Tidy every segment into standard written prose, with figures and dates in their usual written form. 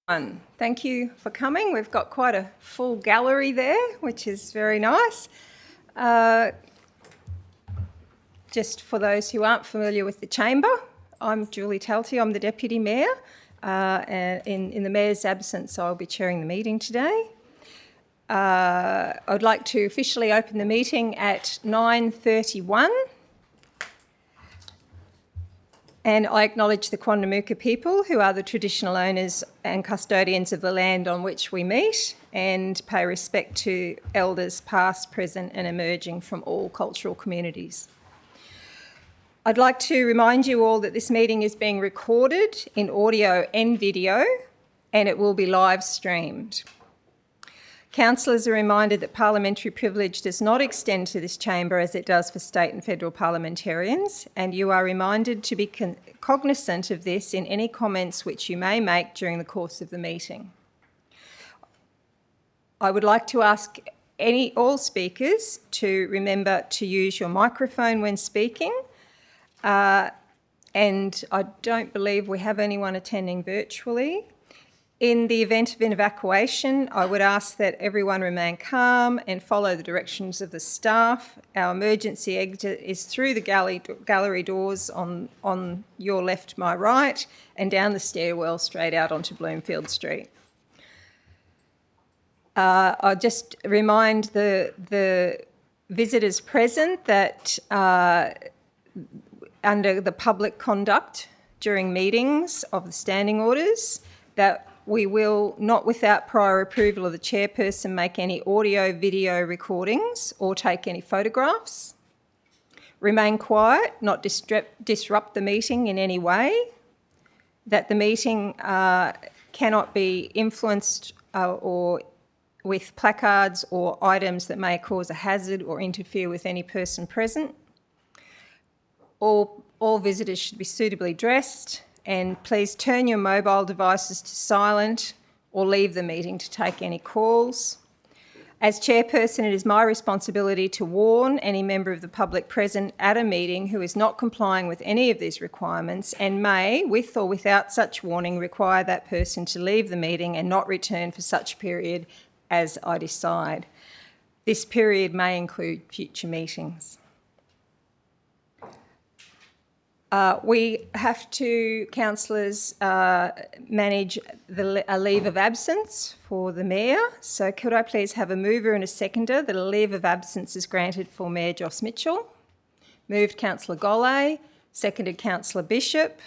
Thank you for coming. We've got quite a full gallery there, which is very nice. Just for those who aren't familiar with the chamber, I'm Julie Talty. I'm the Deputy Mayor. And in the Mayor's absence, I'll be chairing the meeting today. I'd like to officially open the meeting at 9:31. And I acknowledge the Quandamooka people, who are the traditional owners and custodians of the land on which we meet, and pay respect to elders past, present and emerging from all cultural communities. I'd like to remind you all that this meeting is being recorded in audio and video, and it will be live streamed. Councillors are reminded that parliamentary privilege does not extend to this chamber as it does for state and federal parliamentarians, and you are reminded to be cognisant of this in any comments which you may make during the course of the meeting. I would like to ask all speakers to remember to use your microphone when speaking, and I don't believe we have anyone attending virtually. In the event of an evacuation, I would ask that everyone remain calm and follow the directions of the staff. Our emergency exit is through the gallery doors on your left, my right, and down the stairwell straight out onto Bloomfield Street. I'll just remind the visitors present that under the public conduct during meetings of the standing orders, that we will, not without prior approval of the chairperson, make any audio, video recordings or take any photographs. Remain quiet, not disrupt the meeting in any way. That the meeting cannot be influenced or with placards or items that may cause a hazard or interfere with any person present. All visitors should be suitably dressed. And please turn your mobile devices to silent or leave the meeting to take any calls. As chairperson, it is my responsibility to warn any member of the public present at a meeting who is not complying with any of these requirements and may, with or without such warning, require that person to leave the meeting and not return for such period as I decide. This period may include future meetings. We have to, councillors, manage a leave of absence for the Mayor. So could I please have a mover and a seconder that a leave of absence is granted for Mayor Joss Mitchell? Moved Councillor Golay, seconded Councillor Bishop.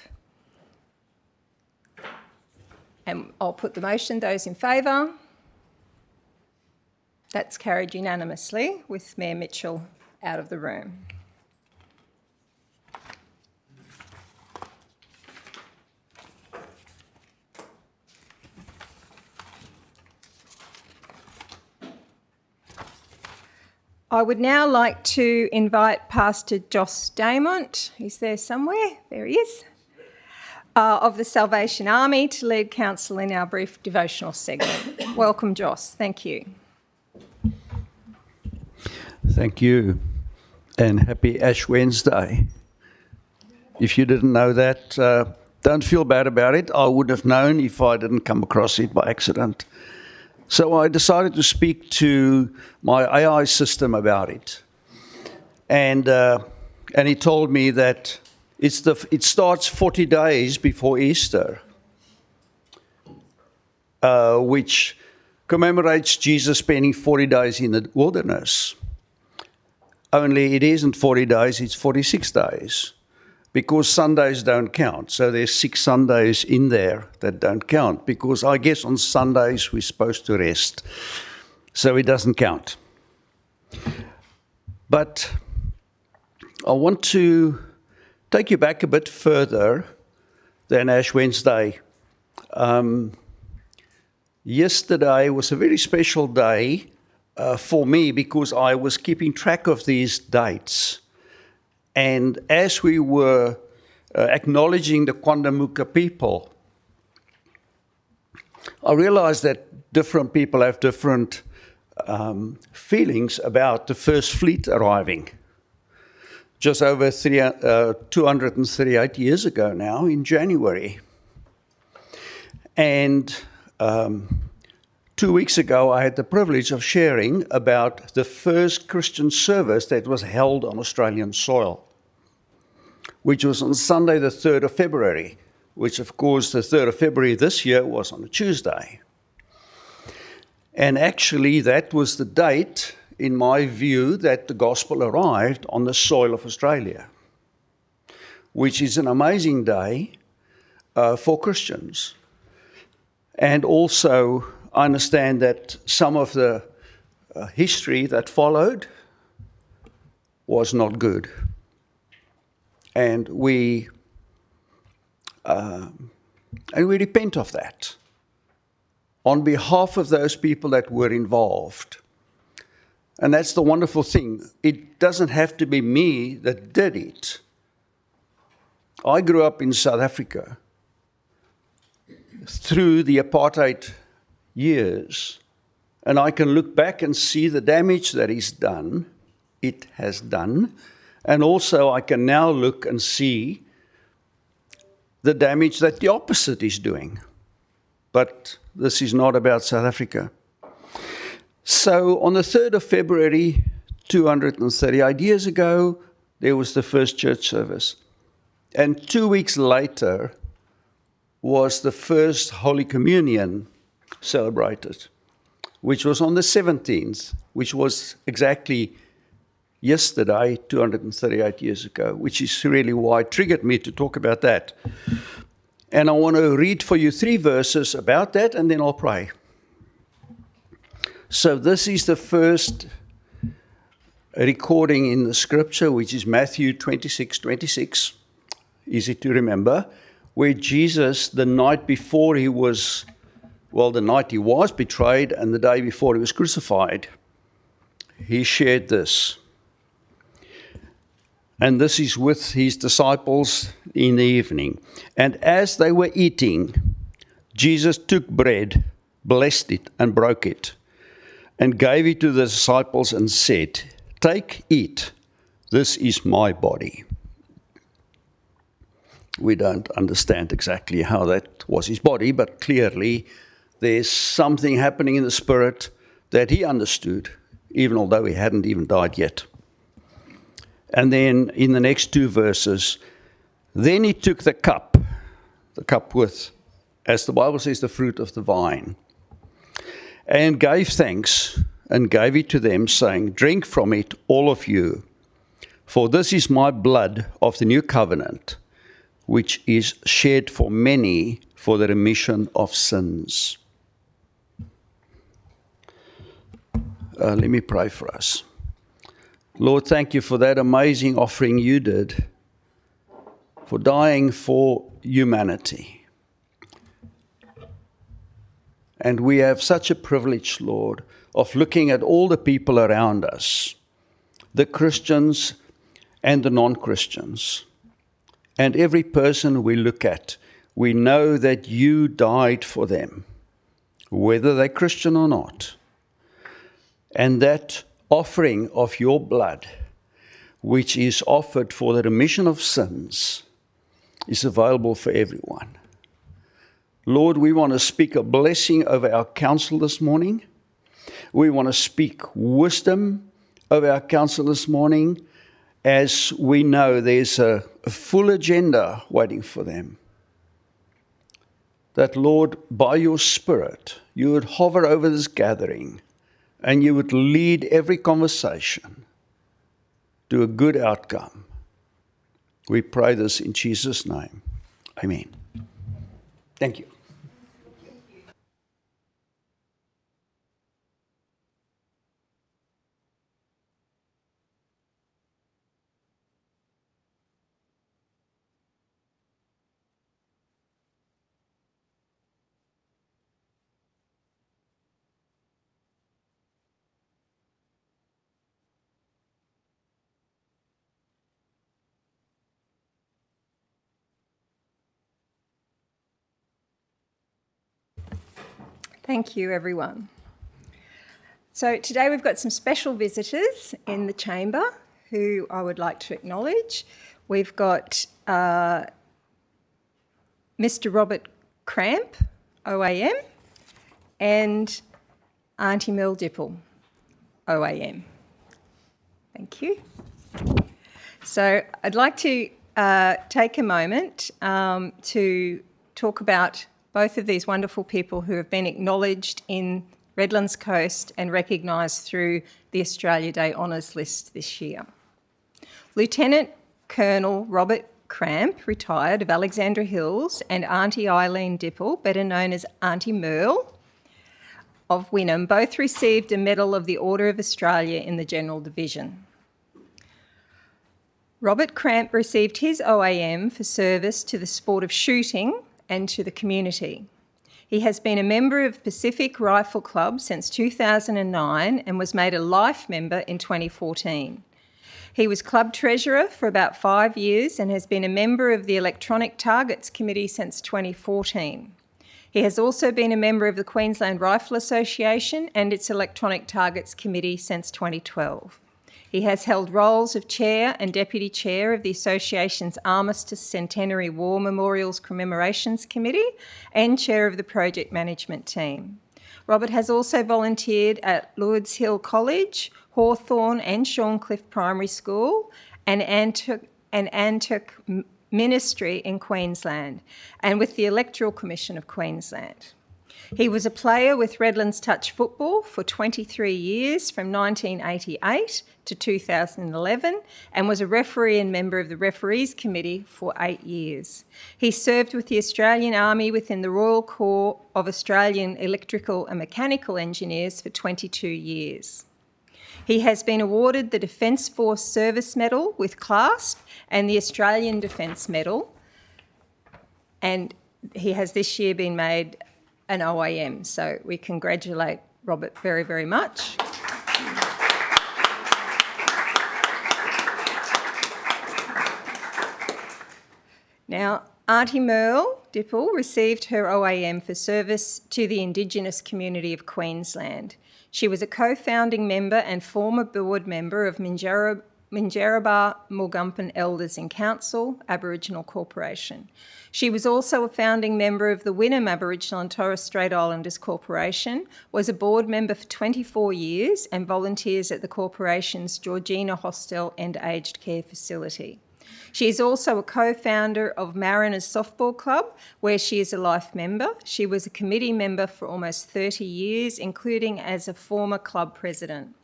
And I'll put the motion. Those in favour? That's carried unanimously with Mayor Mitchell out of the room. I would now like to invite Pastor Joss Damont, who's there somewhere, there he is, of the Salvation Army to lead council in our brief devotional segment. Welcome, Joss. Thank you. Thank you, and happy Ash Wednesday. If you didn't know that, don't feel bad about it. I would have known if I didn't come across it by accident. So I decided to speak to my AI system about it. And he told me that it starts 40 days before Easter, which commemorates Jesus spending 40 days in the wilderness. Only it isn't 40 days, it's 46 days. Because Sundays don't count. So there's 6 Sundays in there that don't count, because I guess on Sundays we're supposed to rest. So it doesn't count. But I want to take you back a bit further than Ash Wednesday. Yesterday was a very special day for me because I was keeping track of these dates. And as we were acknowledging the Quandamooka people, I realized that different people have different feelings about the first fleet arriving. Just over 238 years ago now, in January. And 2 weeks ago, I had the privilege of sharing about the first Christian service that was held on Australian soil, which was on Sunday, the 3rd of February, which, of course, the 3rd of February this year was on a Tuesday. And actually, that was the date, in my view, that the gospel arrived on the soil of Australia, which is an amazing day for Christians. And also, I understand that some of the history that followed was not good. And we repent of that on behalf of those people that were involved. And that's the wonderful thing. It doesn't have to be me that did it. I grew up in South Africa through the apartheid years, and I can look back and see the damage that it has done, and also I can now look and see the damage that the opposite is doing. But this is not about South Africa. So on the 3rd of February, 238 years ago, there was the first church service. And 2 weeks later was the first Holy Communion celebrated, which was on the 17th, which was exactly yesterday, 238 years ago, which is really why it triggered me to talk about that. And I want to read for you 3 verses about that, and then I'll pray. So this is the first recording in the scripture, which is Matthew 26:26, easy to remember, where Jesus, the night before he was, the night he was betrayed and the day before he was crucified, he shared this. And this is with his disciples in the evening. And as they were eating, Jesus took bread, blessed it, and broke it, and gave it to the disciples and said, "Take, eat, this is my body." We don't understand exactly how that was his body, but clearly there's something happening in the spirit that he understood, even although he hadn't even died yet. And then in the next 2 verses, then he took the cup with, as the Bible says, the fruit of the vine, and gave thanks and gave it to them, saying, "Drink from it, all of you, for this is my blood of the new covenant, which is shed for many for the remission of sins." Let me pray for us. Lord, thank you for that amazing offering you did, for dying for humanity. And we have such a privilege, Lord, of looking at all the people around us, the Christians and the non-Christians. And every person we look at, we know that you died for them, whether they're Christian or not. And that offering of your blood, which is offered for the remission of sins, is available for everyone. Lord, we want to speak a blessing over our council this morning. We want to speak wisdom over our council this morning, as we know there's a full agenda waiting for them. That, Lord, by your Spirit, you would hover over this gathering and you would lead every conversation to a good outcome. We pray this in Jesus' name. Amen. Thank you. Thank you, everyone. So today we've got some special visitors in the chamber who I would like to acknowledge. We've got Mr. Robert Cramp, OAM, and Auntie Merle Dipple, OAM. Thank you. So I'd like to take a moment to talk about both of these wonderful people who have been acknowledged in Redlands Coast and recognised through the Australia Day Honours List this year. Lieutenant Colonel Robert Cramp, retired, of Alexandra Hills, and Auntie Eileen Dipple, better known as Auntie Merle, of Wynnum, both received a Medal of the Order of Australia in the General Division. Robert Cramp received his OAM for service to the sport of shooting and to the community. He has been a member of Pacific Rifle Club since 2009 and was made a life member in 2014. He was club treasurer for about 5 years and has been a member of the Electronic Targets Committee since 2014. He has also been a member of the Queensland Rifle Association and its Electronic Targets Committee since 2012. He has held roles of Chair and Deputy Chair of the Association's Armistice Centenary War Memorials Commemorations Committee and Chair of the Project Management Team. Robert has also volunteered at Lourdes Hill College, Hawthorn and Shorncliffe Primary School, and Antuk Ministry in Queensland, and with the Electoral Commission of Queensland. He was a player with Redlands Touch Football for 23 years, from 1988 to 2011, and was a referee and member of the Referees Committee for 8 years. He served with the Australian Army within the Royal Corps of Australian Electrical and Mechanical Engineers for 22 years. He has been awarded the Defence Force Service Medal with clasp and the Australian Defence Medal, and he has this year been made an OAM, so we congratulate Robert very, very much. Now, Auntie Merle Dipple received her OAM for service to the Indigenous community of Queensland. She was a co-founding member and former board member of Minjarrabaa Mulgumpen Elders and Council Aboriginal Corporation. She was also a founding member of the Wynnum Aboriginal and Torres Strait Islanders Corporation, was a board member for 24 years and volunteers at the corporation's Georgina Hostel and Aged Care Facility. She is also a co-founder of Mariners Softball Club, where she is a life member. She was a committee member for almost 30 years, including as a former club president.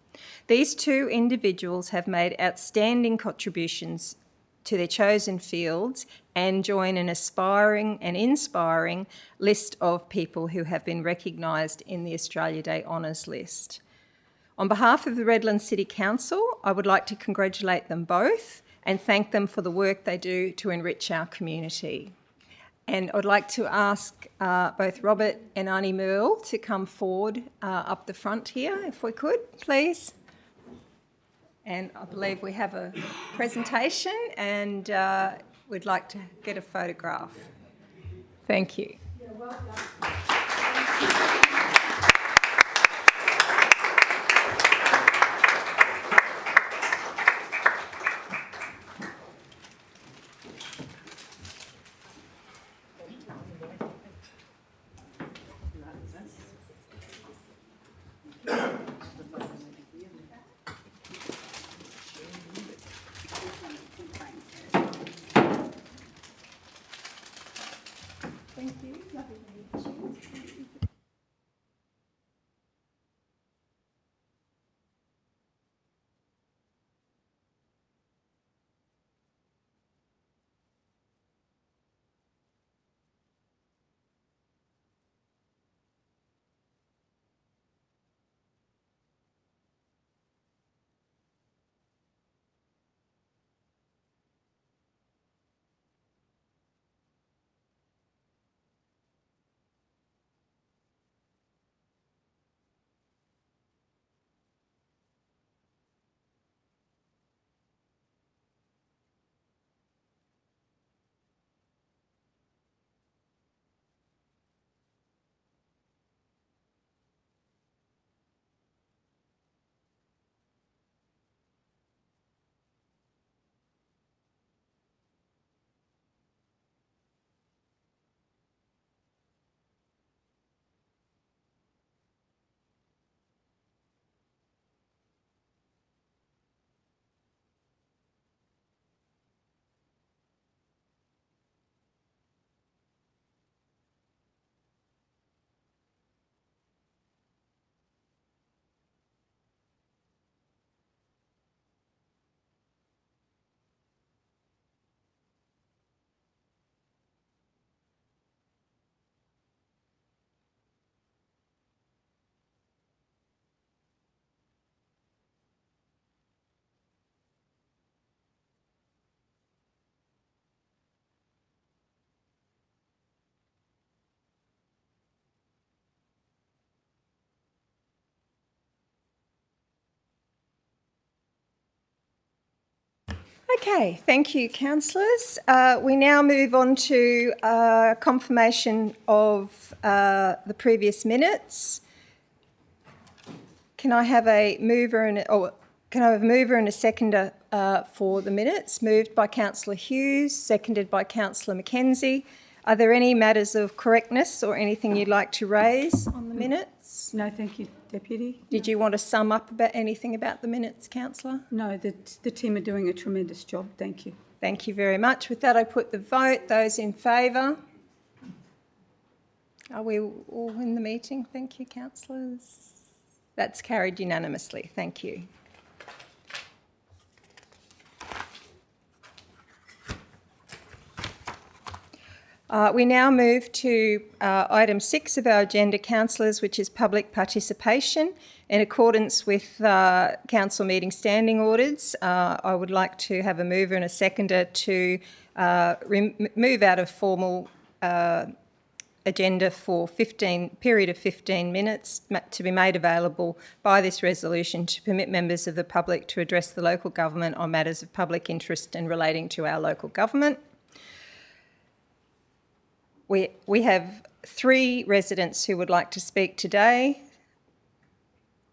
These two individuals have made outstanding contributions to their chosen fields and join an aspiring and inspiring list of people who have been recognised in the Australia Day Honours List. On behalf of the Redland City Council, I would like to congratulate them both and thank them for the work they do to enrich our community. And I'd like to ask both Robert and Auntie Merle to come forward up the front here, if we could, please. And I believe we have a presentation and we'd like to get a photograph. Thank you. You're welcome. Thank you. Lovely to meet you. Okay, thank you, councillors. We now move on to confirmation of the previous minutes. Can I have a mover and a seconder for the minutes? Moved by Councillor Hughes, seconded by Councillor Mackenzie. Are there any matters of correctness or anything you'd like to raise on the minutes? No, thank you, Deputy. Did you want to sum up about anything about the minutes, Councillor? No, the team are doing a tremendous job. Thank you. Thank you very much. With that, I put the vote. Those in favour? Are we all in the meeting? Thank you, councillors. That's carried unanimously. Thank you. We now move to item 6 of our agenda, councillors, which is public participation. In accordance with council meeting standing orders, I would like to have a mover and a seconder to move out of formal agenda for period of 15 minutes to be made available by this resolution to permit members of the public to address the local government on matters of public interest and relating to our local government. We have 3 residents who would like to speak today.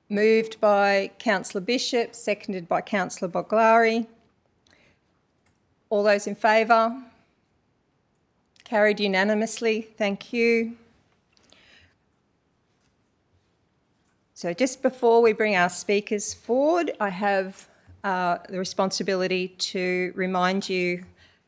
Moved by Councillor Bishop, seconded by Councillor Boglari. All those in favour? Carried unanimously. Thank you. So just before we bring our speakers forward, I have the responsibility to remind you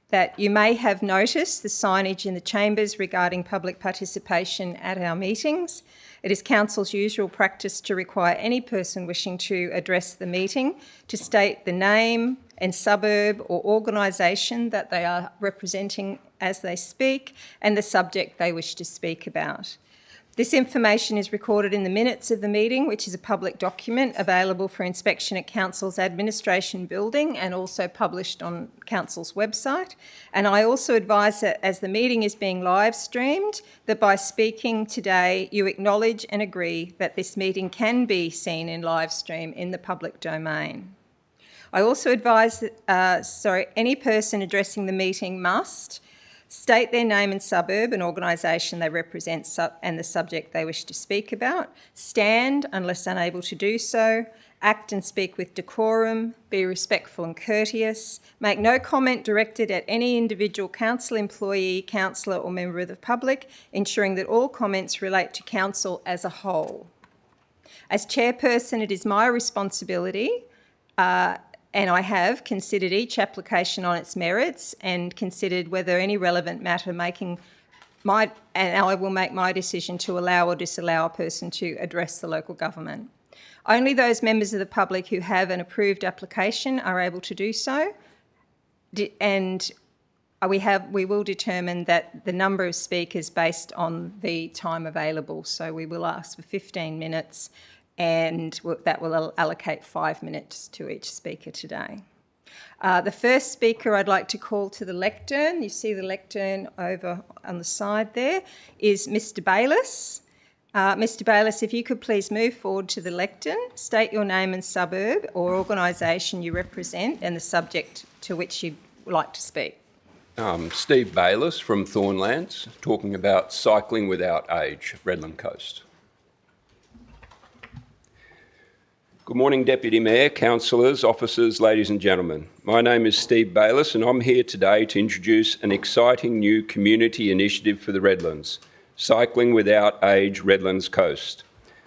that you may have noticed the signage in the chambers regarding public participation at our meetings. It is Council's usual practice to require any person wishing to address the meeting to state the name and suburb or organisation that they are representing as they speak and the subject they wish to speak about. This information is recorded in the minutes of the meeting, which is a public document available for inspection at Council's administration building and also published on Council's website. And I also advise that as the meeting is being live streamed, that by speaking today, you acknowledge and agree that this meeting can be seen in live stream in the public domain. I also advise that any person addressing the meeting must state their name and suburb and organisation they represent and the subject they wish to speak about, stand unless unable to do so, act and speak with decorum, be respectful and courteous, make no comment directed at any individual council employee, councillor or member of the public, ensuring that all comments relate to council as a whole. As chairperson, it is my responsibility and I have considered each application on its merits and considered whether any relevant matter and I will make my decision to allow or disallow a person to address the local government. Only those members of the public who have an approved application are able to do so, and we will determine that the number of speakers based on the time available. So we will ask for 15 minutes and that will allocate 5 minutes to each speaker today. The first speaker I'd like to call to the lectern, you see the lectern over on the side there, is Mr. Bayliss. Mr. Bayliss, if you could please move forward to the lectern, state your name and suburb or organisation you represent and the subject to which you'd like to speak. Steve Bayliss from Thornlands, talking about cycling without age, Redland Coast. Good morning, Deputy Mayor, councillors, officers, ladies and gentlemen. My name is Steve Bayliss and I'm here today to introduce an exciting new community initiative for the Redlands, Cycling Without Age Redlands Coast.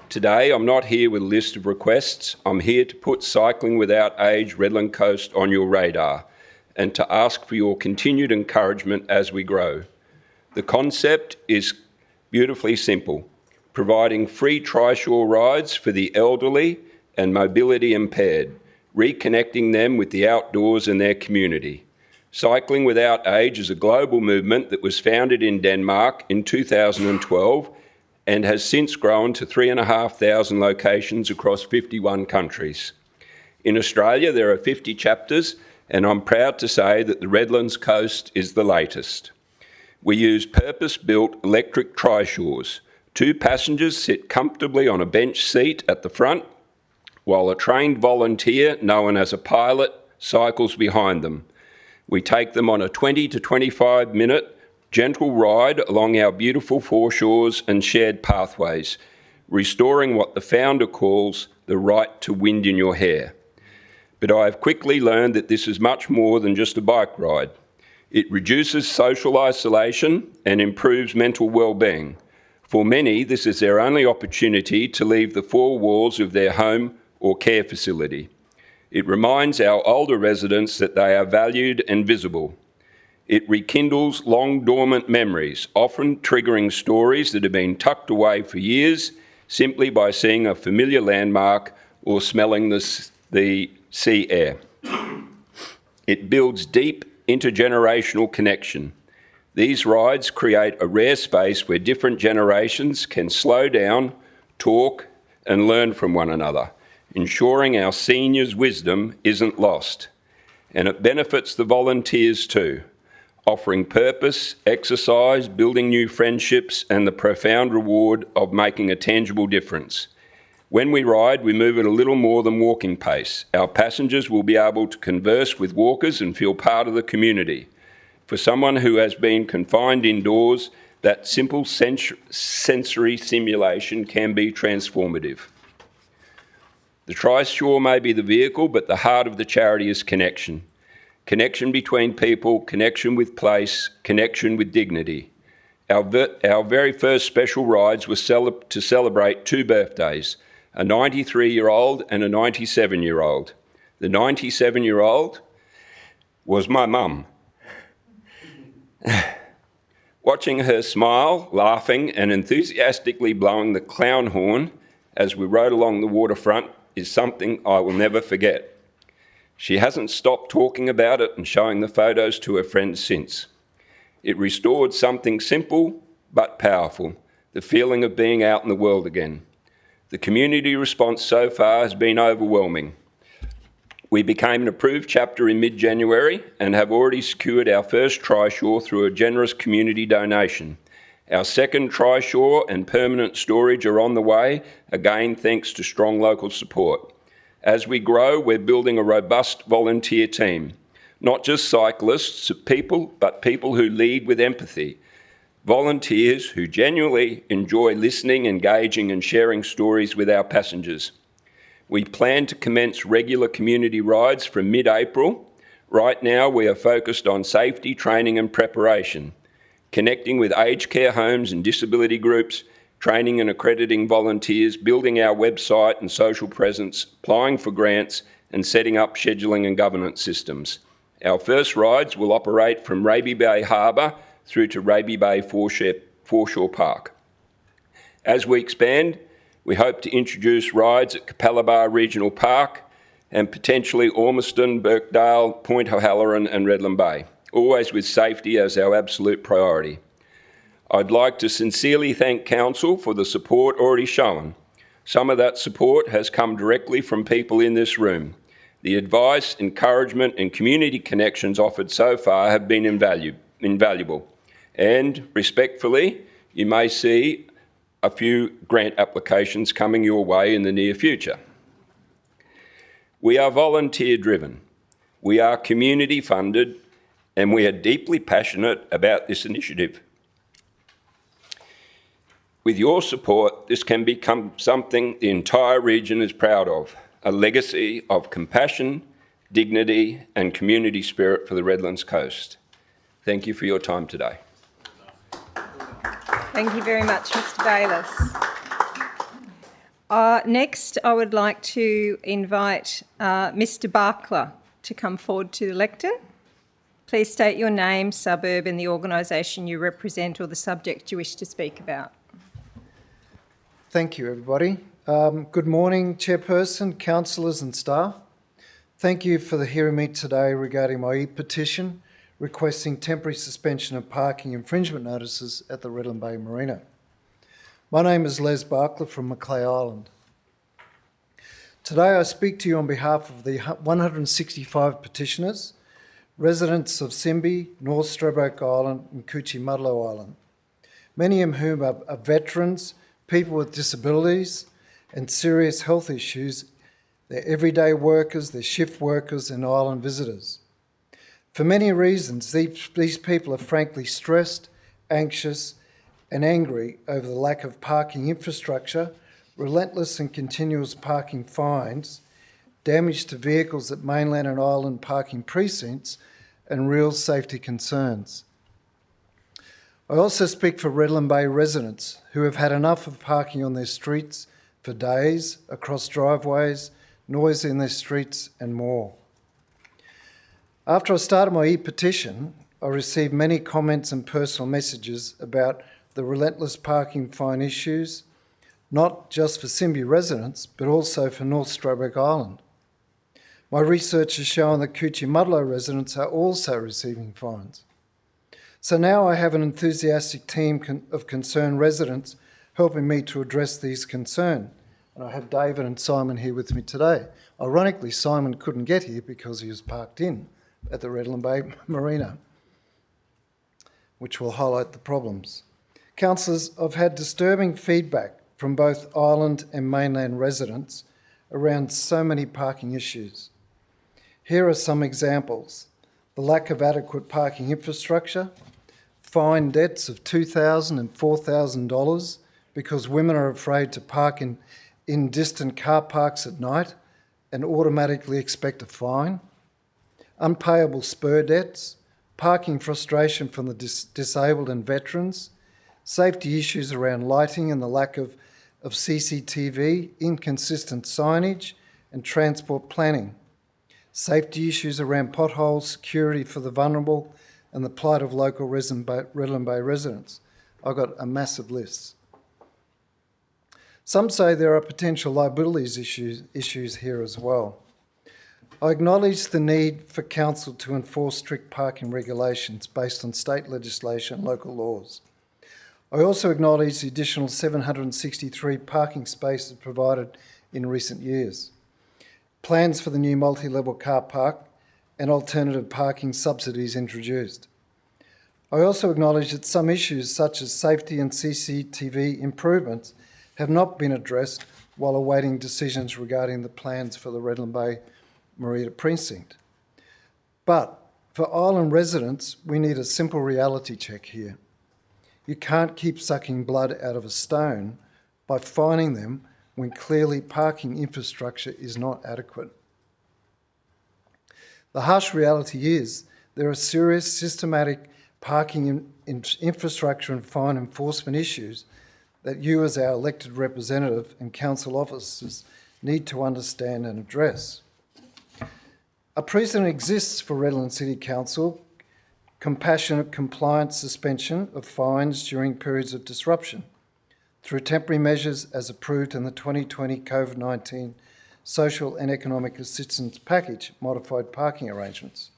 Today, I'm not here with a list of requests. I'm here to put Cycling Without Age Redland Coast on your radar and to ask for your continued encouragement as we grow. The concept is beautifully simple, providing free trishaw rides for the elderly and mobility impaired, reconnecting them with the outdoors and their community. Cycling Without Age is a global movement that was founded in Denmark in 2012 and has since grown to 3,500 locations across 51 countries. In Australia, there are 50 chapters, and I'm proud to say that the Redlands Coast is the latest. We use purpose-built electric trishaws. 2 passengers sit comfortably on a bench seat at the front, while a trained volunteer, known as a pilot, cycles behind them. We take them on a 20 to 25 minute gentle ride along our beautiful foreshores and shared pathways, restoring what the founder calls the right to wind in your hair. But I have quickly learned that this is much more than just a bike ride. It reduces social isolation and improves mental well-being. For many, this is their only opportunity to leave the four walls of their home or care facility. It reminds our older residents that they are valued and visible. It rekindles long dormant memories, often triggering stories that have been tucked away for years simply by seeing a familiar landmark or smelling the sea air. It builds deep intergenerational connection. These rides create a rare space where different generations can slow down, talk, and learn from one another, ensuring our seniors' wisdom isn't lost. And it benefits the volunteers too, offering purpose, exercise, building new friendships, and the profound reward of making a tangible difference. When we ride, we move at a little more than walking pace. Our passengers will be able to converse with walkers and feel part of the community. For someone who has been confined indoors, that simple sensory simulation can be transformative. The Trishaw may be the vehicle, but the heart of the charity is connection. Connection between people, connection with place, connection with dignity. Our very first special rides were to celebrate two birthdays, a 93-year-old and a 97-year-old. The 97-year-old was my mum. Watching her smile, laughing and enthusiastically blowing the clown horn as we rode along the waterfront is something I will never forget. She hasn't stopped talking about it and showing the photos to her friends since. It restored something simple but powerful, the feeling of being out in the world again. The community response so far has been overwhelming. We became an approved chapter in mid-January and have already secured our first Trishaw through a generous community donation. Our second Trishaw and permanent storage are on the way, again thanks to strong local support. As we grow, we're building a robust volunteer team, not just cyclists, but people who lead with empathy. Volunteers who genuinely enjoy listening, engaging and sharing stories with our passengers. We plan to commence regular community rides from mid-April. Right now we are focused on safety, training and preparation, connecting with aged care homes and disability groups, training and accrediting volunteers, building our website and social presence, applying for grants and setting up scheduling and governance systems. Our first rides will operate from Raby Bay Harbour through to Raby Bay Foreshore Park. As we expand, we hope to introduce rides at Capalaba Regional Park and potentially Ormiston, Birkdale, Point O'Halloran and Redland Bay, always with safety as our absolute priority. I'd like to sincerely thank Council for the support already shown. Some of that support has come directly from people in this room. The advice, encouragement and community connections offered so far have been invaluable. And respectfully, you may see a few grant applications coming your way in the near future. We are volunteer driven, we are community funded, and we are deeply passionate about this initiative. With your support, this can become something the entire region is proud of, a legacy of compassion, dignity and community spirit for the Redlands Coast. Thank you for your time today. Thank you very much, Mr. Bayliss. Next, I would like to invite Mr. Barkler to come forward to the lectern. Please state your name, suburb and the organisation you represent or the subject you wish to speak about. Thank you, everybody. Good morning, Chairperson, councillors and staff. Thank you for hearing me today regarding my e-petition requesting temporary suspension of parking infringement notices at the Redland Bay Marina. My name is Les Barkler from Macleay Island. Today I speak to you on behalf of the 165 petitioners, residents of Simbi, North Stradbroke Island and Coochie-Mudlow Island, many of whom are veterans, people with disabilities and serious health issues. They're everyday workers, they're shift workers and island visitors. For many reasons, these people are frankly stressed, anxious and angry over the lack of parking infrastructure, relentless and continuous parking fines, damage to vehicles at mainland and island parking precincts, and real safety concerns. I also speak for Redland Bay residents who have had enough of parking on their streets for days, across driveways, noise in their streets and more. After I started my e-petition, I received many comments and personal messages about the relentless parking fine issues, not just for Simbi residents, but also for North Stradbroke Island. My research has shown that Coochie-Mudlow residents are also receiving fines. So now I have an enthusiastic team of concerned residents helping me to address these concerns. And I have David and Simon here with me today. Ironically, Simon couldn't get here because he was parked in at the Redland Bay Marina, which will highlight the problems. Councillors, I've had disturbing feedback from both island and mainland residents around so many parking issues. Here are some examples: the lack of adequate parking infrastructure, fine debts of $2,000 and $4,000 because women are afraid to park in distant car parks at night and automatically expect a fine, unpayable spur debts, parking frustration from the disabled and veterans, safety issues around lighting and the lack of CCTV, inconsistent signage and transport planning, safety issues around potholes, security for the vulnerable and the plight of local Redland Bay residents. I've got a massive list. Some say there are potential liabilities issues here as well. I acknowledge the need for council to enforce strict parking regulations based on state legislation and local laws. I also acknowledge the additional 763 parking spaces provided in recent years, plans for the new multi-level car park and alternative parking subsidies introduced. I also acknowledge that some issues such as safety and CCTV improvements have not been addressed while awaiting decisions regarding the plans for the Redland Bay Marina precinct. But for island residents, we need a simple reality check here. You can't keep sucking blood out of a stone by fining them when clearly parking infrastructure is not adequate. The harsh reality is there are serious systematic parking infrastructure and fine enforcement issues that you as our elected representative and council officers need to understand and address. A precedent exists for Redland City Council: compassionate compliance suspension of fines during periods of disruption through temporary measures as approved in the 2020 COVID-19 Social and Economic Assistance Package modified parking arrangements.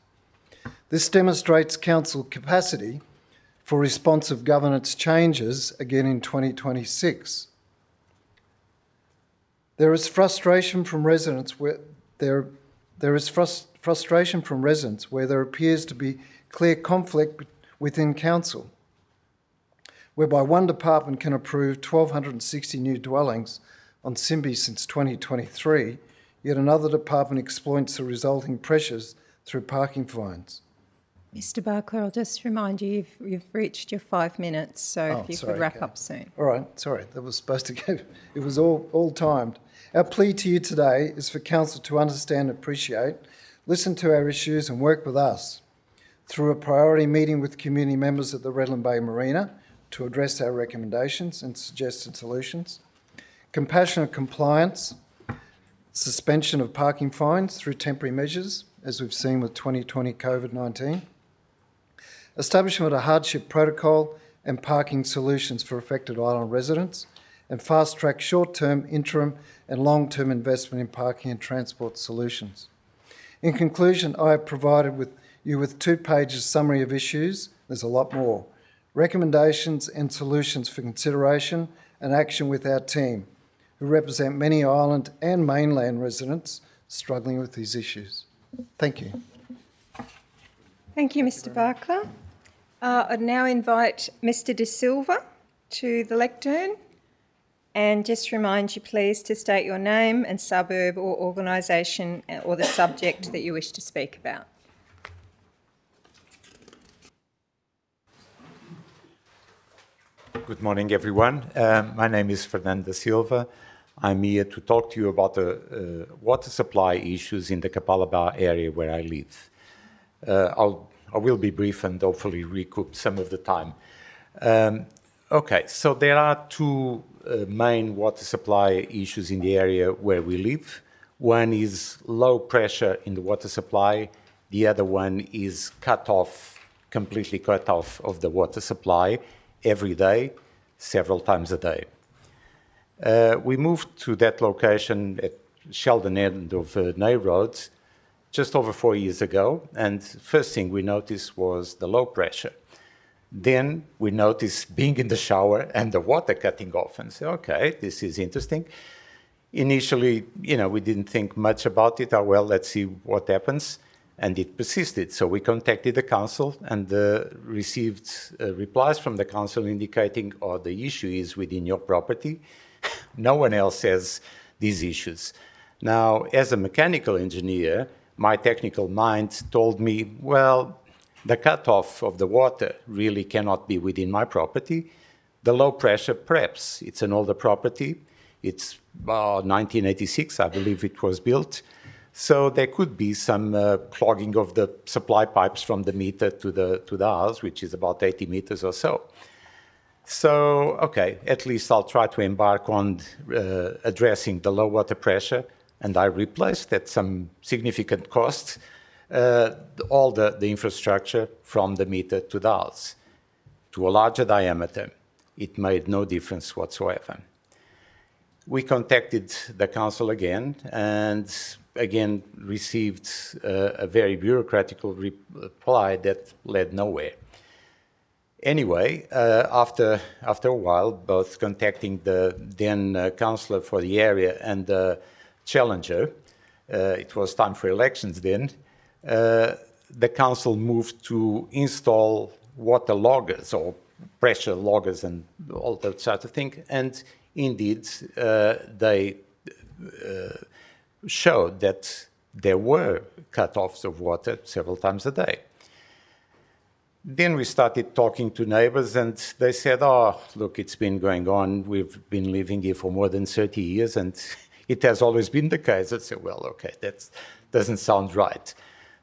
This demonstrates council capacity for responsive governance changes again in 2026. There is frustration from residents where there appears to be clear conflict within council, whereby one department can approve 1,260 new dwellings on Simbi since 2023, yet another department exploits the resulting pressures through parking fines. Mr Barker, I'll just remind you, you've reached your 5 minutes, so if you could wrap up soon. All right, sorry, that was supposed to go, it was all timed. Our plea to you today is for council to understand and appreciate, listen to our issues and work with us through a priority meeting with community members at the Redland Bay Marina to address our recommendations and suggested solutions, compassionate compliance, suspension of parking fines through temporary measures, as we've seen with 2020 COVID-19, establishment of a hardship protocol and parking solutions for affected island residents, and fast-track short-term, interim and long-term investment in parking and transport solutions. In conclusion, I have provided you with 2 pages summary of issues. There's a lot more. Recommendations and solutions for consideration and action with our team, who represent many island and mainland residents struggling with these issues. Thank you. Thank you, Mr Barker. I'd now invite Mr De Silva to the lectern, and just remind you please to state your name and suburb or organisation or the subject that you wish to speak about. Good morning, everyone. My name is Fernando Silva. I'm here to talk to you about the water supply issues in the Capalaba area where I live. I will be brief and hopefully recoup some of the time. Okay, so there are two main water supply issues in the area where we live. One is low pressure in the water supply. The other one is completely cut off of the water supply every day, several times a day. We moved to that location at Sheldon end of Ney Road just over 4 years ago, and first thing we noticed was the low pressure. Then we noticed being in the shower and the water cutting off and say, okay, this is interesting. Initially, we didn't think much about it. Well, let's see what happens. And it persisted. So we contacted the council and received replies from the council indicating, the issue is within your property. No one else has these issues. Now, as a mechanical engineer, my technical mind told me, well, the cutoff of the water really cannot be within my property. The low pressure, perhaps. It's an older property. It's 1986, I believe it was built. So there could be some clogging of the supply pipes from the meter to the house, which is about 80 meters or so. So, okay, at least I'll try to embark on addressing the low water pressure, and I replaced at some significant cost all the infrastructure from the meter to the house to a larger diameter. It made no difference whatsoever. We contacted the council again, and again received a very bureaucratic reply that led nowhere. Anyway, after a while, both contacting the then councillor for the area and the challenger, it was time for elections then, the council moved to install water loggers or pressure loggers and all that sort of thing. And indeed, they showed that there were cut-offs of water several times a day. Then we started talking to neighbors, and they said, look, it's been going on. We've been living here for more than 30 years, and it has always been the case. I said, well, okay, that doesn't sound right.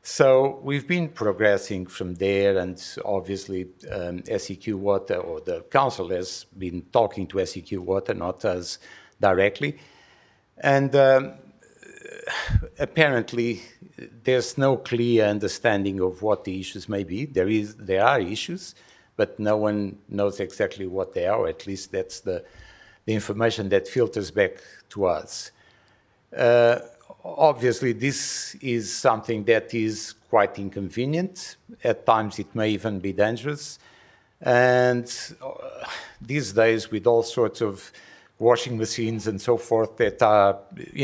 So we've been progressing from there, and obviously SEQ Water, or the council has been talking to SEQ Water, not us directly. And apparently, there's no clear understanding of what the issues may be. There are issues, but no one knows exactly what they are, or at least that's the information that filters back to us. Obviously, this is something that is quite inconvenient. At times, it may even be dangerous. And these days, with all sorts of washing machines and so forth that are,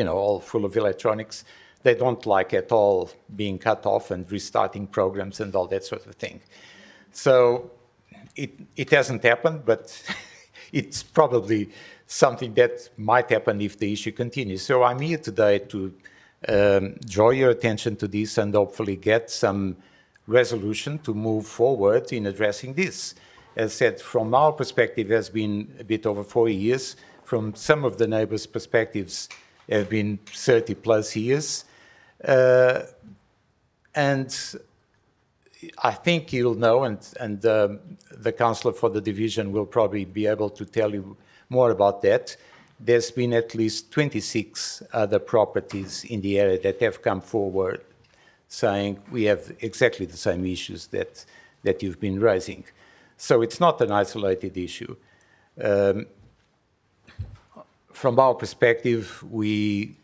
all full of electronics, they don't like at all being cut off and restarting programs and all that sort of thing. So it hasn't happened, but it's probably something that might happen if the issue continues. So I'm here today to draw your attention to this and hopefully get some resolution to move forward in addressing this. As said, from our perspective, it has been a bit over 4 years. From some of the neighbors' perspectives, have been 30 plus years. And I think you'll know, and the councillor for the division will probably be able to tell you more about that. There's been at least 26 other properties in the area that have come forward saying we have exactly the same issues that you've been raising. So it's not an isolated issue. From our perspective, we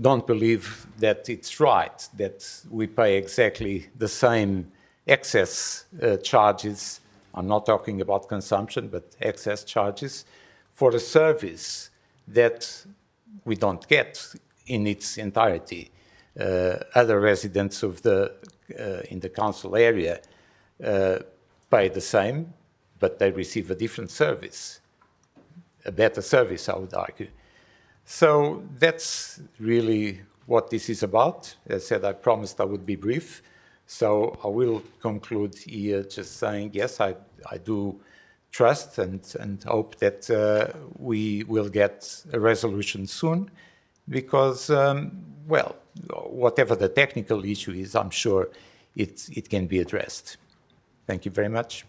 don't believe that it's right that we pay exactly the same excess charges. I'm not talking about consumption, but excess charges for a service that we don't get in its entirety. Other residents of in the council area pay the same, but they receive a different service, a better service, I would argue. So that's really what this is about. As I said, I promised I would be brief. So I will conclude here just saying, yes, I do trust and hope that we will get a resolution soon because, well, whatever the technical issue is, I'm sure it can be addressed. Thank you very much.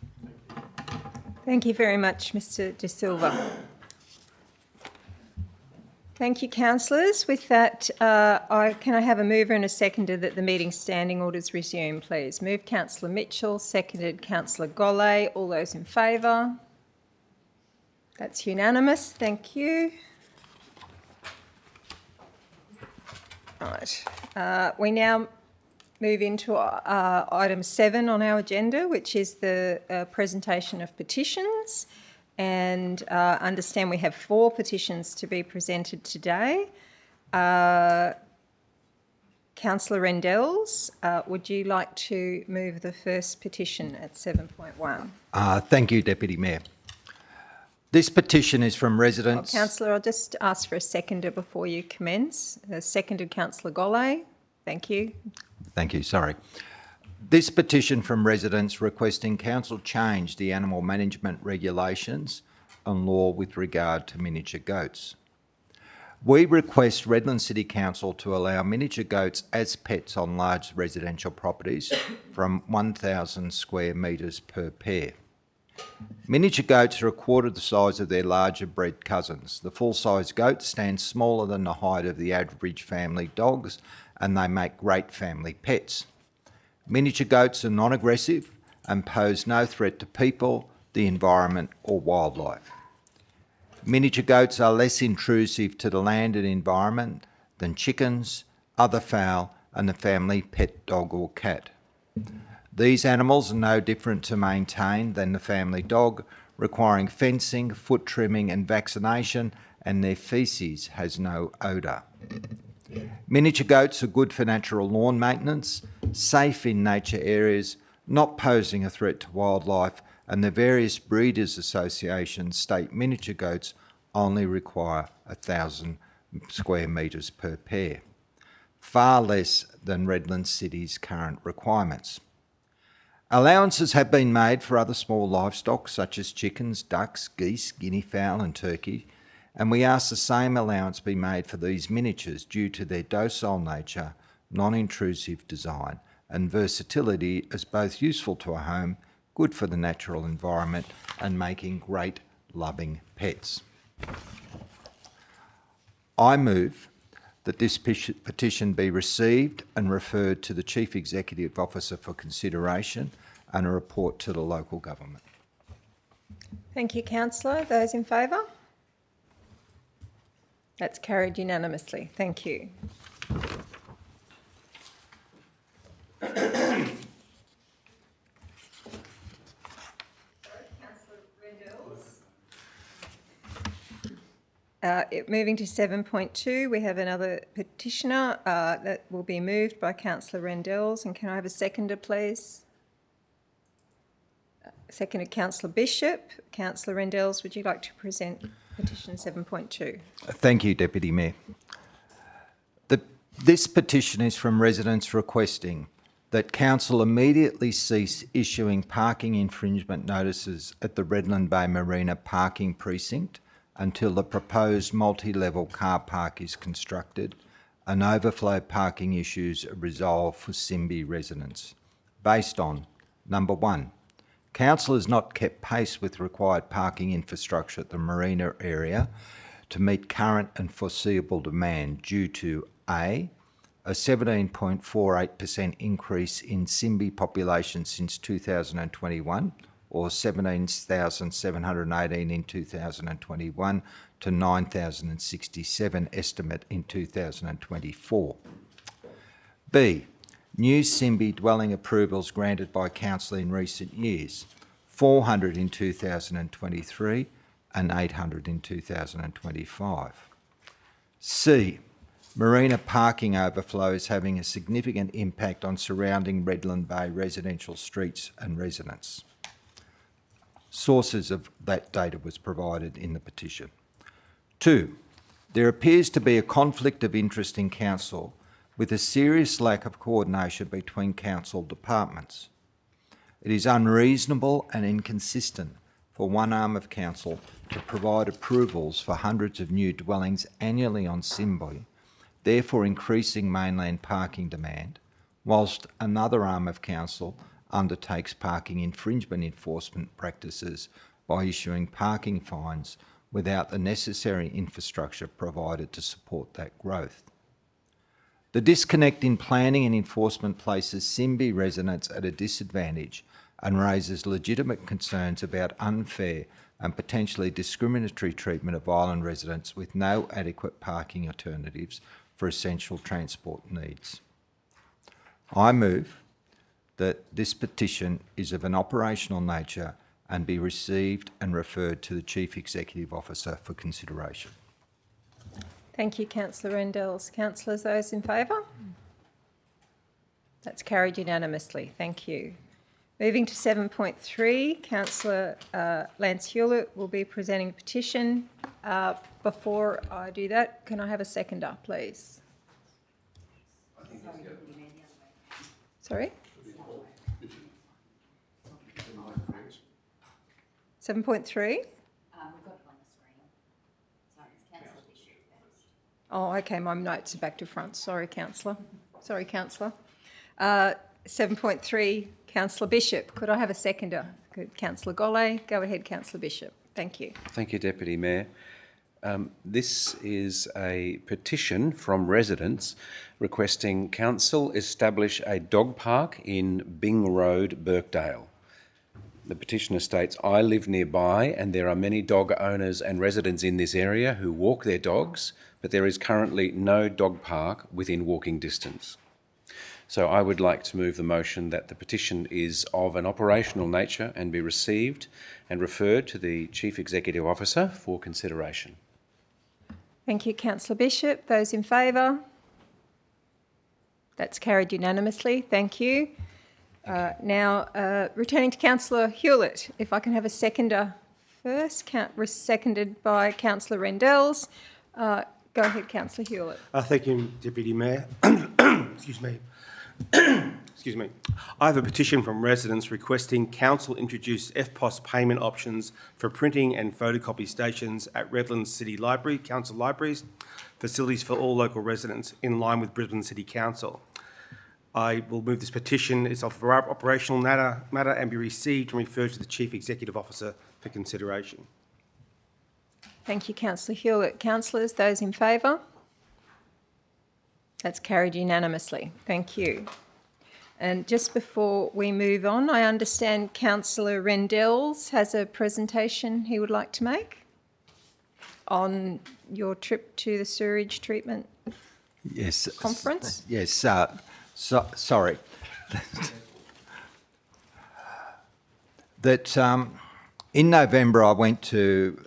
Thank you very much, Mr De Silva. Thank you, councillors. With that, can I have a mover and a seconder that the meeting's standing orders resume, please? Moved Councillor Mitchell, seconded Councillor Golay. All those in favour? That's unanimous. Thank you. Right. We now move into item 7 on our agenda, which is the presentation of petitions. And understand we have 4 petitions to be presented today. Councillor Rendells, would you like to move the first petition at 7.1? Thank you, Deputy Mayor. This petition is from residents... Councillor, I'll just ask for a seconder before you commence. Seconded Councillor Golay. Thank you. Thank you, sorry. This petition from residents requesting council change the animal management regulations and law with regard to miniature goats. We request Redland City Council to allow miniature goats as pets on large residential properties from 1,000 square metres per pair. Miniature goats are a quarter the size of their larger bred cousins. The full-size goats stand smaller than the height of the average family dogs, and they make great family pets. Miniature goats are non-aggressive and pose no threat to people, the environment or wildlife. Miniature goats are less intrusive to the land and environment than chickens, other fowl and the family pet dog or cat. These animals are no different to maintain than the family dog, requiring fencing, foot trimming and vaccination, and their faeces has no odour. Miniature goats are good for natural lawn maintenance, safe in nature areas, not posing a threat to wildlife, and the various breeders' associations state miniature goats only require 1,000 square metres per pair, far less than Redland City's current requirements. Allowances have been made for other small livestock such as chickens, ducks, geese, guinea fowl and turkey, and we ask the same allowance be made for these miniatures due to their docile nature, non-intrusive design and versatility as both useful to a home, good for the natural environment and making great loving pets. I move that this petition be received and referred to the Chief Executive Officer for consideration and a report to the local government. Thank you, councillor. Those in favour? That's carried unanimously. Thank you. Moving to 7.2, we have another petitioner that will be moved by Councillor Rendells. And can I have a seconder, please? Seconded Councillor Bishop. Councillor Rendells, would you like to present petition 7.2? Thank you, Deputy Mayor. This petition is from residents requesting that Council immediately cease issuing parking infringement notices at the Redland Bay Marina parking precinct until the proposed multi-level car park is constructed and overflow parking issues are resolved for Simbi residents. Based on, number 1, Council has not kept pace with required parking infrastructure at the marina area to meet current and foreseeable demand due to A 17.48% increase in Simbi population since 2021, or 17,718 in 2021 to 9,067 estimate in 2024. B, new Simbi dwelling approvals granted by Council in recent years, 400 in 2023 and 800 in 2025. C, marina parking overflows having a significant impact on surrounding Redland Bay residential streets and residents. Sources of that data was provided in the petition. 2, there appears to be a conflict of interest in Council with a serious lack of coordination between Council departments. It is unreasonable and inconsistent for one arm of council to provide approvals for hundreds of new dwellings annually on Simbi, therefore increasing mainland parking demand, whilst another arm of council undertakes parking infringement enforcement practices by issuing parking fines without the necessary infrastructure provided to support that growth. The disconnect in planning and enforcement places Simbi residents at a disadvantage and raises legitimate concerns about unfair and potentially discriminatory treatment of island residents with no adequate parking alternatives for essential transport needs. I move that this petition is of an operational nature and be received and referred to the Chief Executive Officer for consideration. Thank you, Councillor Rendells. Councillors, those in favour? That's carried unanimously. Thank you. Moving to 7.3, Councillor Lance Hewlett will be presenting a petition. Before I do that, can I have a seconder, please? Sorry? 7.3? Oh, okay, my notes are back to front. Sorry, Councillor. 7.3, Councillor Bishop. Could I have a seconder? Good. Councillor Golay. Go ahead, Councillor Bishop. Thank you. Thank you, Deputy Mayor. This is a petition from residents requesting council establish a dog park in Bing Road, Birkdale. The petitioner states, I live nearby and there are many dog owners and residents in this area who walk their dogs, but there is currently no dog park within walking distance. So I would like to move the motion that the petition is of an operational nature and be received and referred to the Chief Executive Officer for consideration. Thank you, Councillor Bishop. Those in favour? That's carried unanimously. Thank you. Now, returning to Councillor Hewlett, if I can have a seconder first, seconded by Councillor Rendells. Go ahead, Councillor Hewlett. Thank you, Deputy Mayor. Excuse me. Excuse me. I have a petition from residents requesting council introduce FPOS payment options for printing and photocopy stations at Redland City Library, council libraries, facilities for all local residents in line with Brisbane City Council. I will move this petition. It's of operational matter and be received and referred to the Chief Executive Officer for consideration. Thank you, Councillor Hewlett. Councillors, those in favour? That's carried unanimously. Thank you. And just before we move on, I understand Councillor Rendells has a presentation he would like to make on your trip to the sewerage treatment conference. Yes, sorry. In November I went to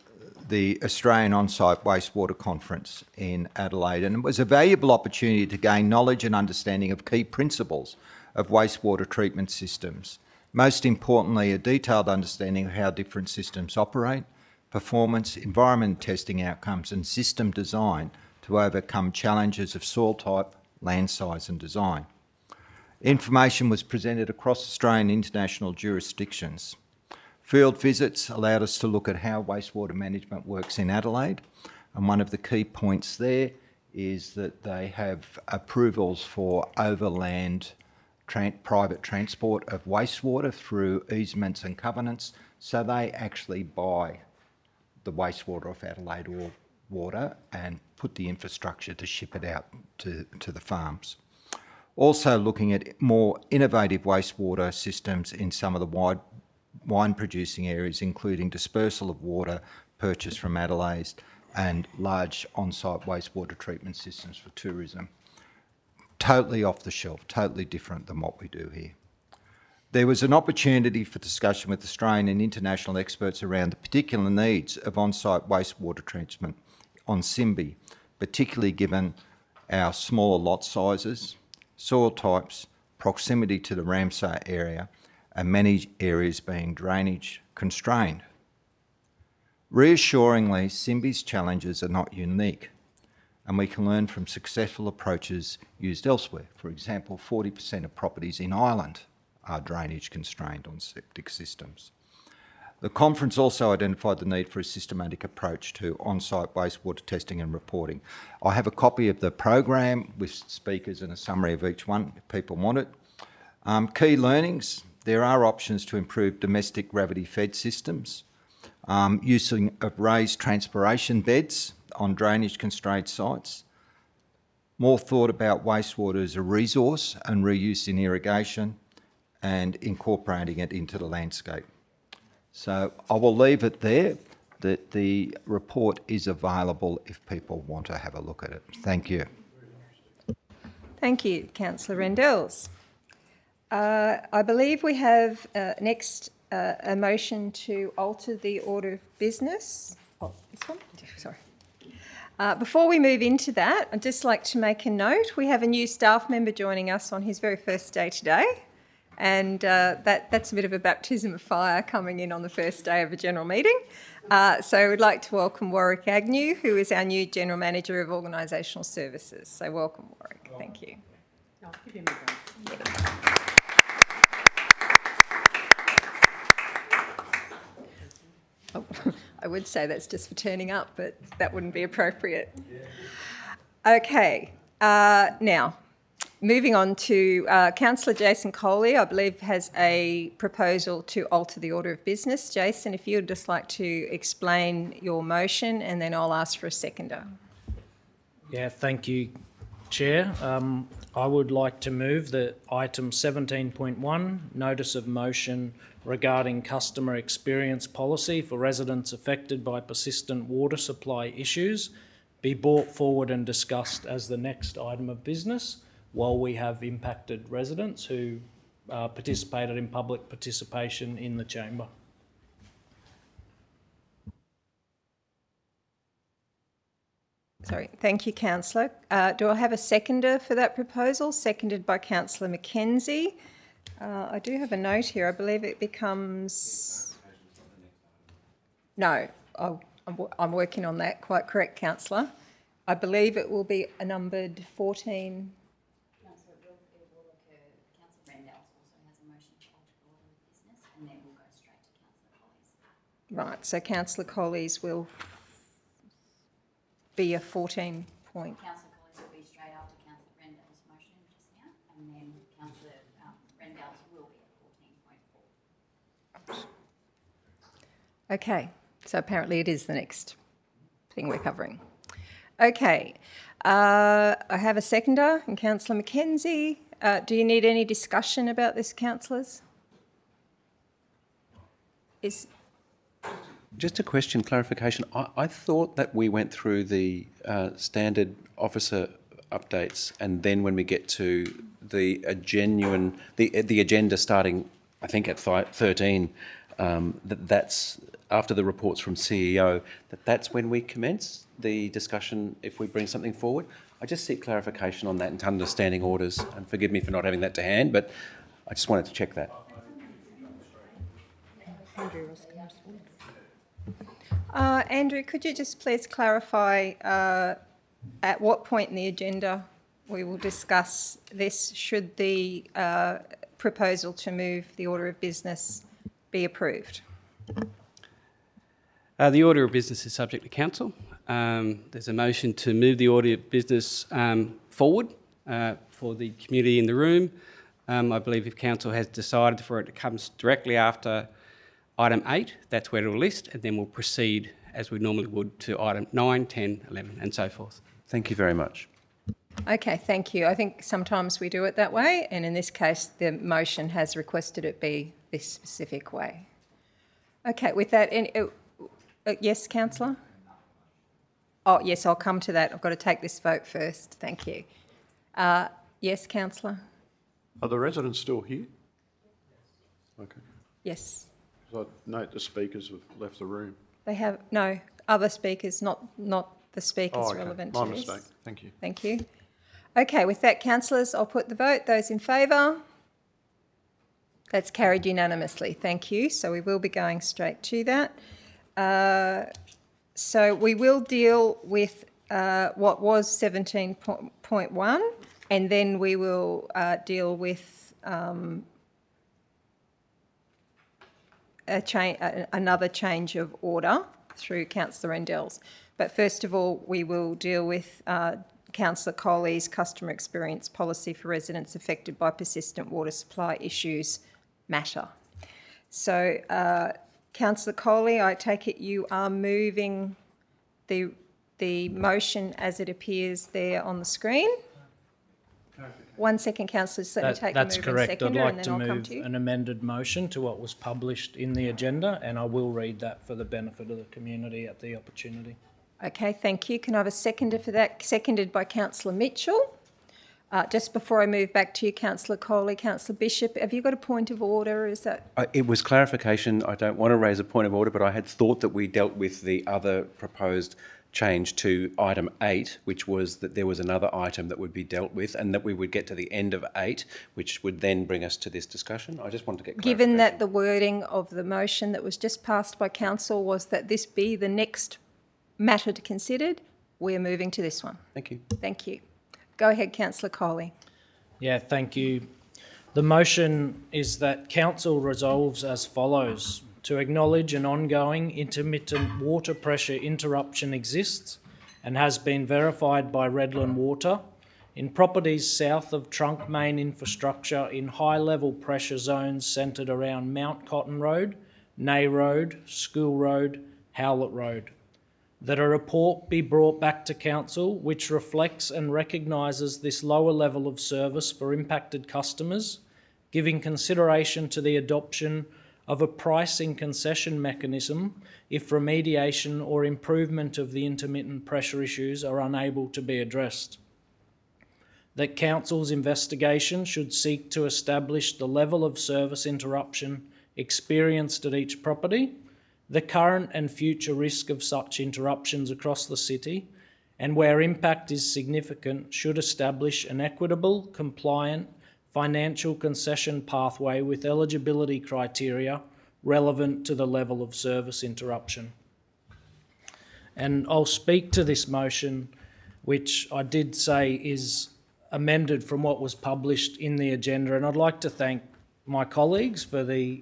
the Australian On-Site Wastewater Conference in Adelaide, and it was a valuable opportunity to gain knowledge and understanding of key principles of wastewater treatment systems. Most importantly, a detailed understanding of how different systems operate, performance, environment testing outcomes and system design to overcome challenges of soil type, land size and design. Information was presented across Australian and international jurisdictions. Field visits allowed us to look at how wastewater management works in Adelaide, and one of the key points there is that they have approvals for overland private transport of wastewater through easements and covenants, so they actually buy the wastewater off Adelaide or water and put the infrastructure to ship it out to the farms. Also looking at more innovative wastewater systems in some of the wine producing areas, including dispersal of water purchased from Adelaide and large on-site wastewater treatment systems for tourism. Totally off the shelf, totally different than what we do here. There was an opportunity for discussion with Australian and international experts around the particular needs of on-site wastewater treatment on Simbi, particularly given our smaller lot sizes, soil types, proximity to the Ramsar area, and many areas being drainage constrained. Reassuringly, Simbi's challenges are not unique, and we can learn from successful approaches used elsewhere. For example, 40% of properties in Ireland are drainage constrained on septic systems. The conference also identified the need for a systematic approach to on-site wastewater testing and reporting. I have a copy of the program with speakers and a summary of each one if people want it. Key learnings: there are options to improve domestic gravity-fed systems, using of raised transpiration beds on drainage-constrained sites, more thought about wastewater as a resource and reuse in irrigation, and incorporating it into the landscape. So I will leave it there, that the report is available if people want to have a look at it. Thank you. Thank you, Councillor Rendells. I believe we have next a motion to alter the order of business. Oh, this one? Sorry. Before we move into that, I'd just like to make a note. We have a new staff member joining us on his very first day today. And that's a bit of a baptism of fire coming in on the first day of a general meeting. So we'd like to welcome Warwick Agnew, who is our new General Manager of Organisational Services. So welcome, Warwick. Thank you. I'll give him a go. Oh, I would say that's just for turning up, but that wouldn't be appropriate. Okay, now, moving on to Councillor Jason Coley, I believe, has a proposal to alter the order of business. Jason, if you would just like to explain your motion, and then I'll ask for a seconder. Yeah, thank you, Chair. I would like to move that item 17.1, notice of motion regarding customer experience policy for residents affected by persistent water supply issues, be brought forward and discussed as the next item of business while we have impacted residents who participated in public participation in the chamber. Sorry, thank you, Councillor. Do I have a seconder for that proposal? Seconded by Councillor Mackenzie. I do have a note here. I believe it becomes... No, I'm working on that. Quite correct, Councillor. I believe it will be a numbered 14. Councillor, it will occur. Councillor Rendell also has a motion to alter the order of business, and then we'll go straight to Councillor Coley's. Right, so Councillor Coley's will be a 14 point. Councillor Coley's will be straight after Councillor Rendell's motion just now, and then Councillor Rendell's will be at 14.4. Okay, so apparently it is the next thing we're covering. Okay, I have a seconder in Councillor Mackenzie. Do you need any discussion about this, councillors? Just a question, clarification. I thought that we went through the standard officer updates, and then when we get to the agenda starting, I think at 13, that's after the reports from CEO, that's when we commence the discussion if we bring something forward. I just seek clarification on that and understanding orders, and forgive me for not having that to hand, but I just wanted to check that. Andrew, could you just please clarify at what point in the agenda we will discuss this should the proposal to move the order of business be approved? The order of business is subject to council. There's a motion to move the order of business forward for the community in the room. I believe if council has decided for it to come directly after item 8, that's where it will list, and then we'll proceed as we normally would to item 9, 10, 11 and so forth. Thank you very much. Okay, thank you. I think sometimes we do it that way, and in this case the motion has requested it be this specific way. Okay, with that, yes, councillor? Oh, yes, I'll come to that. I've got to take this vote first. Thank you. Yes, councillor? Are the residents still here? Okay. Yes. So I note the speakers have left the room. They have, no, other speakers, not the speakers okay. relevant My to this. mistake. Thank you. Thank you. Okay, with that, councillors, I'll put the vote. Those in favour? That's carried unanimously. Thank you. So we will be going straight to that. So we will deal with what was 17.1, and then we will deal with another change of order through Councillor Rendell's. But first of all, we will deal with Councillor Coley's customer experience policy for residents affected by persistent water supply issues matter. So, Councillor Coley, I take it you are moving the motion as it appears there on the screen. 1 second, Councillor, just let me take That's the move correct. and I'd seconder, like and to then I'll come move to you. an amended motion to what was published in the agenda, and I will read that for the benefit of the community at the opportunity. Okay, thank you. Can I have a seconder for that? Seconded by Councillor Mitchell. Just before I move back to you, Councillor Coley, Councillor Bishop, have you got a point of order? Is that... It was clarification. I don't want to raise a point of order, but I had thought that we dealt with the other proposed change to item 8, which was that there was another item that would be dealt with and that we would get to the end of 8, which would then bring us to this discussion. I just wanted to get clarification. Given that the wording of the motion that was just passed by Council was that this be the next matter to consider, we're moving to this one. Thank you. Thank you. Go ahead, Councillor Coley. Yeah, thank you. The motion is that Council resolves as follows: to acknowledge an ongoing intermittent water pressure interruption exists and has been verified by Redland Water in properties south of trunk main infrastructure in high-level pressure zones centred around Mount Cotton Road, Nay Road, School Road, Howlett Road. That a report be brought back to Council which reflects and recognises this lower level of service for impacted customers, giving consideration to the adoption of a pricing concession mechanism if remediation or improvement of the intermittent pressure issues are unable to be addressed. That Council's investigation should seek to establish the level of service interruption experienced at each property, the current and future risk of such interruptions across the city, and where impact is significant, should establish an equitable, compliant, financial concession pathway with eligibility criteria relevant to the level of service interruption. And I'll speak to this motion, which I did say is amended from what was published in the agenda, and I'd like to thank my colleagues for the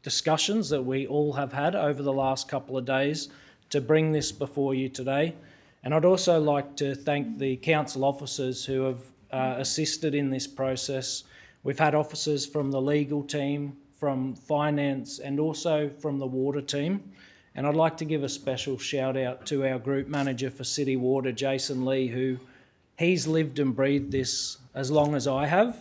discussions that we all have had over the last couple of days to bring this before you today. And I'd also like to thank the council officers who have assisted in this process. We've had officers from the legal team, from finance, and also from the water team. And I'd like to give a special shout out to our group manager for City Water, Jason Lee, who he's lived and breathed this as long as I have.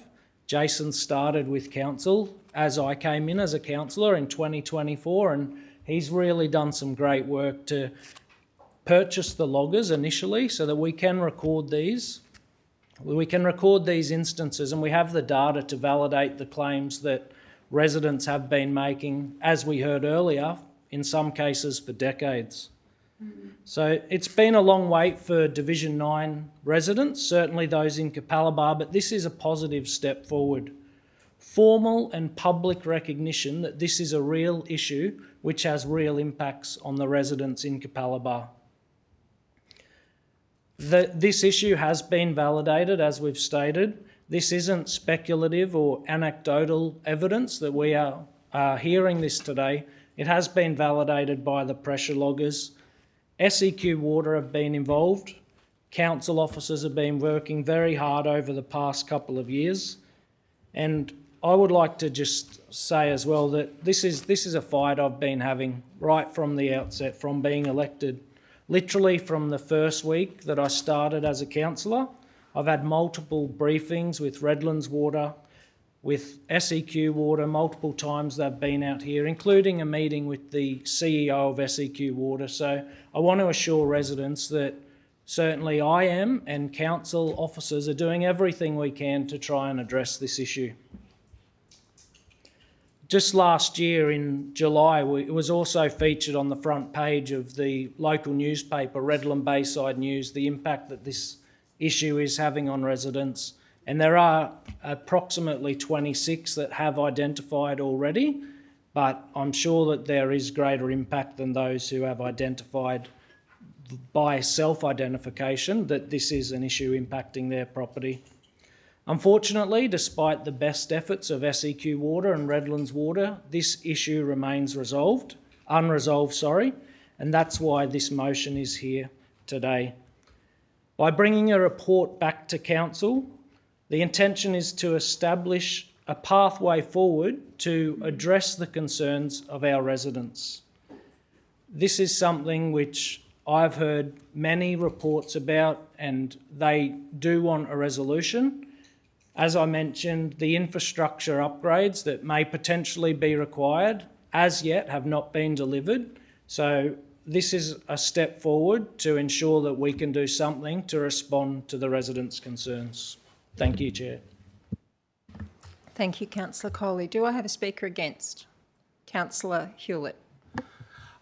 Jason started with council as I came in as a councillor in 2024, and he's really done some great work to purchase the loggers initially so that we can record these. We can record these instances, and we have the data to validate the claims that residents have been making, as we heard earlier, in some cases for decades. So it's been a long wait for Division 9 residents, certainly those in Capalaba, but this is a positive step forward. Formal and public recognition that this is a real issue which has real impacts on the residents in Capalaba. This issue has been validated, as we've stated. This isn't speculative or anecdotal evidence that we are hearing this today. It has been validated by the pressure loggers. SEQ Water have been involved. Council officers have been working very hard over the past couple of years. And I would like to just say as well that this is a fight I've been having right from the outset, from being elected. Literally from the first week that I started as a councillor, I've had multiple briefings with Redlands Water, with SEQ Water, multiple times they've been out here, including a meeting with the CEO of SEQ Water. So I want to assure residents that certainly I am, and council officers are doing everything we can to try and address this issue. Just last year in July, it was also featured on the front page of the local newspaper, Redland Bayside News, the impact that this issue is having on residents. And there are approximately 26 that have identified already, but I'm sure that there is greater impact than those who have identified by self-identification that this is an issue impacting their property. Unfortunately, despite the best efforts of SEQ Water and Redlands Water, this issue remains unresolved, and that's why this motion is here today. By bringing a report back to Council, the intention is to establish a pathway forward to address the concerns of our residents. This is something which I've heard many reports about, and they do want a resolution. As I mentioned, the infrastructure upgrades that may potentially be required as yet have not been delivered. So this is a step forward to ensure that we can do something to respond to the residents' concerns. Thank you, Chair. Thank you, Councillor Coley. Do I have a speaker against? Councillor Hewlett.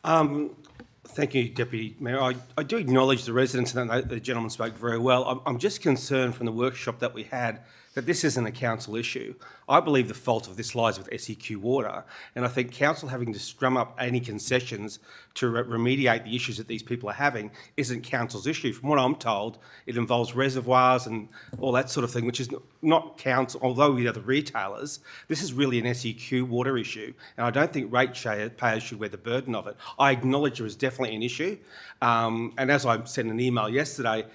Thank you, Deputy Mayor. I do acknowledge the residents, and the gentleman spoke very well. I'm just concerned from the workshop that we had that this isn't a council issue. I believe the fault of this lies with SEQ Water, and I think council having to strum up any concessions to remediate the issues that these people are having isn't council's issue. From what I'm told, it involves reservoirs and all that sort of thing, which is not council, although we are the retailers. This is really an SEQ Water issue, and I don't think ratepayers should wear the burden of it. I acknowledge there is definitely an issue, and as I sent an email yesterday,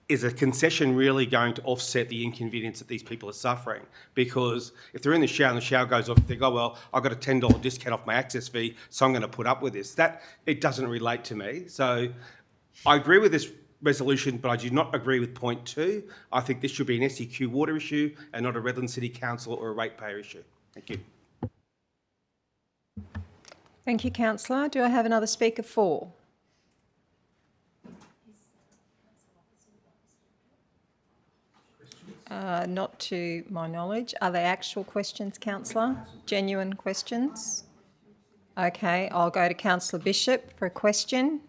is a concession really going to offset the inconvenience that these people are suffering? Because if they're in the shower and the shower goes off, they go, well, I've got a $10 discount off my access fee, so I'm going to put up with this. It doesn't relate to me. So I agree with this resolution, but I do not agree with point 2. I think this should be an SEQ Water issue and not a Redland City Council or a ratepayer issue. Thank you. Thank you, Councillor. Do I have another speaker for? Not to my knowledge. Are they actual questions, Councillor? Genuine questions? Okay, I'll go to Councillor Bishop for a question,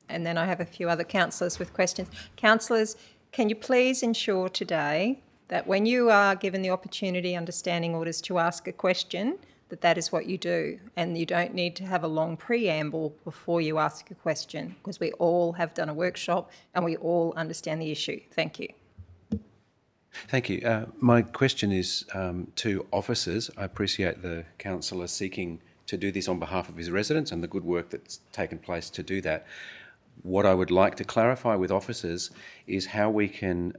and then I have a few other councillors with questions. Councillors, can you please ensure today that when you are given the opportunity under standing orders to ask a question, that is what you do, and you don't need to have a long preamble before you ask a question, because we all have done a workshop and we all understand the issue. Thank you. Thank you. My question is to officers. I appreciate the councillor seeking to do this on behalf of his residents and the good work that's taken place to do that. What I would like to clarify with officers is how we can,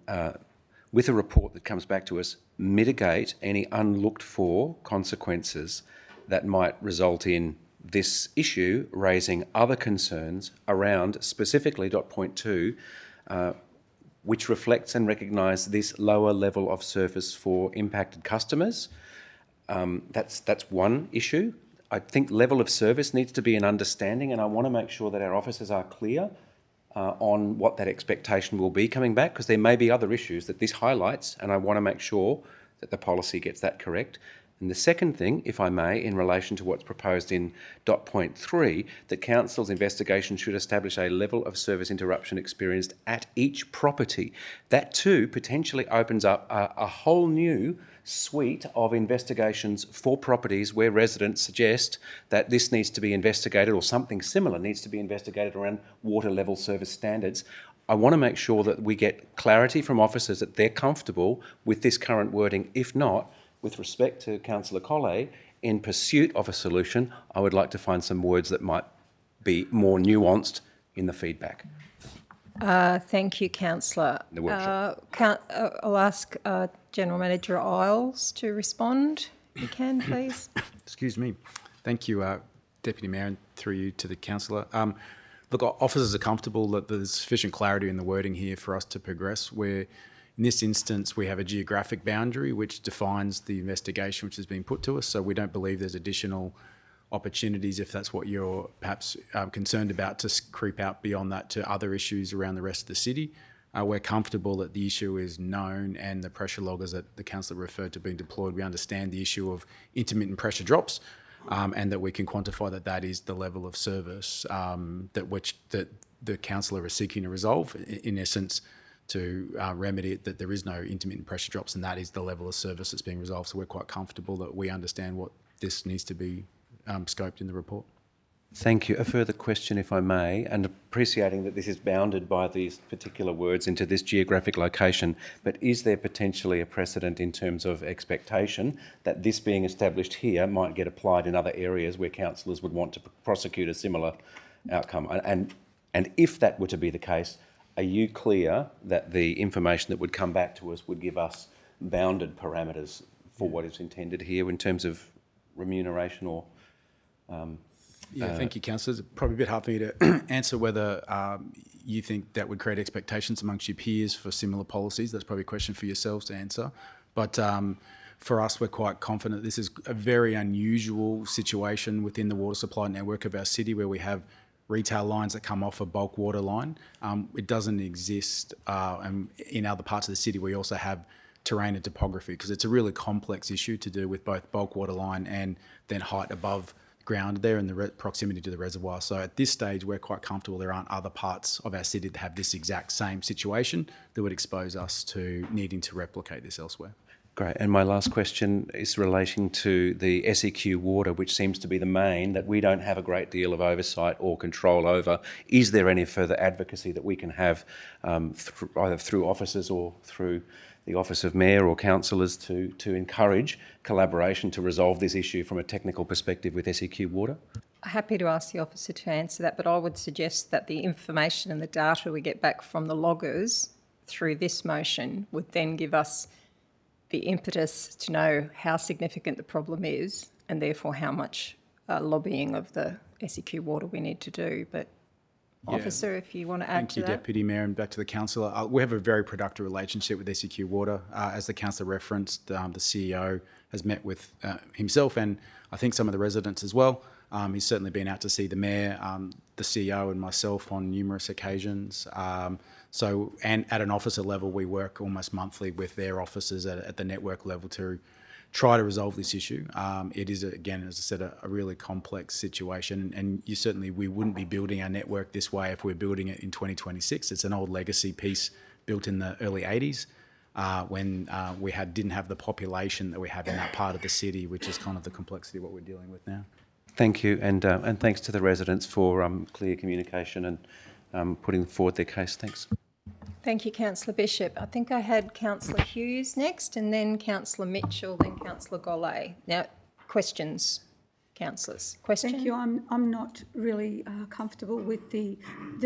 with a report that comes back to us, mitigate any unlooked for consequences that might result in this issue raising other concerns around specifically point 2, which reflects and recognises this lower level of service for impacted customers. That's one issue. I think level of service needs to be an understanding, and I want to make sure that our officers are clear on what that expectation will be coming back, because there may be other issues that this highlights, and I want to make sure that the policy gets that correct. And the second thing, if I may, in relation to what's proposed in point 3, that Council's investigation should establish a level of service interruption experienced at each property. That too potentially opens up a whole new suite of investigations for properties where residents suggest that this needs to be investigated, or something similar needs to be investigated around water level service standards. I want to make sure that we get clarity from officers that they're comfortable with this current wording. If not, with respect to Councillor Coley, in pursuit of a solution, I would like to find some words that might be more nuanced in the feedback. Thank you, Councillor. I'll ask General Manager Isles to respond. You can, please. Excuse me. Thank you, Deputy Mayor, and through you to the Councillor. Look, officers are comfortable that there's sufficient clarity in the wording here for us to progress, where in this instance we have a geographic boundary which defines the investigation which has been put to us, so we don't believe there's additional opportunities, if that's what you're perhaps concerned about, to creep out beyond that to other issues around the rest of the city. We're comfortable that the issue is known and the pressure loggers that the councillor referred to being deployed. We understand the issue of intermittent pressure drops, and that we can quantify that that is the level of service that the councillor is seeking to resolve, in essence, to remedy it, that there is no intermittent pressure drops, and that is the level of service that's being resolved. So we're quite comfortable that we understand what this needs to be scoped in the report. Thank you. A further question, if I may, and appreciating that this is bounded by these particular words into this geographic location, but is there potentially a precedent in terms of expectation that this being established here might get applied in other areas where councillors would want to prosecute a similar outcome? And if that were to be the case, are you clear that the information that would come back to us would give us bounded parameters for what is intended here in terms of remuneration or... Thank you, Councillor. It's probably a bit hard for me to answer whether you think that would create expectations amongst your peers for similar policies. That's probably a question for yourselves to answer. But for us, we're quite confident this is a very unusual situation within the water supply network of our city where we have retail lines that come off a bulk water line. It doesn't exist and in other parts of the city. We also have terrain and topography because it's a really complex issue to do with both bulk water line and then height above ground there and the proximity to the reservoir. So at this stage, we're quite comfortable there aren't other parts of our city that have this exact same situation that would expose us to needing to replicate this elsewhere. Great. And my last question is relating to the SEQ water, which seems to be the main that we don't have a great deal of oversight or control over. Is there any further advocacy that we can have either through officers or through the Office of Mayor or councillors to encourage collaboration to resolve this issue from a technical perspective with SEQ water? Happy to ask the officer to answer that, but I would suggest that the information and the data we get back from the loggers through this motion would then give us the impetus to know how significant the problem is and therefore how much lobbying of the SEQ water we need to do. But Officer, if you want to add to that. Thank you, Deputy Mayor, and back to the councillor. We have a very productive relationship with SEQ Water. As the councillor referenced, the CEO has met with himself and I think some of the residents as well. He's certainly been out to see the Mayor, the CEO and myself on numerous occasions. And at an officer level, we work almost monthly with their officers at the network level to try to resolve this issue. It is, again, as I said, a really complex situation, and we wouldn't be building our network this way if we're building it in 2026. It's an old legacy piece built in the early 80s when we didn't have the population that we have in that part of the city, which is kind of the complexity of what we're dealing with now. Thank you, and thanks to the residents for clear communication and putting forward their case. Thanks. Thank you, Councillor Bishop. I think I had Councillor Hughes next and then Councillor Mitchell, then Councillor Golay. Now, questions, councillors. Question? Thank you. I'm not really comfortable with the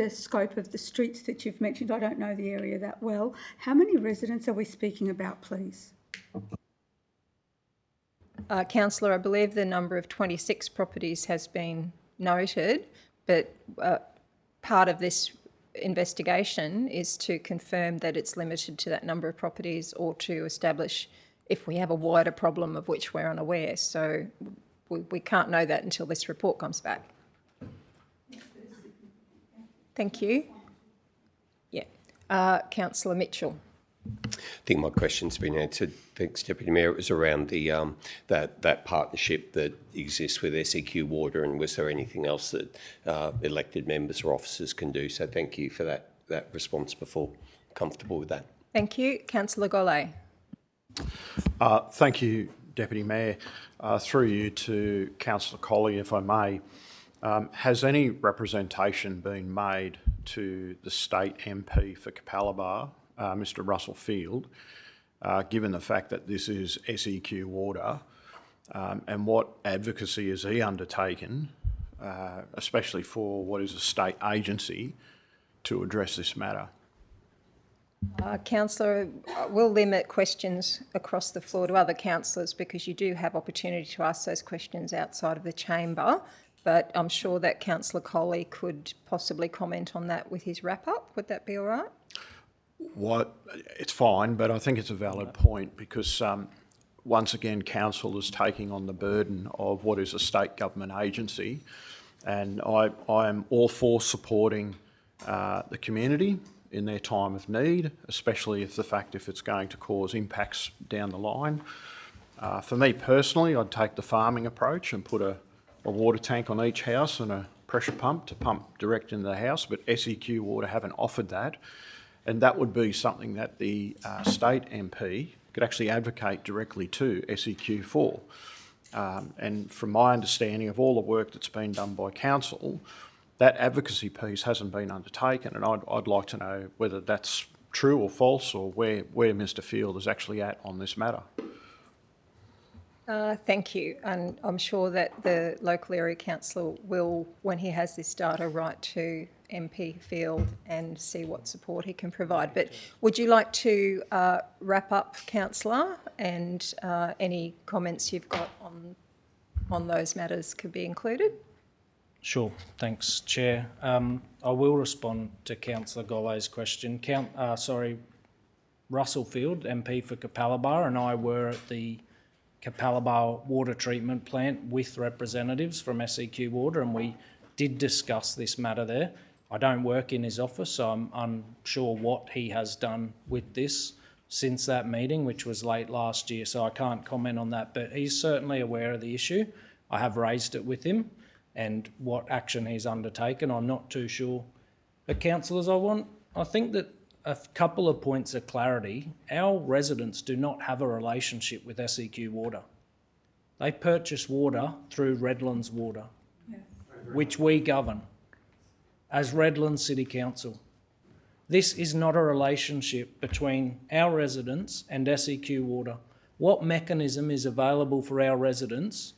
scope of the streets that you've mentioned. I don't know the area that well. How many residents are we speaking about, please? Councillor, I believe the number of 26 properties has been noted, but part of this investigation is to confirm that it's limited to that number of properties or to establish if we have a wider problem of which we're unaware. So we can't know that until this report comes back. Thank you. Yeah. Councillor Mitchell. I think my question's been answered. Thanks, Deputy Mayor. It was around the that partnership that exists with SEQ Water, and was there anything else that elected members or officers can do? So thank you for that response before. Comfortable with that. Thank you. Councillor Golay. Thank you, Deputy Mayor. Through you to Councillor Colley, if I may. Has any representation been made to the state MP for Capalaba, Mr Russell Field, given the fact that this is SEQ Water, and what advocacy has he undertaken, especially for what is a state agency, to address this matter? Councillor, we'll limit questions across the floor to other councillors because you do have opportunity to ask those questions outside of the chamber, but I'm sure that Councillor Colley could possibly comment on that with his wrap-up. Would that be all right? It's fine, but I think it's a valid point because once again, council is taking on the burden of what is a state government agency, and I am all for supporting the community in their time of need, especially if it's going to cause impacts down the line. For me personally, I'd take the farming approach and put a water tank on each house and a pressure pump to pump direct into the house, but SEQ Water haven't offered that. And that would be something that the state MP could actually advocate directly to SEQ for. And from my understanding of all the work that's been done by council, that advocacy piece hasn't been undertaken, and I'd like to know whether that's true or false, or where Mr Field is actually at on this matter. Thank you, and I'm sure that the local area councillor will, when he has this data, write to MP Field and see what support he can provide. But would you like to wrap up, councillor, and any comments you've got on those matters could be included? Sure, thanks, Chair. I will respond to Councillor Gollay's question. Russell Field, MP for Capalaba, and I were at the Capalaba water treatment plant with representatives from SEQ Water, and we did discuss this matter there. I don't work in his office, so I'm unsure what he has done with this since that meeting, which was late last year, so I can't comment on that, but he's certainly aware of the issue. I have raised it with him, and what action he's undertaken, I'm not too sure. But councillors, I think that a couple of points of clarity. Our residents do not have a relationship with SEQ Water. They purchase water through Redland's Water, which we govern as Redland City Council. This is not a relationship between our residents and SEQ Water. What mechanism is available for our residents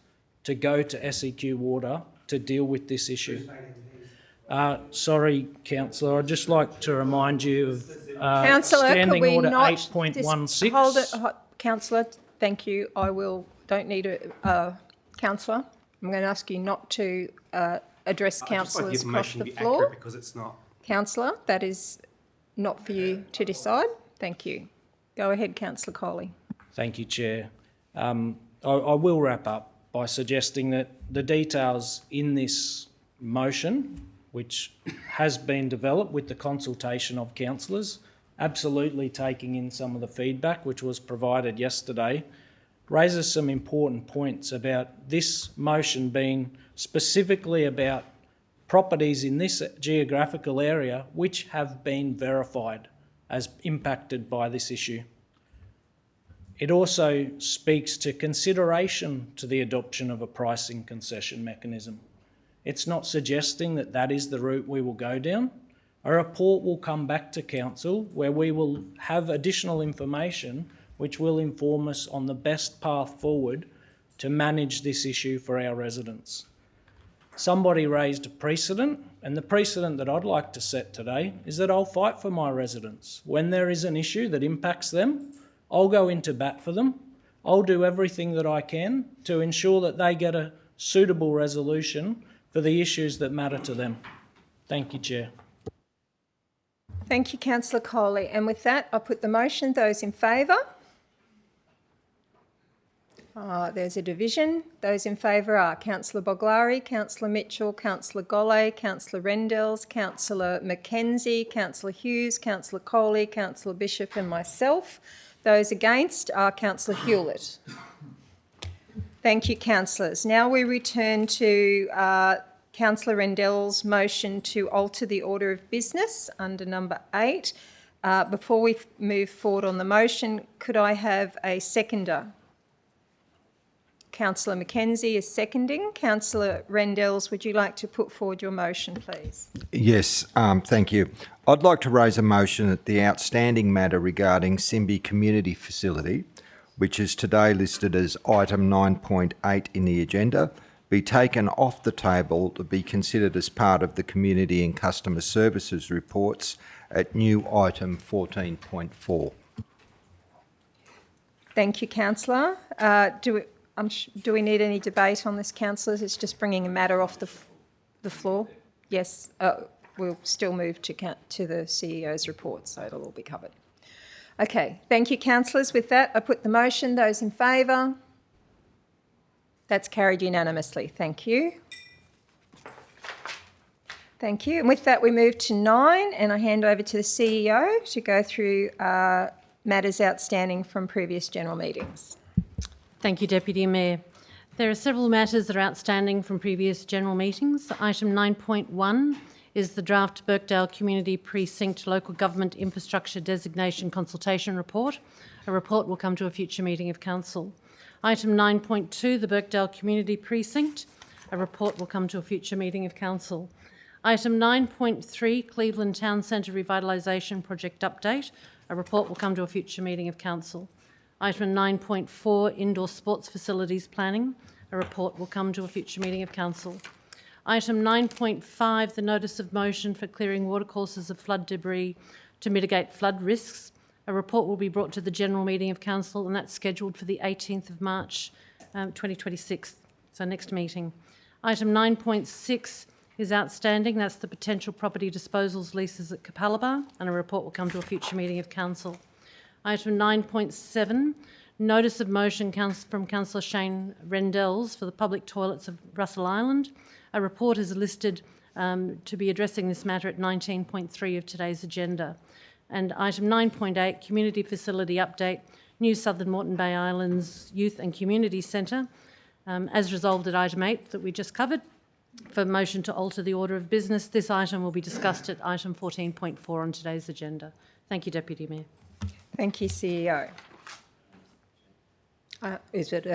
to go to SEQ Water to deal with this issue? Sorry, councillor, I'd just like to remind you of Standing Order 8.16. Hold it, councillor. Thank you. Don't need a councillor. I'm going to ask you not to address councillors across the floor. Because it's not. Councillor, that is not for you to decide. Thank you. Go ahead, councillor Coley. Thank you, Chair. I will wrap up by suggesting that the details in this motion, which has been developed with the consultation of councillors, absolutely taking in some of the feedback which was provided yesterday, raises some important points about this motion being specifically about properties in this geographical area which have been verified as impacted by this issue. It also speaks to consideration to the adoption of a pricing concession mechanism. It's not suggesting that that is the route we will go down. A report will come back to council where we will have additional information which will inform us on the best path forward to manage this issue for our residents. Somebody raised a precedent, and the precedent that I'd like to set today is that I'll fight for my residents. When there is an issue that impacts them, I'll go into bat for them. I'll do everything that I can to ensure that they get a suitable resolution for the issues that matter to them. Thank you, Chair. Thank you, councillor Coley. And with that, I put the motion. Those in favour? There's a division. Those in favour are councillor Boglari, councillor Mitchell, councillor Gollay, councillor Rendels, councillor McKenzie, councillor Hughes, councillor Coley, councillor Bishop and myself. Those against are councillor Hewlett. Thank you, councillors. Now we return to councillor Rendell's motion to alter the order of business under number 8. Before we move forward on the motion, could I have a seconder? Councillor McKenzie is seconding. Councillor Rendels, would you like to put forward your motion, please? Yes, thank you. I'd like to raise a motion that the outstanding matter regarding Simbi Community Facility, which is today listed as item 9.8 in the agenda, be taken off the table to be considered as part of the Community and Customer Services reports at new item 14.4. Thank you, councillor. Do we need any debate on this, councillors? It's just bringing a matter off the floor. Yes, we'll still move to the CEO's report, so it'll all be covered. Okay, thank you, councillors. With that, I put the motion. Those in favour? That's carried unanimously. Thank you. Thank you. And with that, we move to 9, and I hand over to the CEO to go through matters outstanding from previous general meetings. Thank you, Deputy Mayor. There are several matters that are outstanding from previous general meetings. Item 9.1 is the draft Birkdale Community Precinct Local Government Infrastructure Designation Consultation Report. A report will come to a future meeting of Council. Item 9.2, the Birkdale Community Precinct. A report will come to a future meeting of Council. Item 9.3, Cleveland Town Centre Revitalisation Project Update. A report will come to a future meeting of Council. Item 9.4, Indoor Sports Facilities Planning. A report will come to a future meeting of Council. Item 9.5, the Notice of Motion for clearing watercourses of flood debris to mitigate flood risks. A report will be brought to the general meeting of Council, and that's scheduled for the 18th of March 2026, so next meeting. Item 9.6 is outstanding. That's the potential property disposals leases at Capalaba, and a report will come to a future meeting of Council. Item 9.7, Notice of Motion from Councillor Shane Rendells for the public toilets of Russell Island. A report is listed to be addressing this matter at 19.3 of today's agenda. And item 9.8, Community Facility Update, New Southern Moreton Bay Islands Youth and Community Centre, as resolved at item 8 that we just covered. For motion to alter the order of business, this item will be discussed at item 14.4 on today's agenda. Thank you, Deputy Mayor. Thank you, CEO. Is it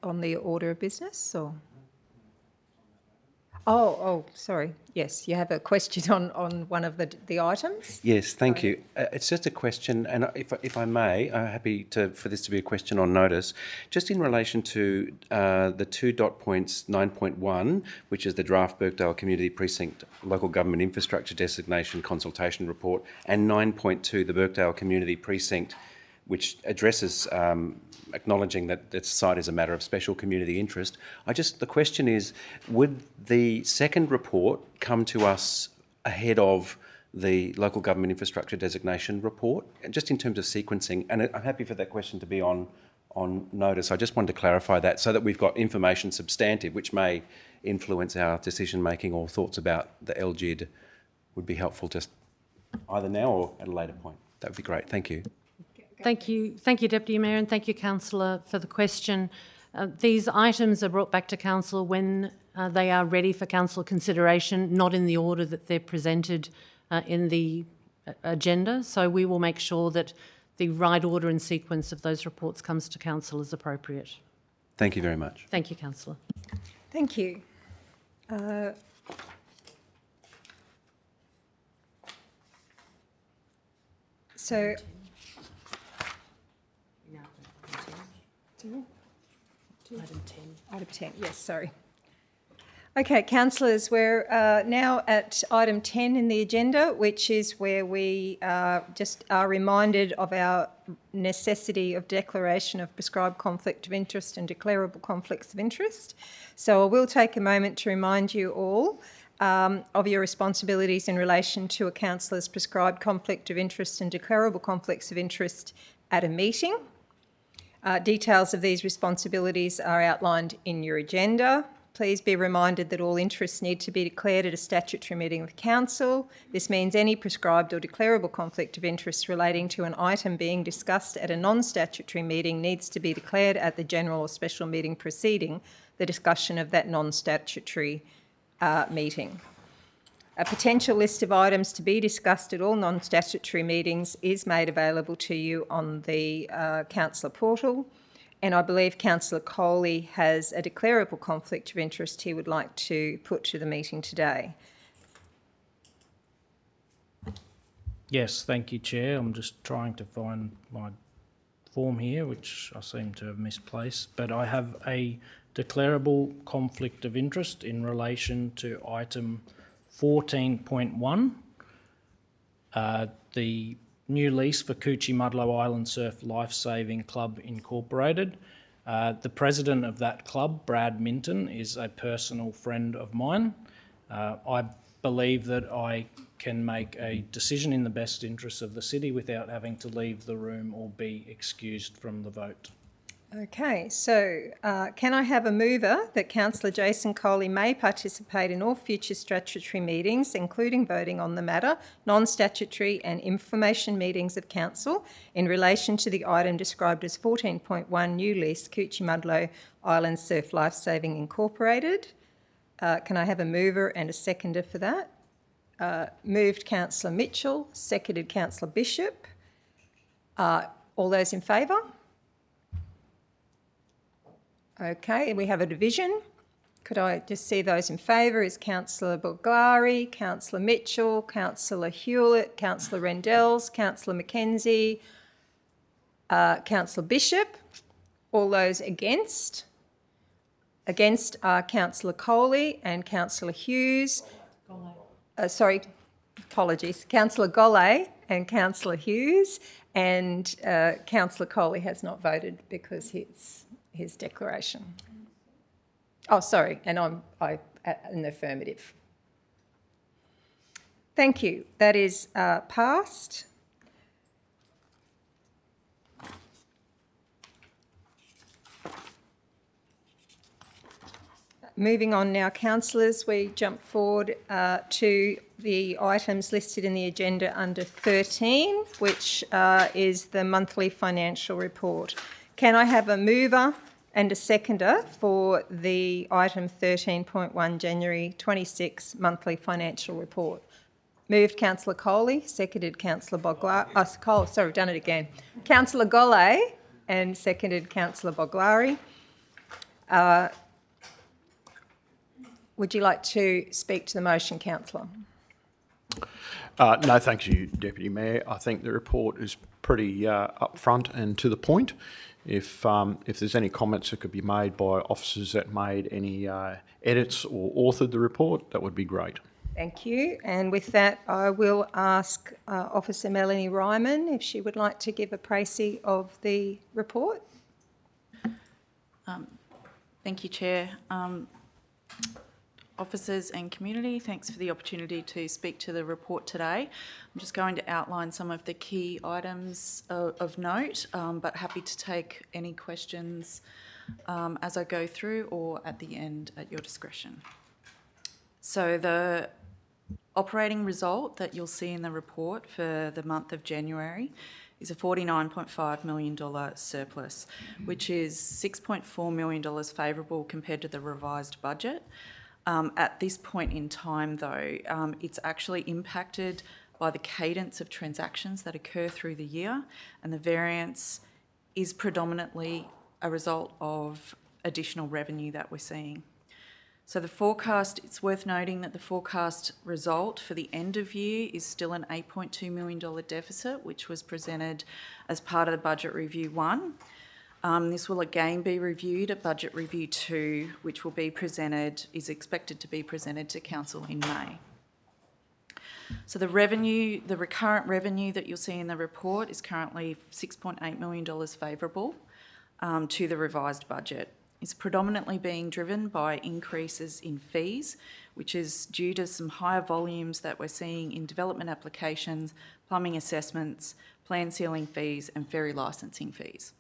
on the order of business or? Oh, sorry. Yes, you have a question on one of the items? Yes, thank you. It's just a question, and if I may, I'm happy for this to be a question on notice. Just in relation to the 2 dot points 9.1, which is the draft Birkdale Community Precinct Local Government Infrastructure Designation Consultation Report, and 9.2, the Birkdale Community Precinct, which addresses acknowledging that this site is a matter of special community interest. The question is, would the second report come to us ahead of the Local Government Infrastructure Designation report, and just in terms of sequencing? And I'm happy for that question to be on notice. I just wanted to clarify that so that we've got information substantive, which may influence our decision-making or thoughts about the LGID would be helpful just either now or at a later point. That would be great. Thank you. Thank you, Deputy Mayor, and thank you, Councillor, for the question. These items are brought back to Council when they are ready for Council consideration, not in the order that they're presented in the agenda. So we will make sure that the right order and sequence of those reports comes to Council as appropriate. Thank you very much. Thank you, Councillor. Thank you. So. Item 10. Item 10, yes, sorry. Okay, councillors, we're now at item 10 in the agenda, which is where we just are reminded of our necessity of declaration of prescribed conflict of interest and declarable conflicts of interest. So I will take a moment to remind you all of your responsibilities in relation to a councillor's prescribed conflict of interest and declarable conflicts of interest at a meeting. Details of these responsibilities are outlined in your agenda. Please be reminded that all interests need to be declared at a statutory meeting of Council. This means any prescribed or declarable conflict of interest relating to an item being discussed at a non-statutory meeting needs to be declared at the general or special meeting preceding the discussion of that non-statutory meeting. A potential list of items to be discussed at all non-statutory meetings is made available to you on the councillor portal, and I believe Councillor Coley has a declarable conflict of interest he would like to put to the meeting today. Yes, thank you, Chair. I'm just trying to find my form here, which I seem to have misplaced, but I have a declarable conflict of interest in relation to item 14.1, the new lease for Coochie Mudlow Island Surf Lifesaving Club Incorporated. The president of that club, Brad Minton, is a personal friend of mine. I believe that I can make a decision in the best interests of the city without having to leave the room or be excused from the vote. Okay, so can I have a mover that Councillor Jason Coley may participate in all future statutory meetings, including voting on the matter, non-statutory and information meetings of Council in relation to the item described as 14.1 new lease Coochie Mudlow Island Surf Lifesaving Incorporated? Can I have a mover and a seconder for that? Moved Councillor Mitchell, seconded Councillor Bishop. All those in favour? Okay, we have a division. Could I just see those in favour? Is Councillor Bulgari, Councillor Mitchell, Councillor Hewlett, Councillor Rendells, Councillor Mackenzie, Councillor Bishop. All those against? Against are Councillor Coley and Councillor Hughes. Apologies. Councillor Golay and Councillor Hughes, and Councillor Coley has not voted because his declaration. Oh, sorry, and I'm an affirmative. Thank you. That is passed. Moving on now, councillors, we jump forward to the items listed in the agenda under 13, which is the monthly financial report. Can I have a mover and a seconder for the item 13.1 January 26 monthly financial report? Moved Councillor Coley, seconded Councillor Boglari. Sorry, done it again. Councillor Golay and seconded Councillor Boglari. Would you like to speak to the motion, councillor? No, thank you, Deputy Mayor. I think the report is pretty upfront and to the point. If there's any comments that could be made by officers that made any edits or authored the report, that would be great. Thank you. And with that, I will ask Officer Melanie Ryman if she would like to give a précis of the report. Thank you, Chair. Officers and community, thanks for the opportunity to speak to the report today. I'm just going to outline some of the key items of note, but happy to take any questions as I go through or at the end at your discretion. So the operating result that you'll see in the report for the month of January is a $49.5 million surplus, which is $6.4 million favourable compared to the revised budget. At this point in time, though, it's actually impacted by the cadence of transactions that occur through the year, and the variance is predominantly a result of additional revenue that we're seeing. So the forecast, it's worth noting that the forecast result for the end of year is still an $8.2 million deficit, which was presented as part of the Budget Review 1. This will again be reviewed at Budget Review 2, which will be presented, is expected to be presented to Council in May. So the revenue, the recurrent revenue that you'll see in the report is currently $6.8 million favourable to the revised budget. It's predominantly being driven by increases in fees, which is due to some higher volumes that we're seeing in development applications, plumbing assessments, plan sealing fees and ferry licensing fees.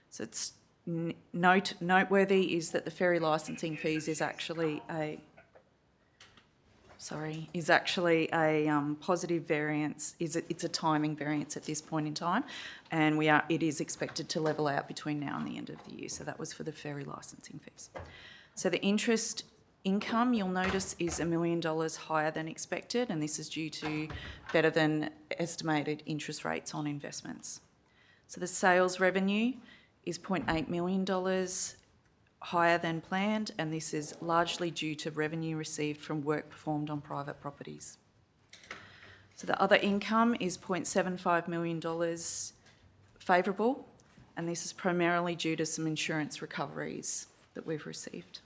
So it's noteworthy is that the ferry licensing fees is actually a positive variance. It's a timing variance at this point in time, and it is expected to level out between now and the end of the year. So that was for the ferry licensing fees. So the interest income, you'll notice, is $1 million higher than expected, and this is due to better than estimated interest rates on investments. So the sales revenue is $0.8 million higher than planned, and this is largely due to revenue received from work performed on private properties. So the other income is $0.75 million favourable, and this is primarily due to some insurance recoveries that we've received.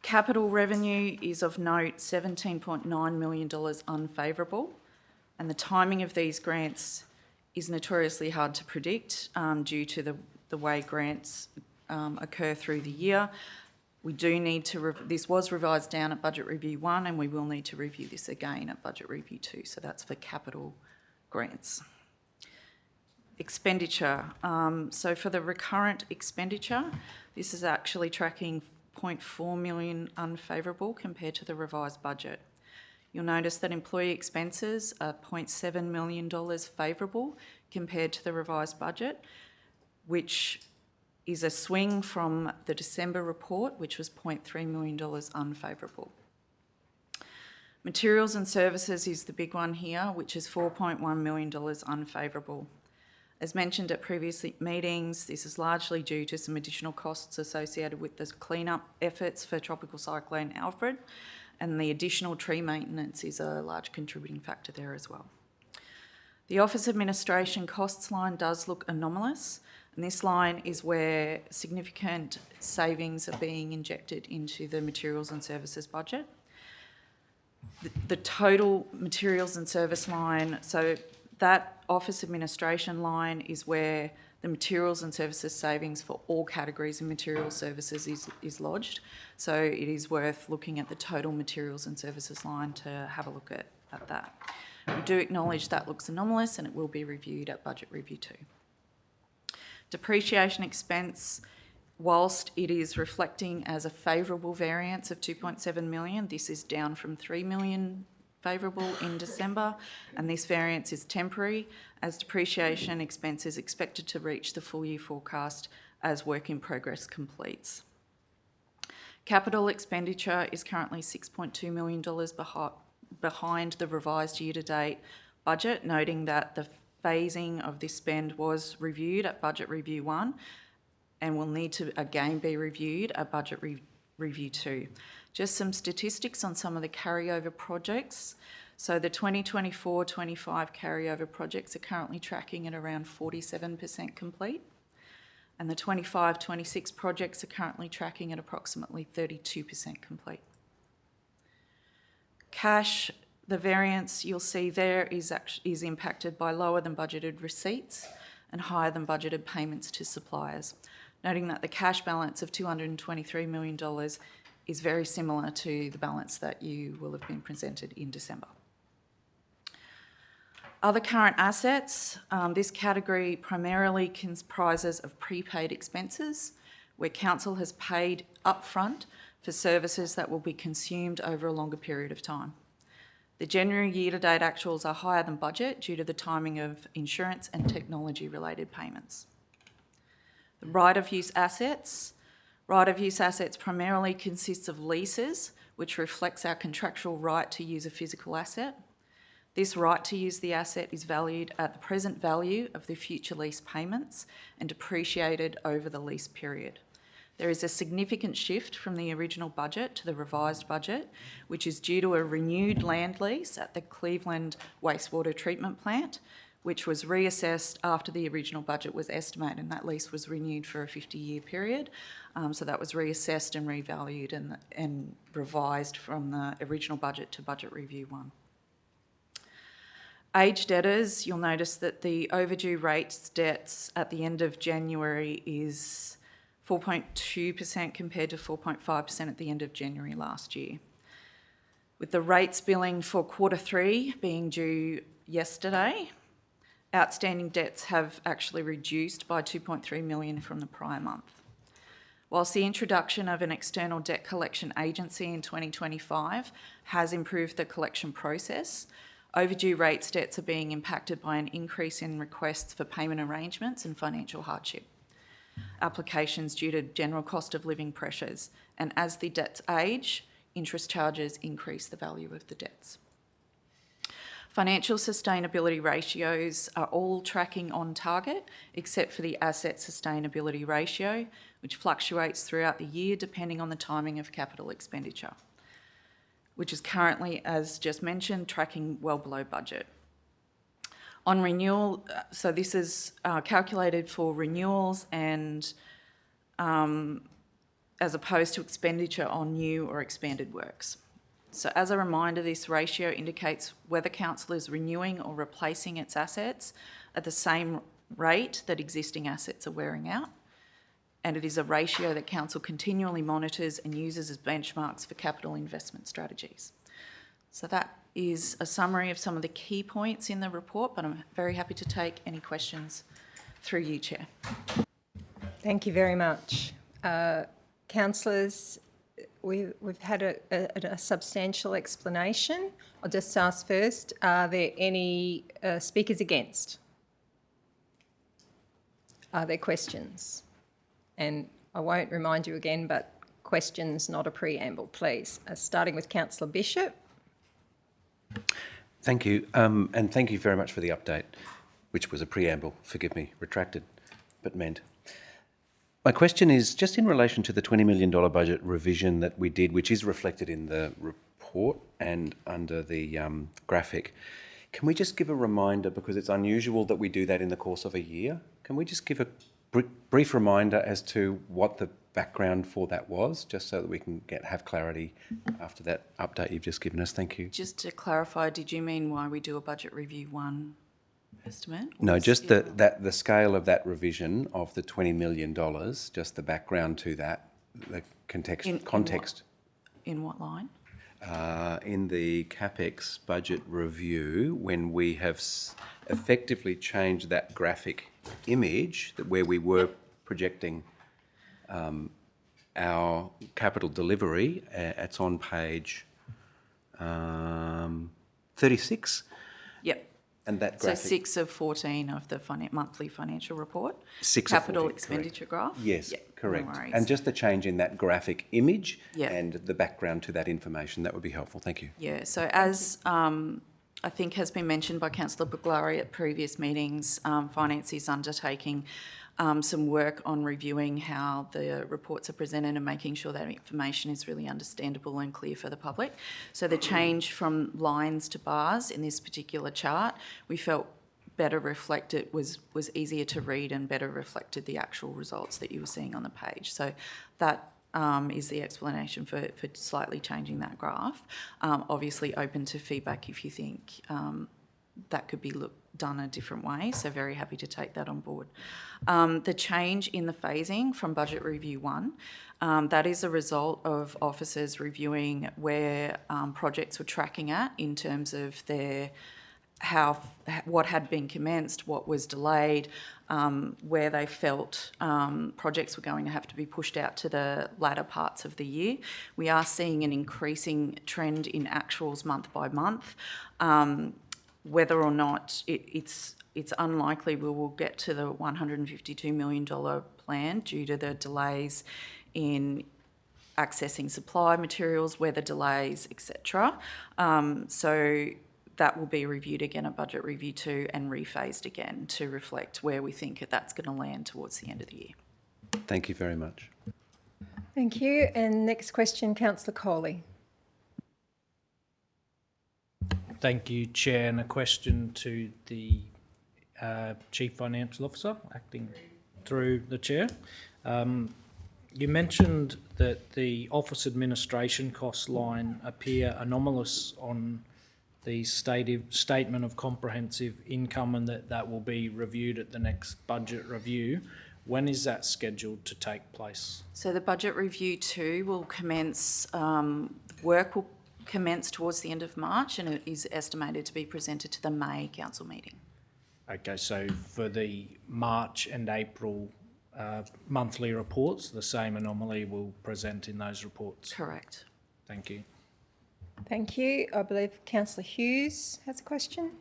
Capital revenue is of note $17.9 million unfavourable, and the timing of these grants is notoriously hard to predict due to the way grants occur through the year. We do need to, this was revised down at Budget Review 1, and we will need to review this again at Budget Review 2, so that's for capital grants. Expenditure. So for the recurrent expenditure, this is actually tracking $0.4 million unfavourable compared to the revised budget. You'll notice that employee expenses are $0.7 million favourable compared to the revised budget, which is a swing from the December report, which was $0.3 million unfavourable. Materials and services is the big one here, which is $4.1 million unfavourable. As mentioned at previous meetings, this is largely due to some additional costs associated with the clean-up efforts for Tropical Cyclone Alfred, and the additional tree maintenance is a large contributing factor there as well. The office administration costs line does look anomalous, and this line is where significant savings are being injected into the materials and services budget. The total materials and service line, so that office administration line is where the materials and services savings for all categories of material services is lodged. So it is worth looking at the total materials and services line to have a look at that. We do acknowledge that looks anomalous and it will be reviewed at Budget Review 2. Depreciation expense, whilst it is reflecting as a favourable variance of 2.7 million, this is down from 3 million favourable in December, and this variance is temporary as depreciation expense is expected to reach the full year forecast as work in progress completes. Capital expenditure is currently $6.2 million behind the revised year-to-date budget, noting that the phasing of this spend was reviewed at Budget Review 1 and will need to again be reviewed at Budget Review 2. Just some statistics on some of the carryover projects. So the 2024-25 carryover projects are currently tracking at around 47% complete, and the 25-26 projects are currently tracking at approximately 32% complete. Cash, the variance you'll see there is impacted by lower than budgeted receipts and higher than budgeted payments to suppliers, noting that the cash balance of $223 million is very similar to the balance that you will have been presented in December. Other current assets, this category primarily comprises of prepaid expenses, where council has paid upfront for services that will be consumed over a longer period of time. The January year-to-date actuals are higher than budget due to the timing of insurance and technology-related payments. The right-of-use assets. Right-of-use assets primarily consists of leases, which reflects our contractual right to use a physical asset. This right to use the asset is valued at the present value of the future lease payments and depreciated over the lease period. There is a significant shift from the original budget to the revised budget, which is due to a renewed land lease at the Cleveland Wastewater Treatment Plant, which was reassessed after the original budget was estimated, and that lease was renewed for a 50-year period. So that was reassessed and revalued and revised from the original budget to Budget Review 1. Aged debtors, you'll notice that the overdue rates debts at the end of January is 4.2% compared to 4.5% at the end of January last year. With the rates billing for Q3 being due yesterday, outstanding debts have actually reduced by 2.3 million from the prior month. Whilst the introduction of an external debt collection agency in 2025 has improved the collection process, overdue rates debts are being impacted by an increase in requests for payment arrangements and financial hardship applications due to general cost of living pressures, and as the debts age, interest charges increase the value of the debts. Financial sustainability ratios are all tracking on target, except for the asset sustainability ratio, which fluctuates throughout the year depending on the timing of capital expenditure, which is currently, as just mentioned, tracking well below budget. On renewal, so this is calculated for renewals and as opposed to expenditure on new or expanded works. So as a reminder, this ratio indicates whether council is renewing or replacing its assets at the same rate that existing assets are wearing out. And it is a ratio that council continually monitors and uses as benchmarks for capital investment strategies. So that is a summary of some of the key points in the report, but I'm very happy to take any questions through you, Chair. Thank you very much. Councillors, we've had a substantial explanation. I'll just ask first, are there any speakers against? Are there questions? And I won't remind you again, but questions, not a preamble, please. Starting with Councillor Bishop. Thank you, and thank you very much for the update. which was a preamble, forgive me, retracted, but meant. My question is just in relation to the $20 million budget revision that we did, which is reflected in the report and under the graphic. Can we just give a reminder, because it's unusual that we do that in the course of a year, can we just give a brief reminder as to what the background for that was, just so that we can have clarity after that update you've just given us? Thank you. Just to clarify, did you mean why we do a budget review 1 estimate? No, just the scale of that revision of the $20 million, just the background to that, the context. In what line? In the CapEx budget review, when we have effectively changed that graphic image where we were projecting our capital delivery, it's on page 36. Yep. And that so graphic, 6 of 14 of the monthly financial report. 6 capital of 14, expenditure correct. graph. Yes, Yep, correct. No worries. And just the change in that graphic image Yep. and the background to that information, that would be helpful. Thank you. Yeah, so as I think has been mentioned by Councillor Buglari at previous meetings, Finance is undertaking some work on reviewing how the reports are presented and making sure that information is really understandable and clear for the public. So the change from lines to bars in this particular chart, we felt better reflected, was easier to read and better reflected the actual results that you were seeing on the page. So that is the explanation for slightly changing that graph. Obviously open to feedback if you think that could be done a different way, so very happy to take that on board. The change in the phasing from Budget Review 1, that is a result of officers reviewing where projects were tracking at in terms of their what had been commenced, what was delayed, where they felt projects were going to have to be pushed out to the latter parts of the year. We are seeing an increasing trend in actuals month by month. Whether or not it's unlikely we will get to the $152 million plan due to the delays in accessing supply materials, weather delays, etc. So that will be reviewed again at Budget Review 2 and rephased again to reflect where we think that's going to land towards the end of the year. Thank you very much. Thank you. And next question, Councillor Coley. Thank you, Chair. And a question to the Chief Financial Officer, acting through the Chair. You mentioned that the office administration cost line appear anomalous on the statement of comprehensive income and that will be reviewed at the next budget review. When is that scheduled to take place? So the Budget Review 2 will commence, work will commence towards the end of March and it is estimated to be presented to the May Council meeting. Okay, so for the March and April monthly reports, the same anomaly will present in those reports? Correct. Thank you. Thank you. I believe Councillor Hughes has a question.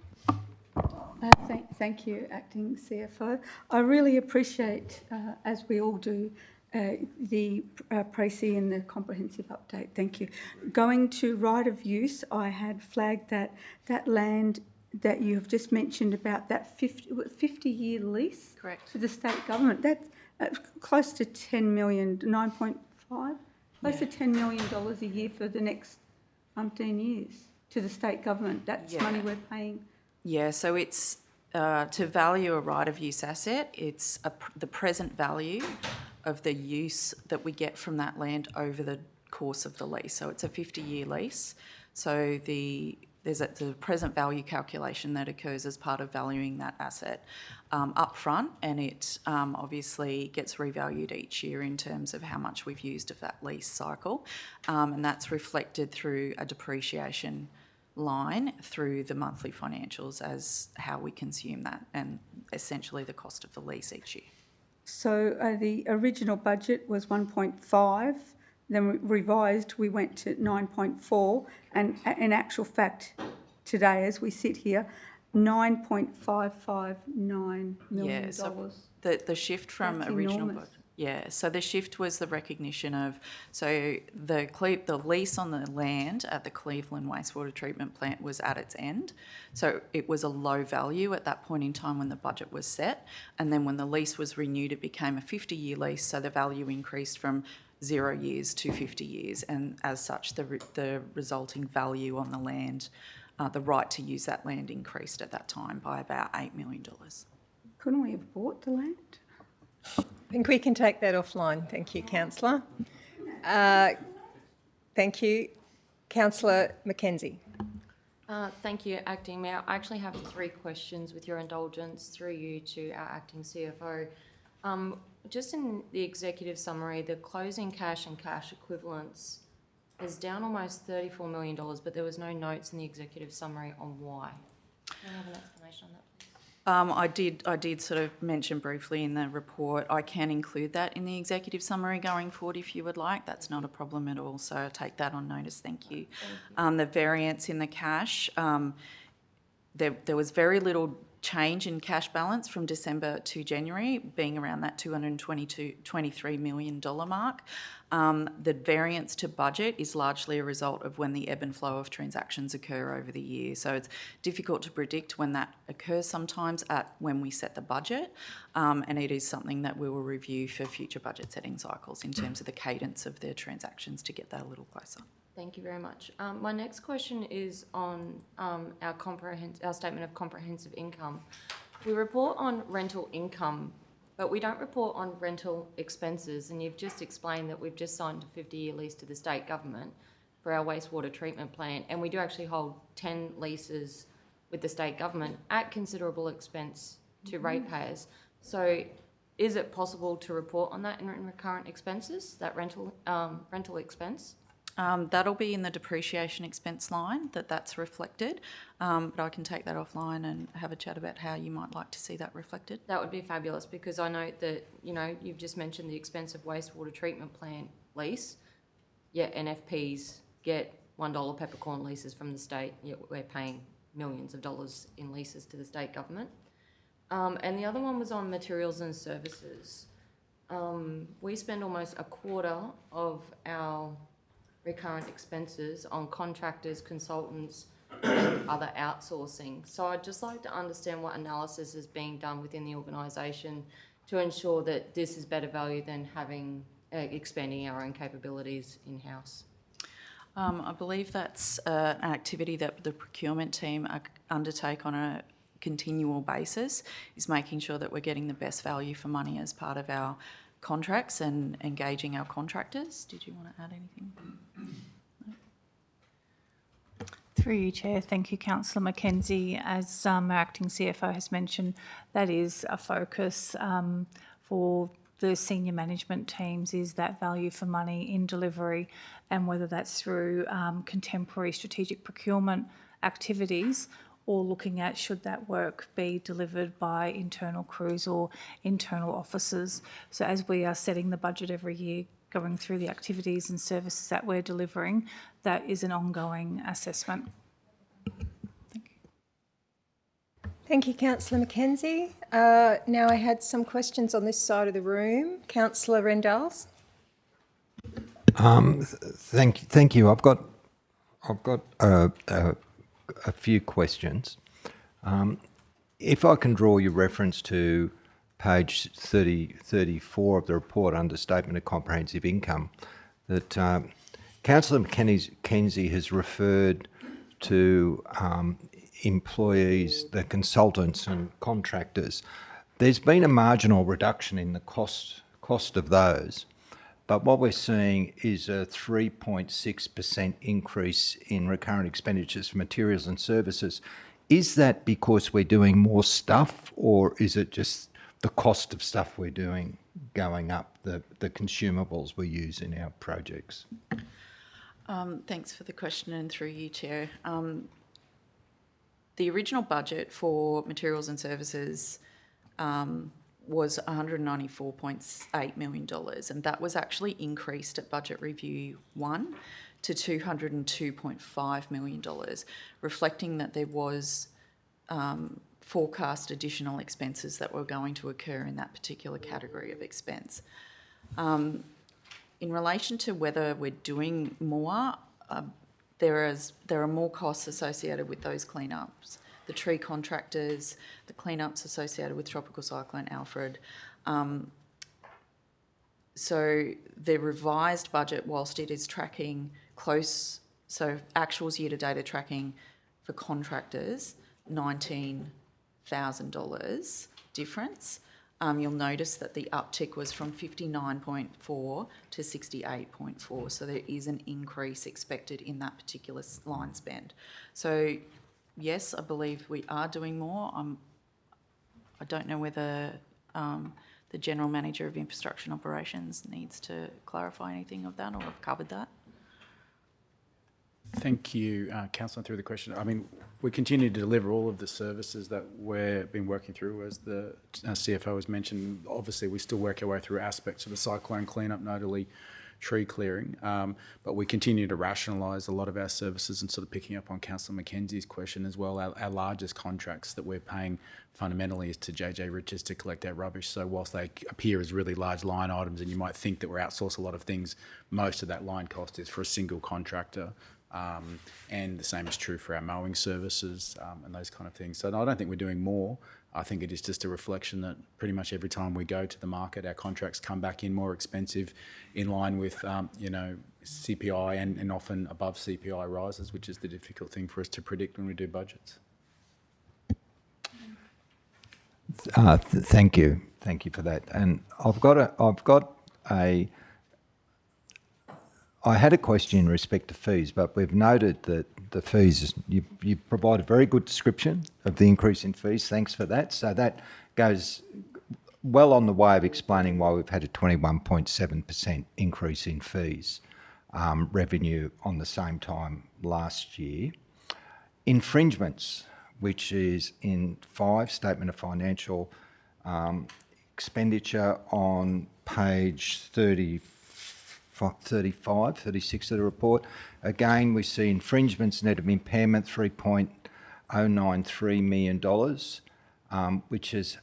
Thank you, Acting CFO. I really appreciate, as we all do, the précis and the comprehensive update. Thank you. Going to right of use, I had flagged that land that you have just mentioned about that 50-year lease. Correct. To the state government. That's close to 10 million, 9.5, close to $10 million a year for the next 15 years to the state government. That's money we're paying. Yeah, so it's to value a right of use asset, it's the present value of the use that we get from that land over the course of the lease. So it's a 50-year lease. So there's the present value calculation that occurs as part of valuing that asset up front, and it obviously gets revalued each year in terms of how much we've used of that lease cycle, and that's reflected through a depreciation line through the monthly financials as how we consume that and essentially the cost of the lease each year. So the original budget was 1.5, then revised we went to 9.4, and in actual fact today as we sit here, $9.559 million. Yeah, so the shift from That's original enormous. Yeah, so the shift was the recognition of, so the lease on the land at the Cleveland wastewater treatment plant was at its end. So it was a low value at that point in time when the budget was set. And then when the lease was renewed, it became a 50-year lease. So the value increased from 0 years to 50 years. And as such, the resulting value on the land, the right to use that land increased at that time by about $8 million. Couldn't we have bought the land? I think we can take that offline. Thank you, Councillor. Thank you. Councillor Mackenzie. Thank you, Acting Mayor. I actually have 3 questions with your indulgence through you to our Acting CFO. Just in the executive summary, the closing cash and cash equivalents is down almost $34 million, but there was no notes in the executive summary on why. Can I have an explanation on that, please? I did sort of mention briefly in the report. I can include that in the executive summary going forward if you would like. That's not a problem at all. So I take that on notice. Thank you. The variance in the cash, there was very little change in cash balance from December to January, being around that $23 million mark. The variance to budget is largely a result of when the ebb and flow of transactions occur over the year. So it's difficult to predict when that occurs sometimes when we set the budget, and it is something that we will review for future budget setting cycles in terms of the cadence of the transactions to get that a little closer. Thank you very much. My next question is on our statement of comprehensive income. We report on rental income, but we don't report on rental expenses, and you've just explained that we've just signed a 50-year lease to the state government for our wastewater treatment plant, and we do actually hold 10 leases with the state government at considerable expense to ratepayers. So is it possible to report on that in recurrent expenses, that rental expense? That'll be in the depreciation expense line that's reflected, but I can take that offline and have a chat about how you might like to see that reflected. That would be fabulous, because I note that, you've just mentioned the expensive wastewater treatment plant lease, yet NFPs get $1 peppercorn leases from the state, yet we're paying millions of dollars in leases to the state government. And the other one was on materials and services. We spend almost a quarter of our recurrent expenses on contractors, consultants, and other outsourcing. So I'd just like to understand what analysis is being done within the organisation to ensure that this is better value than expanding our own capabilities in-house. I believe that's an activity that the procurement team undertake on a continual basis, is making sure that we're getting the best value for money as part of our contracts and engaging our contractors. Did you want to add anything? No? Through you, Chair. Thank you, Councillor Mackenzie. As our Acting CFO has mentioned, that is a focus for the senior management teams, is that value for money in delivery, and whether that's through contemporary strategic procurement activities or looking at should that work be delivered by internal crews or internal officers. So as we are setting the budget every year, going through the activities and services that we're delivering, that is an ongoing assessment. Thank you. Thank you, Councillor Mackenzie. Now I had some questions on this side of the room. Councillor Rendals. Thank you. I've got a few questions. If I can draw your reference to page 34 of the report under Statement of Comprehensive Income, that Councillor Mackenzie has referred to employees, the consultants and contractors. There's been a marginal reduction in the cost of those, but what we're seeing is a 3.6% increase in recurrent expenditures for materials and services. Is that because we're doing more stuff, or is it just the cost of stuff we're doing going up, the consumables we use in our projects? Thanks for the question, and through you, Chair. The original budget for materials and services was $194.8 million, and that was actually increased at Budget Review 1 to $202.5 million, reflecting that there was forecast additional expenses that were going to occur in that particular category of expense. In relation to whether we're doing more, there are more costs associated with those cleanups. The tree contractors, the cleanups associated with Tropical Cyclone Alfred. So the revised budget, whilst it is tracking close, so actuals year to date are tracking for contractors, $19,000 difference. You'll notice that the uptick was from 59.4 to 68.4, so there is an increase expected in that particular line spend. So yes, I believe we are doing more. I don't know whether the General Manager of Infrastructure and Operations needs to clarify anything of that, or I've covered that. Thank you, Councillor, through the question. I mean, we continue to deliver all of the services that we've been working through, as the CFO has mentioned. Obviously, we still work our way through aspects of the cyclone cleanup, notably tree clearing, but we continue to rationalise a lot of our services, and sort of picking up on Councillor Mackenzie's question as well, our largest contracts that we're paying fundamentally is to JJ Richards to collect our rubbish. So whilst they appear as really large line items and you might think that we're outsourcing a lot of things, most of that line cost is for a single contractor. And the same is true for our mowing services and those kind of things. So I don't think we're doing more. I think it is just a reflection that pretty much every time we go to the market, our contracts come back in more expensive, in line with CPI and often above CPI rises, which is the difficult thing for us to predict when we do budgets. Thank you for that. And I had a question in respect to fees, but we've noted that the fees, you provide a very good description of the increase in fees. Thanks for that. So that goes well on the way of explaining why we've had a 21.7% increase in fees revenue on the same time last year. Infringements, which is in 5, Statement of Financial Expenditure on page 36 of the report. Again, we see infringements net of impairment, $3.093 million, which is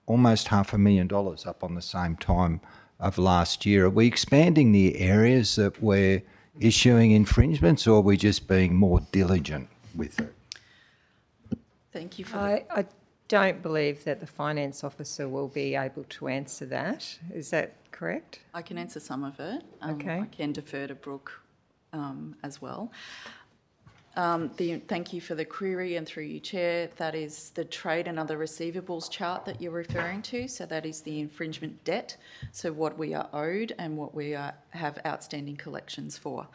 almost $500,000 up on the same time of last year. Are we expanding the areas that we're issuing infringements, or are we just being more diligent with it? Thank you for I don't believe that the finance officer will be able to answer that. Is that correct? I can answer some of it. Okay. I can defer to Brooke as well. Thank you for the query, and through you, Chair, that is the trade and other receivables chart that you're referring to. So that is the infringement debt, so what we are owed and what we have outstanding collections for.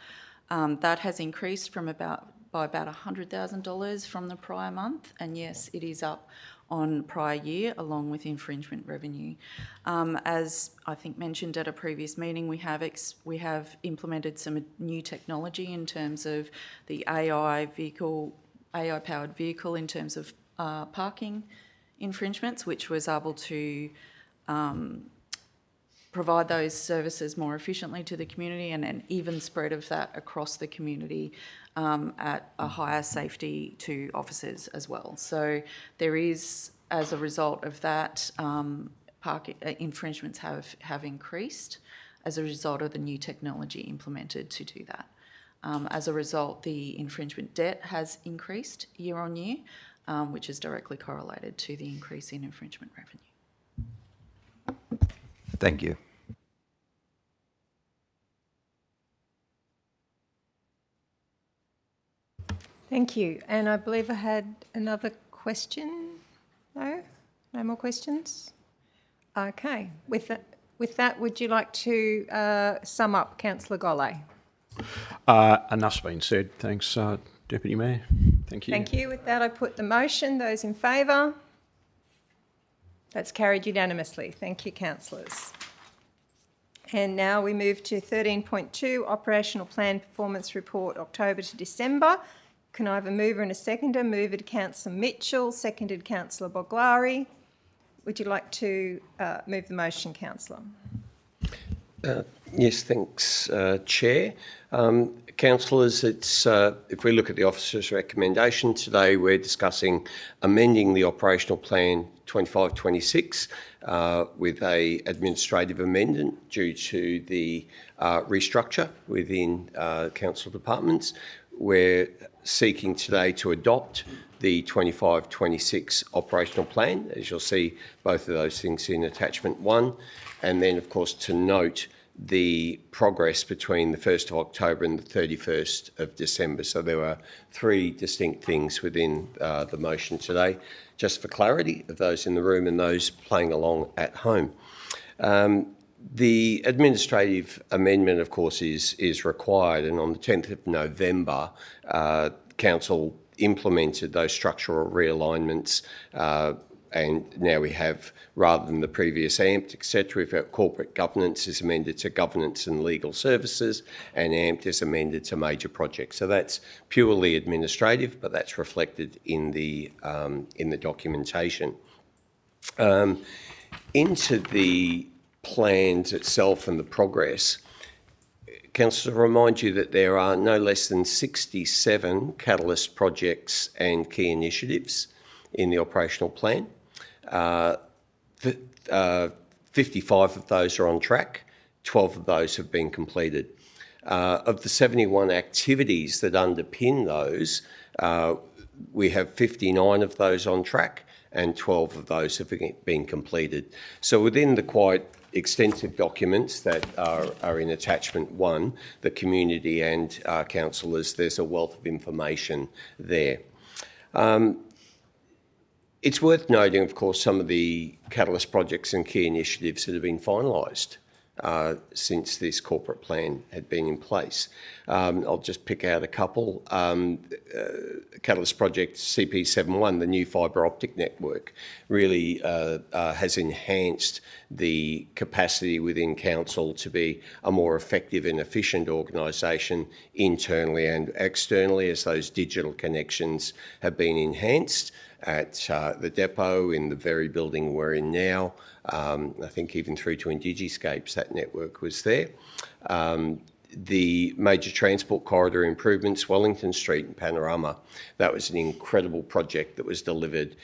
That has increased by about $100,000 from the prior month, and yes, it is up on prior year along with infringement revenue. As I think mentioned at a previous meeting, we have implemented some new technology in terms of the AI-powered vehicle in terms of parking infringements, which was able to provide those services more efficiently to the community, and an even spread of that across the community at a higher safety to officers as well. So there is, as a result of that, parking infringements have increased as a result of the new technology implemented to do that. As a result, the infringement debt has increased year on year, which is directly correlated to the increase in infringement revenue. Thank you. Thank you. And I believe I had another question. No? No more questions? Okay. With that, would you like to sum up, Councillor Golley? Enough's been said. Thanks, Deputy Mayor. Thank you. Thank you. With that, I put the motion. Those in favour? That's carried unanimously. Thank you, councillors. And now we move to 13.2, Operational Plan Performance Report, October to December. Can I have a mover and a seconder? Mover to Councillor Mitchell, seconded Councillor Boglari. Would you like to move the motion, Councillor? Yes, thanks, Chair. Councillors, if we look at the officer's recommendation today, we're discussing amending the operational plan 25-26 with a administrative amendment due to the restructure within council departments. We're seeking today to adopt the 25-26 operational plan, as you'll see both of those things in attachment 1, and then of course to note the progress between the 1st of October and the 31st of December. So there were 3 distinct things within the motion today, just for clarity of those in the room and those playing along at home. The administrative amendment, of course, is required, and on the 10th of November, Council implemented those structural realignments, and now we have, rather than the previous AMPT, etc., we've got corporate governance is amended to governance and legal services, and AMPT is amended to major projects. So that's purely administrative, but that's reflected in the documentation. Into the plans itself and the progress, Councillor, to remind you that there are no less than 67 catalyst projects and key initiatives in the operational plan. 55 of those are on track, 12 of those have been completed. Of the 71 activities that underpin those, we have 59 of those on track and 12 of those have been completed. So within the quite extensive documents that are in attachment 1, the community and councillors, there's a wealth of information there. It's worth noting, of course, some of the catalyst projects and key initiatives that have been finalised since this corporate plan had been in place. I'll just pick out a couple. Catalyst project CP71, the new fibre optic network, really has enhanced the capacity within council to be a more effective and efficient organisation internally and externally, as those digital connections have been enhanced at the depot, in the very building we're in now. I think even through to Indigiscapes, that network was there. The major transport corridor improvements, Wellington Street and Panorama, that was an incredible project that was delivered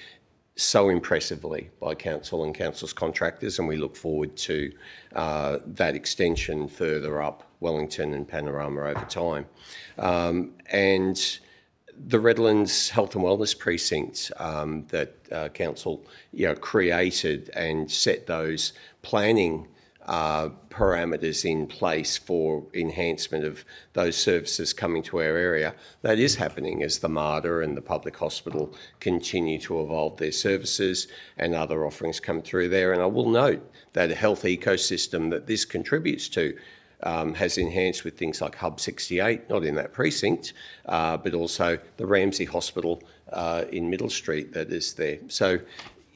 so impressively by council and council's contractors, and we look forward to that extension further up Wellington and Panorama over time. And the Redlands Health and Wellness Precinct that council created and set those planning parameters in place for enhancement of those services coming to our area. That is happening as the MARTA and the public hospital continue to evolve their services and other offerings come through there. And I will note that a health ecosystem that this contributes to has enhanced with things like Hub 68, not in that precinct, but also the Ramsay Hospital in Middle Street that is there. So,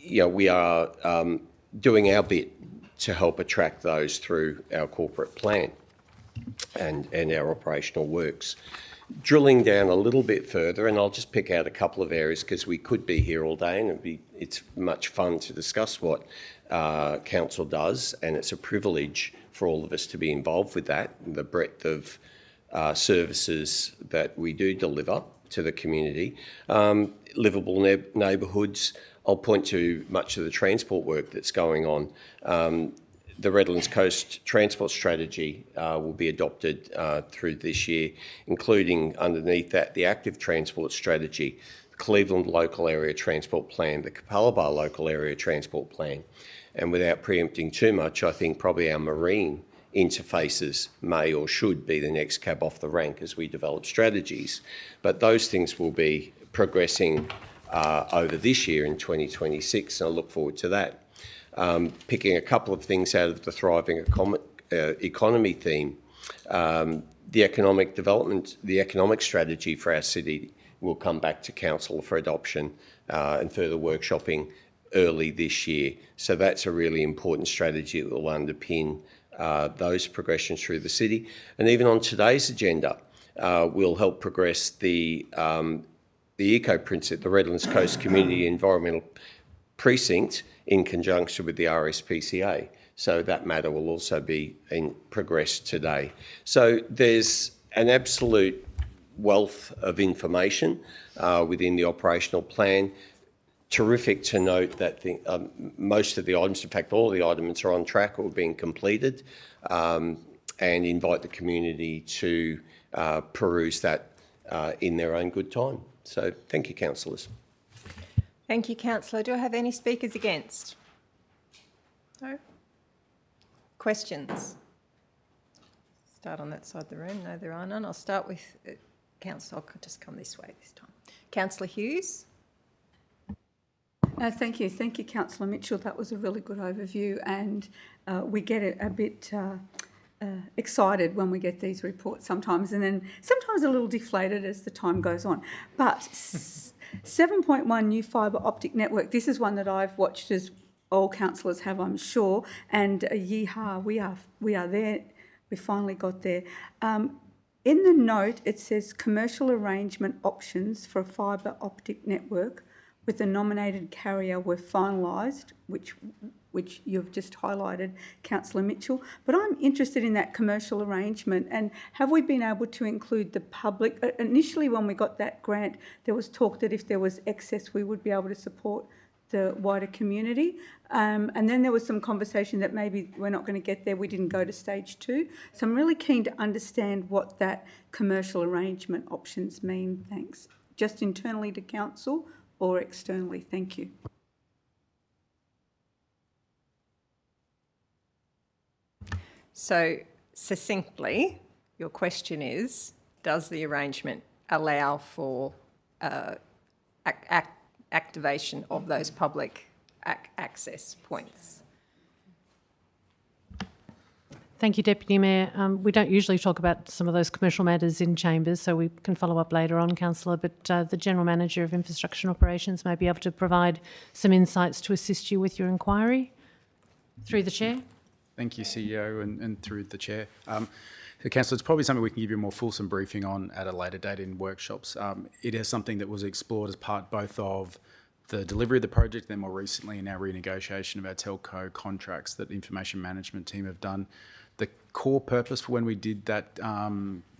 we are doing our bit to help attract those through our corporate plan and our operational works. Drilling down a little bit further, and I'll just pick out a couple of areas because we could be here all day and it's much fun to discuss what council does, and it's a privilege for all of us to be involved with that, the breadth of services that we do deliver to the community. Livable neighbourhoods, I'll point to much of the transport work that's going on. The Redlands Coast Transport Strategy will be adopted through this year, including underneath that the Active Transport Strategy, the Cleveland Local Area Transport Plan, the Capalaba Local Area Transport Plan. And without preempting too much, I think probably our marine interfaces may or should be the next cab off the rank as we develop strategies. But those things will be progressing over this year in 2026, and I look forward to that. Picking a couple of things out of the thriving economy theme, the economic development, the economic strategy for our city will come back to council for adoption and further workshopping early this year. So that's a really important strategy that will underpin those progressions through the city. And even on today's agenda, we'll help progress the Eco Principle, the Redlands Coast Community Environmental Precinct, in conjunction with the RSPCA. So that matter will also be progressed today. So there's an absolute wealth of information within the operational plan. Terrific to note that most of the items, in fact all the items are on track or being completed, and invite the community to peruse that in their own good time. So thank you, councillors. Thank you, councillor. Do I have any speakers against? No? Questions? Start on that side of the room. No, there are none. I'll start with councillor. I'll just come this way this time. Councillor Hughes. Thank you. Thank you, Councillor Mitchell. That was a really good overview, and we get a bit excited when we get these reports sometimes, and then sometimes a little deflated as the time goes on. But 7.1 new fibre optic network, this is one that I've watched, as all councillors have, I'm sure, and yeehaw, we are there. We finally got there. In the note, it says commercial arrangement options for a fibre optic network with the nominated carrier were finalised, which you've just highlighted, Councillor Mitchell. But I'm interested in that commercial arrangement, and have we been able to include the public? Initially, when we got that grant, there was talk that if there was excess, we would be able to support the wider community. And then there was some conversation that maybe we're not going to get there. We didn't go to stage 2. So I'm really keen to understand what that commercial arrangement options mean. Thanks. Just internally to council or externally? Thank you. So succinctly, your question is, does the arrangement allow for activation of those public access points? Thank you, Deputy Mayor. We don't usually talk about some of those commercial matters in chambers, so we can follow up later on, Councillor, but the General Manager of Infrastructure and Operations may be able to provide some insights to assist you with your inquiry. Through the Chair. Thank you, CEO, and through the Chair. So, Councillor, it's probably something we can give you a more fulsome briefing on at a later date in workshops. It is something that was explored as part both of the delivery of the project, then more recently in our renegotiation of our telco contracts that the information management team have done. The core purpose for when we did that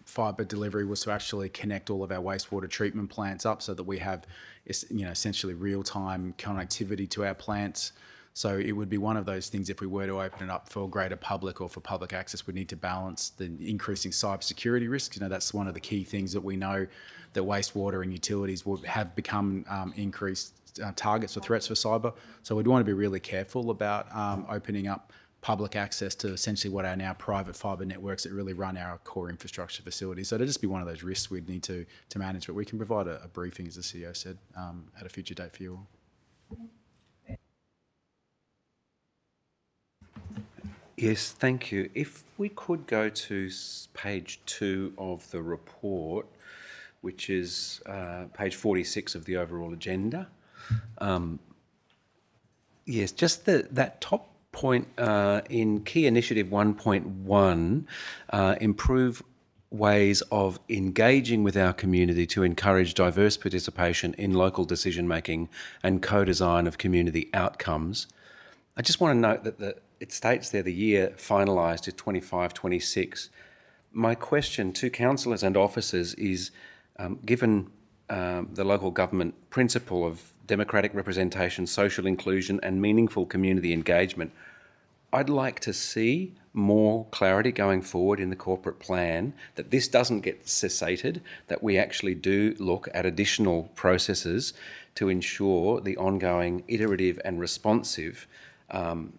fibre delivery was to actually connect all of our wastewater treatment plants up so that we have, essentially real-time connectivity to our plants. So it would be one of those things, if we were to open it up for greater public or for public access, we'd need to balance the increasing cybersecurity risks. That's one of the key things that we know, that wastewater and utilities would have become increased targets or threats for cyber. So we'd want to be really careful about opening up public access to essentially what are now private fibre networks that really run our core infrastructure facilities. So it'd just be one of those risks we'd need to manage, but we can provide a briefing, as the CEO said, at a future date for you all. Yes, thank you. If we could go to page 2 of the report, which is page 46 of the overall agenda. Yes, just that top point in key initiative 1.1, improve ways of engaging with our community to encourage diverse participation in local decision making and co-design of community outcomes. I just want to note that it states there the year finalised is 25-26. My question to councillors and officers is, given the local government principle of democratic representation, social inclusion and meaningful community engagement, I'd like to see more clarity going forward in the corporate plan, that this doesn't get cessated, that we actually do look at additional processes to ensure the ongoing iterative and responsive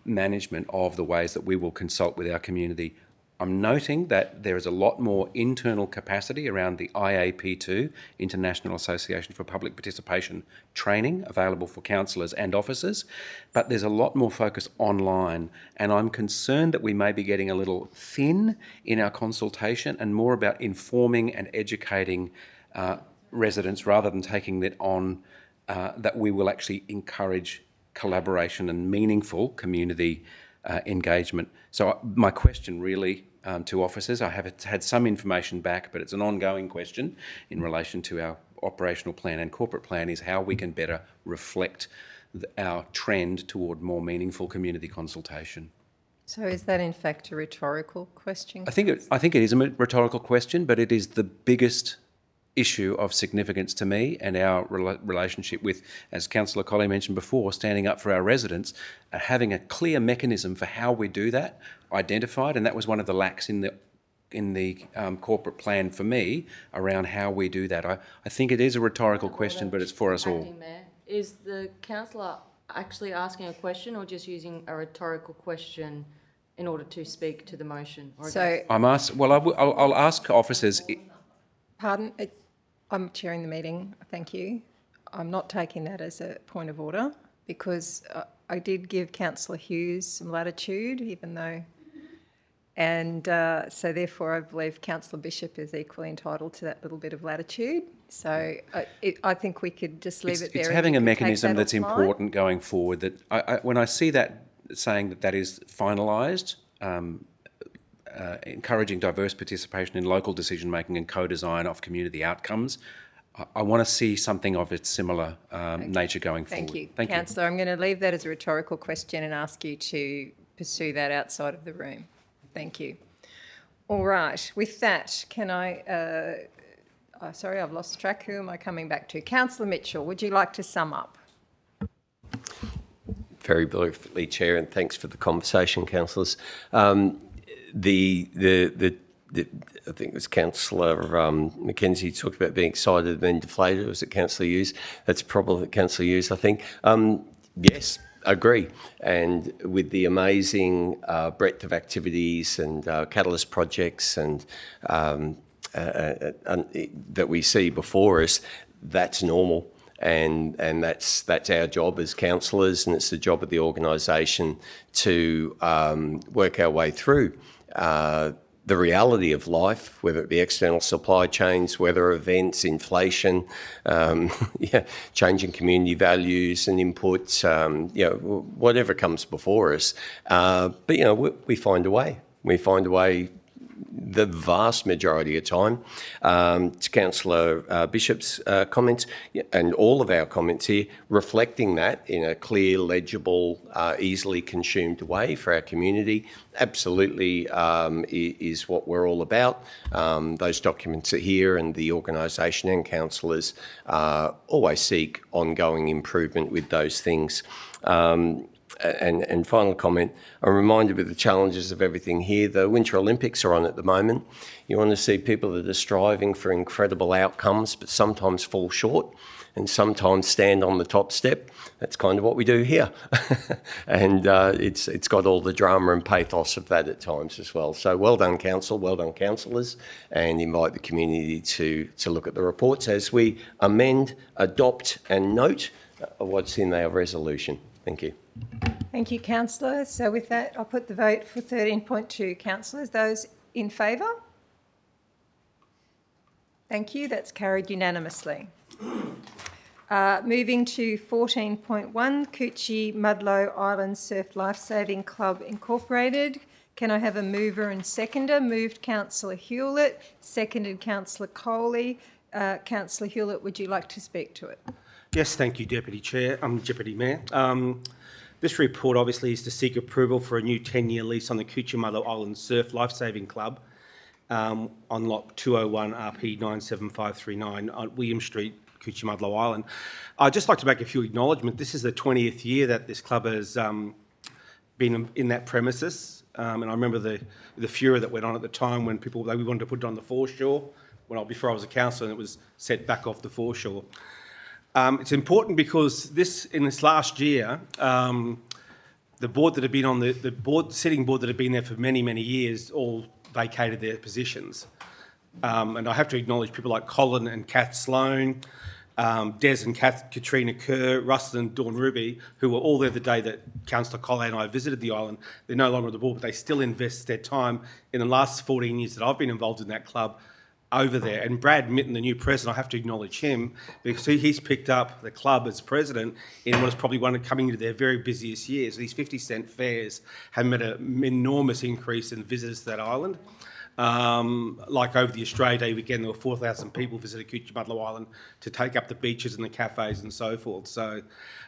management of the ways that we will consult with our community. I'm noting that there is a lot more internal capacity around the IAP2, International Association for Public Participation training, available for councillors and officers, but there's a lot more focus online, and I'm concerned that we may be getting a little thin in our consultation and more about informing and educating residents rather than taking that on, that we will actually encourage collaboration and meaningful community engagement. So my question really to officers, I have had some information back, but it's an ongoing question in relation to our operational plan and corporate plan, is how we can better reflect our trend toward more meaningful community consultation. So is that in fact a rhetorical question? I think it is a rhetorical question, but it is the biggest issue of significance to me and our relationship with, as Councillor Colley mentioned before, standing up for our residents, having a clear mechanism for how we do that, identified, and that was one of the lacks in the corporate plan for me around how we do that. I think it is a rhetorical question, but it's for us all. Mayor, is the councillor actually asking a question or just using a rhetorical question in order to speak to the motion? Or So I'm asked. Well, I'll ask officers. Pardon? I'm chairing the meeting. Thank you. I'm not taking that as a point of order because I did give Councillor Hughes some latitude, even though... And so therefore I believe Councillor Bishop is equally entitled to that little bit of latitude. So I think we could just leave it there. It's having a mechanism that's offline. important going forward. That when I see that saying that is finalised, encouraging diverse participation in local decision making and co-design of community outcomes, I want to see something of its similar nature going forward. Thank you, Thank Councillor. I'm going to leave that as a rhetorical question and ask you to pursue that outside of the room. Thank you. All right. With that, can I... sorry, I've lost track. Who am I coming back to? Councillor Mitchell, would you like to sum up? Very briefly, Chair, and thanks for the conversation, councillors. I think it was Councillor Mackenzie talked about being excited and then deflated. Was it Councillor Hughes? That's probably Councillor Hughes, I think. Yes, agree. And with the amazing breadth of activities and catalyst projects and that we see before us, that's normal. And that's our job as councillors, and it's the job of the organisation to work our way through the reality of life, whether it be external supply chains, weather events, inflation, changing community values and inputs, whatever comes before us. But we find a way. We find a way the vast majority of time. To Councillor Bishop's comments and all of our comments here, reflecting that in a clear, legible, easily consumed way for our community, absolutely is what we're all about. Those documents are here, and the organisation and councillors always seek ongoing improvement with those things. And final comment, I'm reminded with the challenges of everything here, the Winter Olympics are on at the moment. You want to see people that are striving for incredible outcomes, but sometimes fall short and sometimes stand on the top step. That's kind of what we do here. And it's got all the drama and pathos of that at times as well. So well done, council, well done, councillors, and invite the community to look at the reports as we amend, adopt and note what's in our resolution. Thank you. Thank you, Councillor. So with that, I'll put the vote for 13.2. Councillors, those in favour? Thank you. That's carried unanimously. Moving to 14.1, Coochie Mudlow Island Surf Lifesaving Club Incorporated. Can I have a mover and seconder? Moved Councillor Hewlett, seconded Councillor Coley. Councillor Hewlett, would you like to speak to it? Yes, thank you, Deputy Mayor. This report obviously is to seek approval for a new 10-year lease on the Coochie Mudlow Island Surf Lifesaving Club on lot 201 RP 97539 on William Street, Coochie Mudlow Island. I'd just like to make a few acknowledgements. This is the 20th year that this club has been in that premises, and I remember the furor that went on at the time when we wanted to put it on the foreshore before I was a councillor, and it was set back off the foreshore. It's important because in this last year, the board that had been on the sitting board that had been there for many, many years all vacated their positions. And I have to acknowledge people like Colin and Kath Sloan, Des and Katrina Kerr, Rustin and Dawn Ruby, who were all there the day that Councillor Colley and I visited the island. They're no longer on the board, but they still invest their time in the last 14 years that I've been involved in that club over there. And Brad Mitten, the new president, I have to acknowledge him because he's picked up the club as president in what is probably coming into their very busiest years. These 50-cent fares have made an enormous increase in visitors to that island. Like over the Australia Day weekend, there were 4,000 people visited Coochiemudlo Island to take up the beaches and the cafes and so forth. So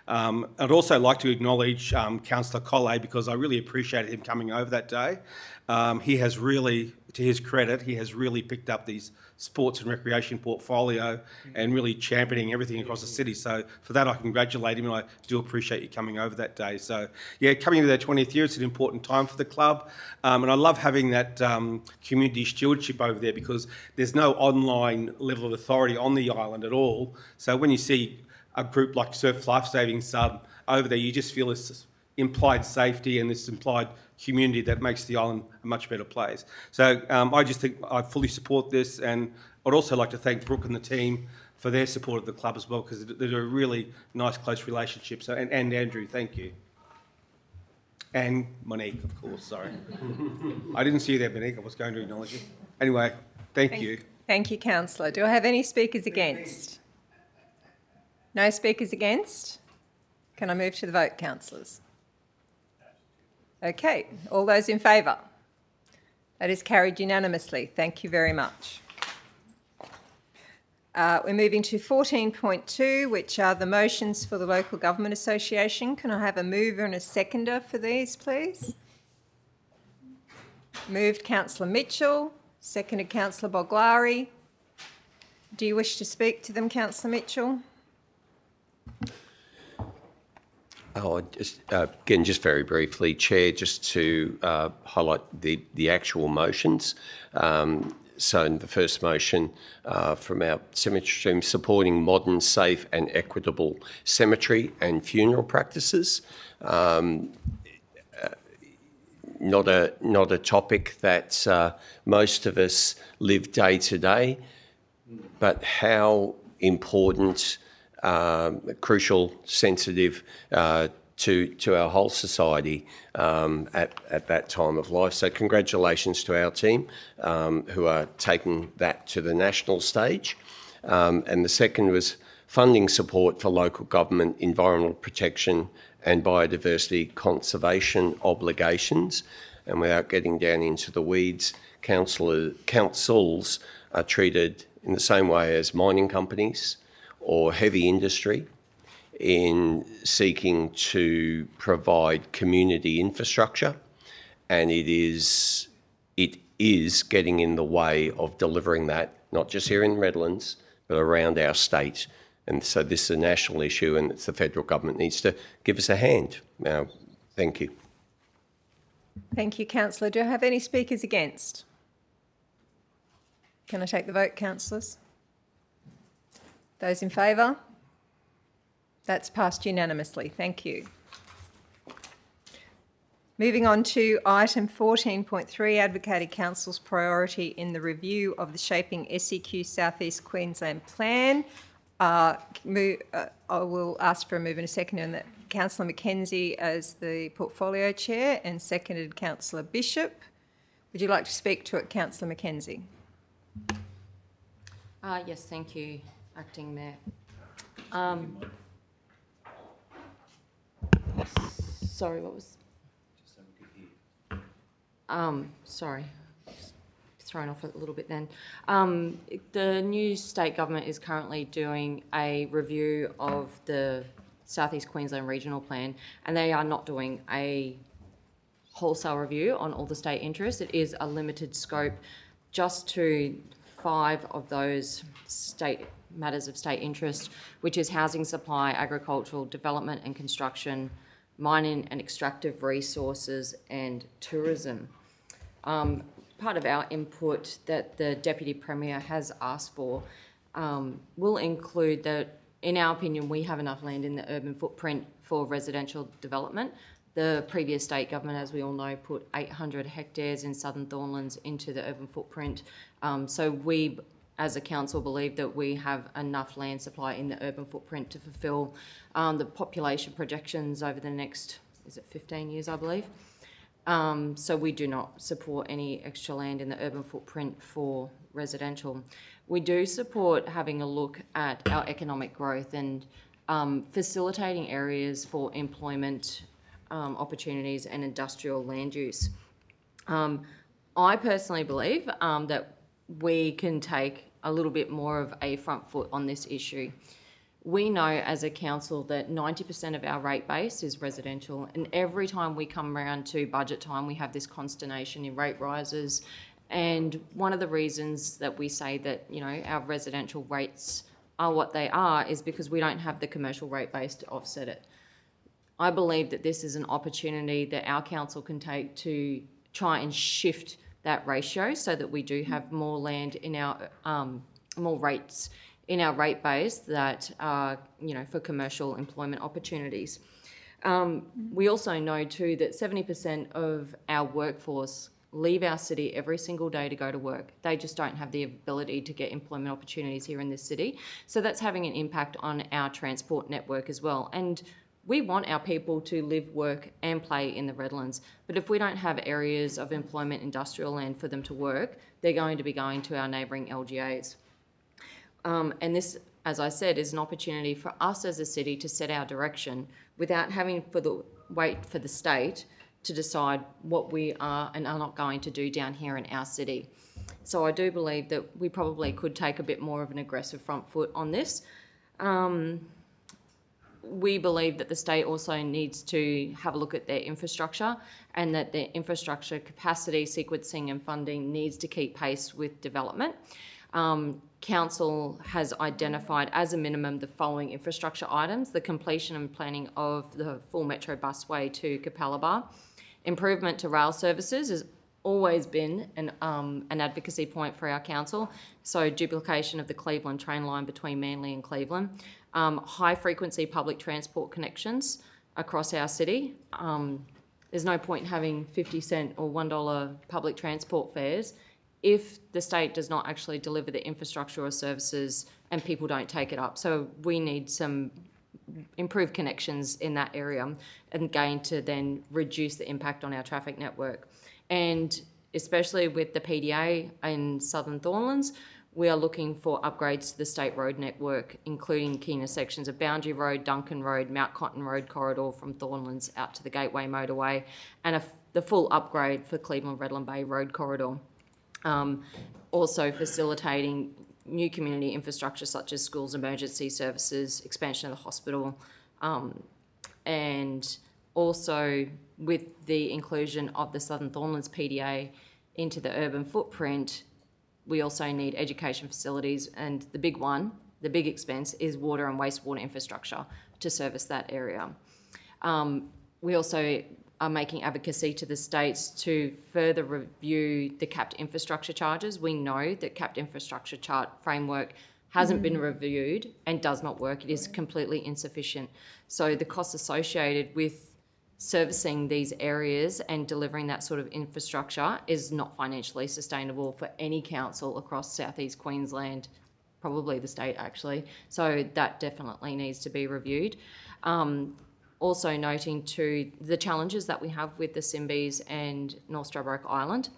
I'd also like to acknowledge Councillor Collet, because I really appreciated him coming over that day. He has really, to his credit, he has really picked up these sports and recreation portfolio and really championing everything across the city. So for that, I congratulate him, and I do appreciate you coming over that day. So yeah, coming into their 20th year, it's an important time for the club. And I love having that community stewardship over there, because there's no online level of authority on the island at all. So when you see a group like Surf Life Saving Sub over there, you just feel this implied safety and this implied community that makes the island a much better place. So I just think I fully support this, and I'd also like to thank Brooke and the team for their support of the club as well, because they're a really nice, close relationship. So, and Andrew, thank you. And Monique, of course, sorry. I didn't see you there, Monique. I was going to acknowledge you. Anyway, thank you. Thank you, Councillor. Do I have any speakers against? No speakers against? Can I move to the vote, councillors? Okay, all those in favour? That is carried unanimously. Thank you very much. We're moving to 14.2, which are the motions for the Local Government Association. Can I have a mover and a seconder for these, please? Moved Councillor Mitchell, seconded Councillor Boglari. Do you wish to speak to them, Councillor Mitchell? Oh, again, just very briefly, Chair, just to highlight the actual motions. So in the first motion from our cemetery stream, supporting modern, safe and equitable cemetery and funeral practices. Not a topic that most of us live day to day, but how important, crucial, sensitive to our whole society at that time of life. So congratulations to our team who are taking that to the national stage. And the second was funding support for local government environmental protection and biodiversity conservation obligations. And without getting down into the weeds, councils are treated in the same way as mining companies or heavy industry in seeking to provide community infrastructure, and it is getting in the way of delivering that, not just here in Redlands, but around our state. And so this is a national issue, and it's the federal government needs to give us a hand. Now, thank you. Thank you, Councillor. Do I have any speakers against? Can I take the vote, councillors? Those in favour? That's passed unanimously. Thank you. Moving on to item 14.3, advocating Council's priority in the review of the Shaping SEQ South East Queensland Plan. I will ask for a move and a second on that. Councillor McKenzie as the portfolio chair and seconded Councillor Bishop. Would you like to speak to it, Councillor McKenzie? Yes, thank you, Acting Mayor. Sorry, what was... sorry, thrown off a little bit then. The new state government is currently doing a review of the South East Queensland Regional Plan, and they are not doing a wholesale review on all the state interests. It is a limited scope just to 5 of those state matters of state interest, which is housing supply, agricultural development and construction, mining and extractive resources, and tourism. Part of our input that the Deputy Premier has asked for will include that, in our opinion, we have enough land in the urban footprint for residential development. The previous state government, as we all know, put 800 hectares in Southern Thornlands into the urban footprint. So we, as a council, believe that we have enough land supply in the urban footprint to fulfil the population projections over the next, is it 15 years, I believe? So we do not support any extra land in the urban footprint for residential. We do support having a look at our economic growth and facilitating areas for employment opportunities and industrial land use. I personally believe that we can take a little bit more of a front foot on this issue. We know as a council that 90% of our rate base is residential, and every time we come around to budget time, we have this consternation in rate rises. And one of the reasons that we say that, you know, our residential rates are what they are is because we don't have the commercial rate base to offset it. I believe that this is an opportunity that our council can take to try and shift that ratio so that we do have more land in our, more rates in our rate base that are, you know, for commercial employment opportunities. We also know too that 70% of our workforce leave our city every single day to go to work. They just don't have the ability to get employment opportunities here in this city. So that's having an impact on our transport network as well. And we want our people to live, work and play in the Redlands. But if we don't have areas of employment, industrial land for them to work, they're going to be going to our neighbouring LGAs. And this, as I said, is an opportunity for us as a city to set our direction without having to wait for the state to decide what we are and are not going to do down here in our city. So I do believe that we probably could take a bit more of an aggressive front foot on this. We believe that the state also needs to have a look at their infrastructure and that their infrastructure capacity, sequencing and funding needs to keep pace with development. Council has identified as a minimum the following infrastructure items: the completion and planning of the full metro busway to Capalaba. Improvement to rail services has always been an advocacy point for our council. So duplication of the Cleveland train line between Manly and Cleveland. High frequency public transport connections across our city. There's no point in having 50-cent or $1 public transport fares if the state does not actually deliver the infrastructure or services and people don't take it up. So we need some improved connections in that area and going to then reduce the impact on our traffic network. And especially with the PDA in Southern Thornlands, we are looking for upgrades to the state road network, including key intersections of Boundary Road, Duncan Road, Mount Cotton Road corridor from Thornlands out to the Gateway Motorway, and the full upgrade for Cleveland-Redland Bay Road corridor. Also facilitating new community infrastructure such as schools, emergency services, expansion of the hospital, and also with the inclusion of the Southern Thornlands PDA into the urban footprint, we also need education facilities, and the big one, the big expense, is water and wastewater infrastructure to service that area. We also are making advocacy to the states to further review the capped infrastructure charges. We know that capped infrastructure chart framework hasn't been reviewed and does not work. It is completely insufficient. So the costs associated with servicing these areas and delivering that sort of infrastructure is not financially sustainable for any council across southeast Queensland, probably the state actually. So that definitely needs to be reviewed. Also noting too the challenges that we have with the Simbis and North Stradbroke Island.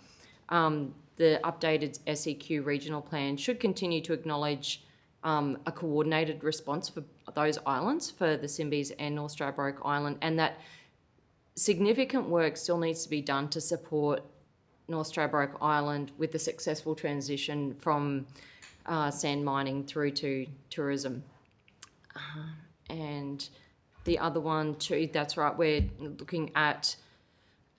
The updated SEQ regional plan should continue to acknowledge a coordinated response for those islands, for the Simbis and North Stradbroke Island, and that significant work still needs to be done to support North Stradbroke Island with the successful transition from sand mining through to tourism. And the other one too, that's right, we're looking at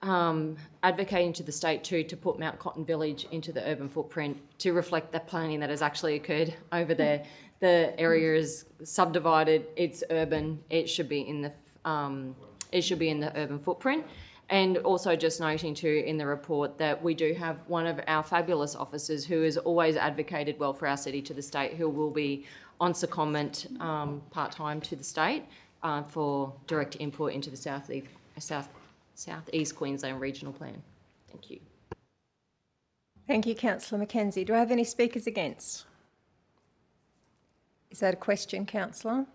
advocating to the state too to put Mount Cotton Village into the urban footprint to reflect the planning that has actually occurred over there. The area is subdivided, it's urban, it should be in the urban footprint. And also just noting too in the report that we do have one of our fabulous officers who has always advocated well for our city to the state, who will be on secondment part-time to the state for direct input into the Southeast Queensland Regional Plan. Thank you. Thank you, Councillor Mackenzie. Do I have any speakers against? Is that a question, Councillor?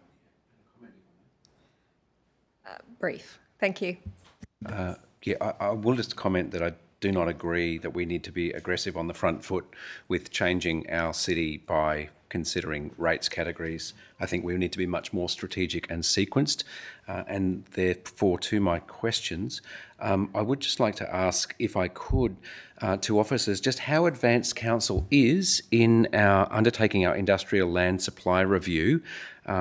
Brief. Thank you. I will just comment that I do not agree that we need to be aggressive on the front foot with changing our city by considering rates categories. I think we need to be much more strategic and sequenced. And therefore, to my questions, I would just like to ask, if I could, to officers, just how advanced council is in undertaking our industrial land supply review,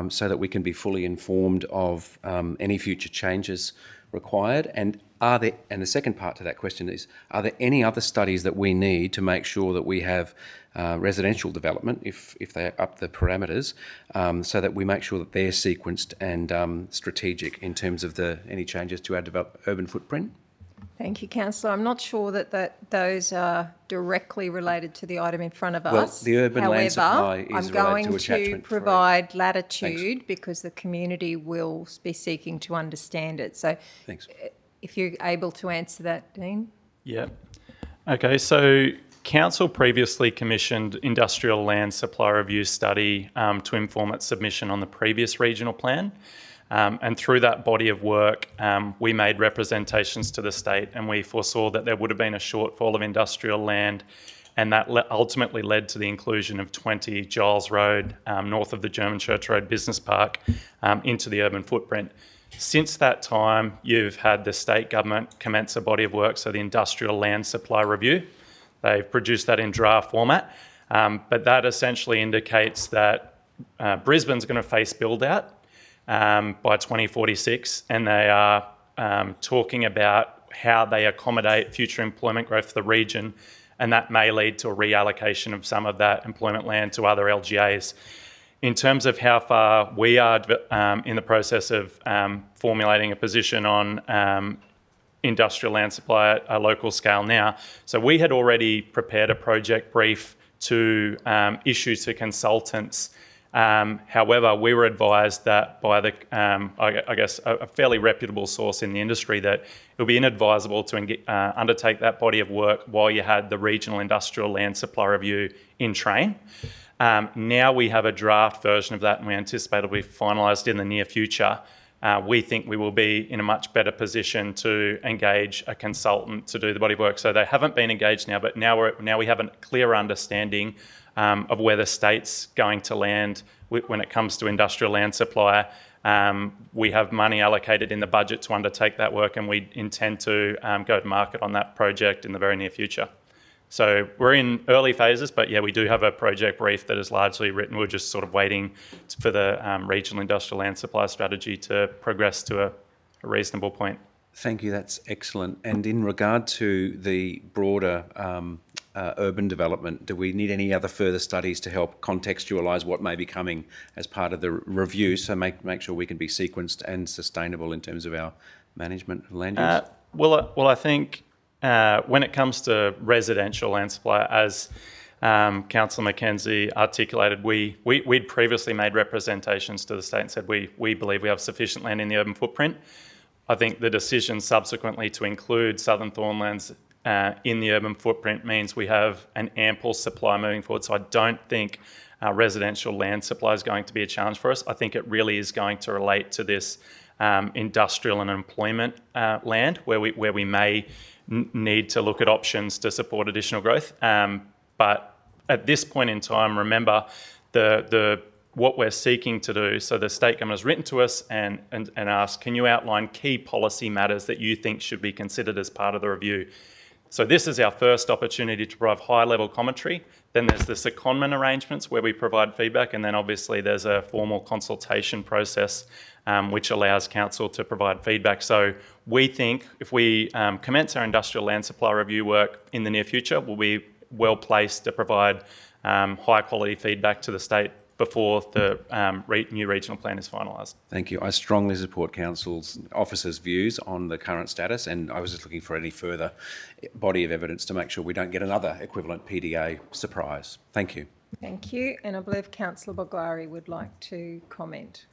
so that we can be fully informed of any future changes required. And the second part to that question is, are there any other studies that we need to make sure that we have residential development, if they up the parameters, so that we make sure that they're sequenced and strategic in terms of any changes to our urban footprint? Thank you, Councillor. I'm not sure that those are directly related to the item in front of Well, us. the urban land supply is I'm related going to to attachment 3. provide latitude Thanks. because the community will be seeking to understand it. So Thanks. If you're able to answer that, Dean. Yeah. Okay, so Council previously commissioned industrial land supply review study to inform its submission on the previous regional plan. And through that body of work, we made representations to the state, and we foresaw that there would have been a shortfall of industrial land, and that ultimately led to the inclusion of 20 Giles Road, north of the German Church Road Business Park, into the urban footprint. Since that time, you've had the state government commence a body of work, so the industrial land supply review. They've produced that in draft format, but that essentially indicates that Brisbane's going to face build-out by 2046, and they are talking about how they accommodate future employment growth for the region, and that may lead to a reallocation of some of that employment land to other LGAs. In terms of how far we are in the process of formulating a position on industrial land supply at a local scale now, so we had already prepared a project brief to issue to consultants. However, we were advised that by a fairly reputable source in the industry that it would be inadvisable to undertake that body of work while you had the regional industrial land supply review in train. Now we have a draft version of that, and we anticipate it'll be finalised in the near future. We think we will be in a much better position to engage a consultant to do the body of work. So they haven't been engaged now, but now we have a clear understanding of where the state's going to land when it comes to industrial land supply. We have money allocated in the budget to undertake that work, and we intend to go to market on that project in the very near future. So we're in early phases, but yeah, we do have a project brief that is largely written. We're just sort of waiting for the regional industrial land supply strategy to progress to a reasonable point. Thank you, that's excellent. And in regard to the broader urban development, do we need any other further studies to help contextualise what may be coming as part of the review, so make sure we can be sequenced and sustainable in terms of our management of land use? Well, I think when it comes to residential land supply, as Councillor McKenzie articulated, we'd previously made representations to the state and said we believe we have sufficient land in the urban footprint. I think the decision subsequently to include Southern Thornlands in the urban footprint means we have an ample supply moving forward. So I don't think residential land supply is going to be a challenge for us. I think it really is going to relate to this industrial and employment land where we may need to look at options to support additional growth. But at this point in time, remember what we're seeking to do. So the state government has written to us and asked, can you outline key policy matters that you think should be considered as part of the review? So this is our first opportunity to provide high-level commentary. Then there's the secondment arrangements where we provide feedback, and then obviously there's a formal consultation process which allows council to provide feedback. So we think if we commence our industrial land supply review work in the near future, we'll be well placed to provide high-quality feedback to the state before the new regional plan is finalised. Thank you. I strongly support Council's officers' views on the current status, and I was just looking for any further body of evidence to make sure we don't get another equivalent PDA surprise. Thank you. Thank you. And I believe Councillor Boglari would like to comment.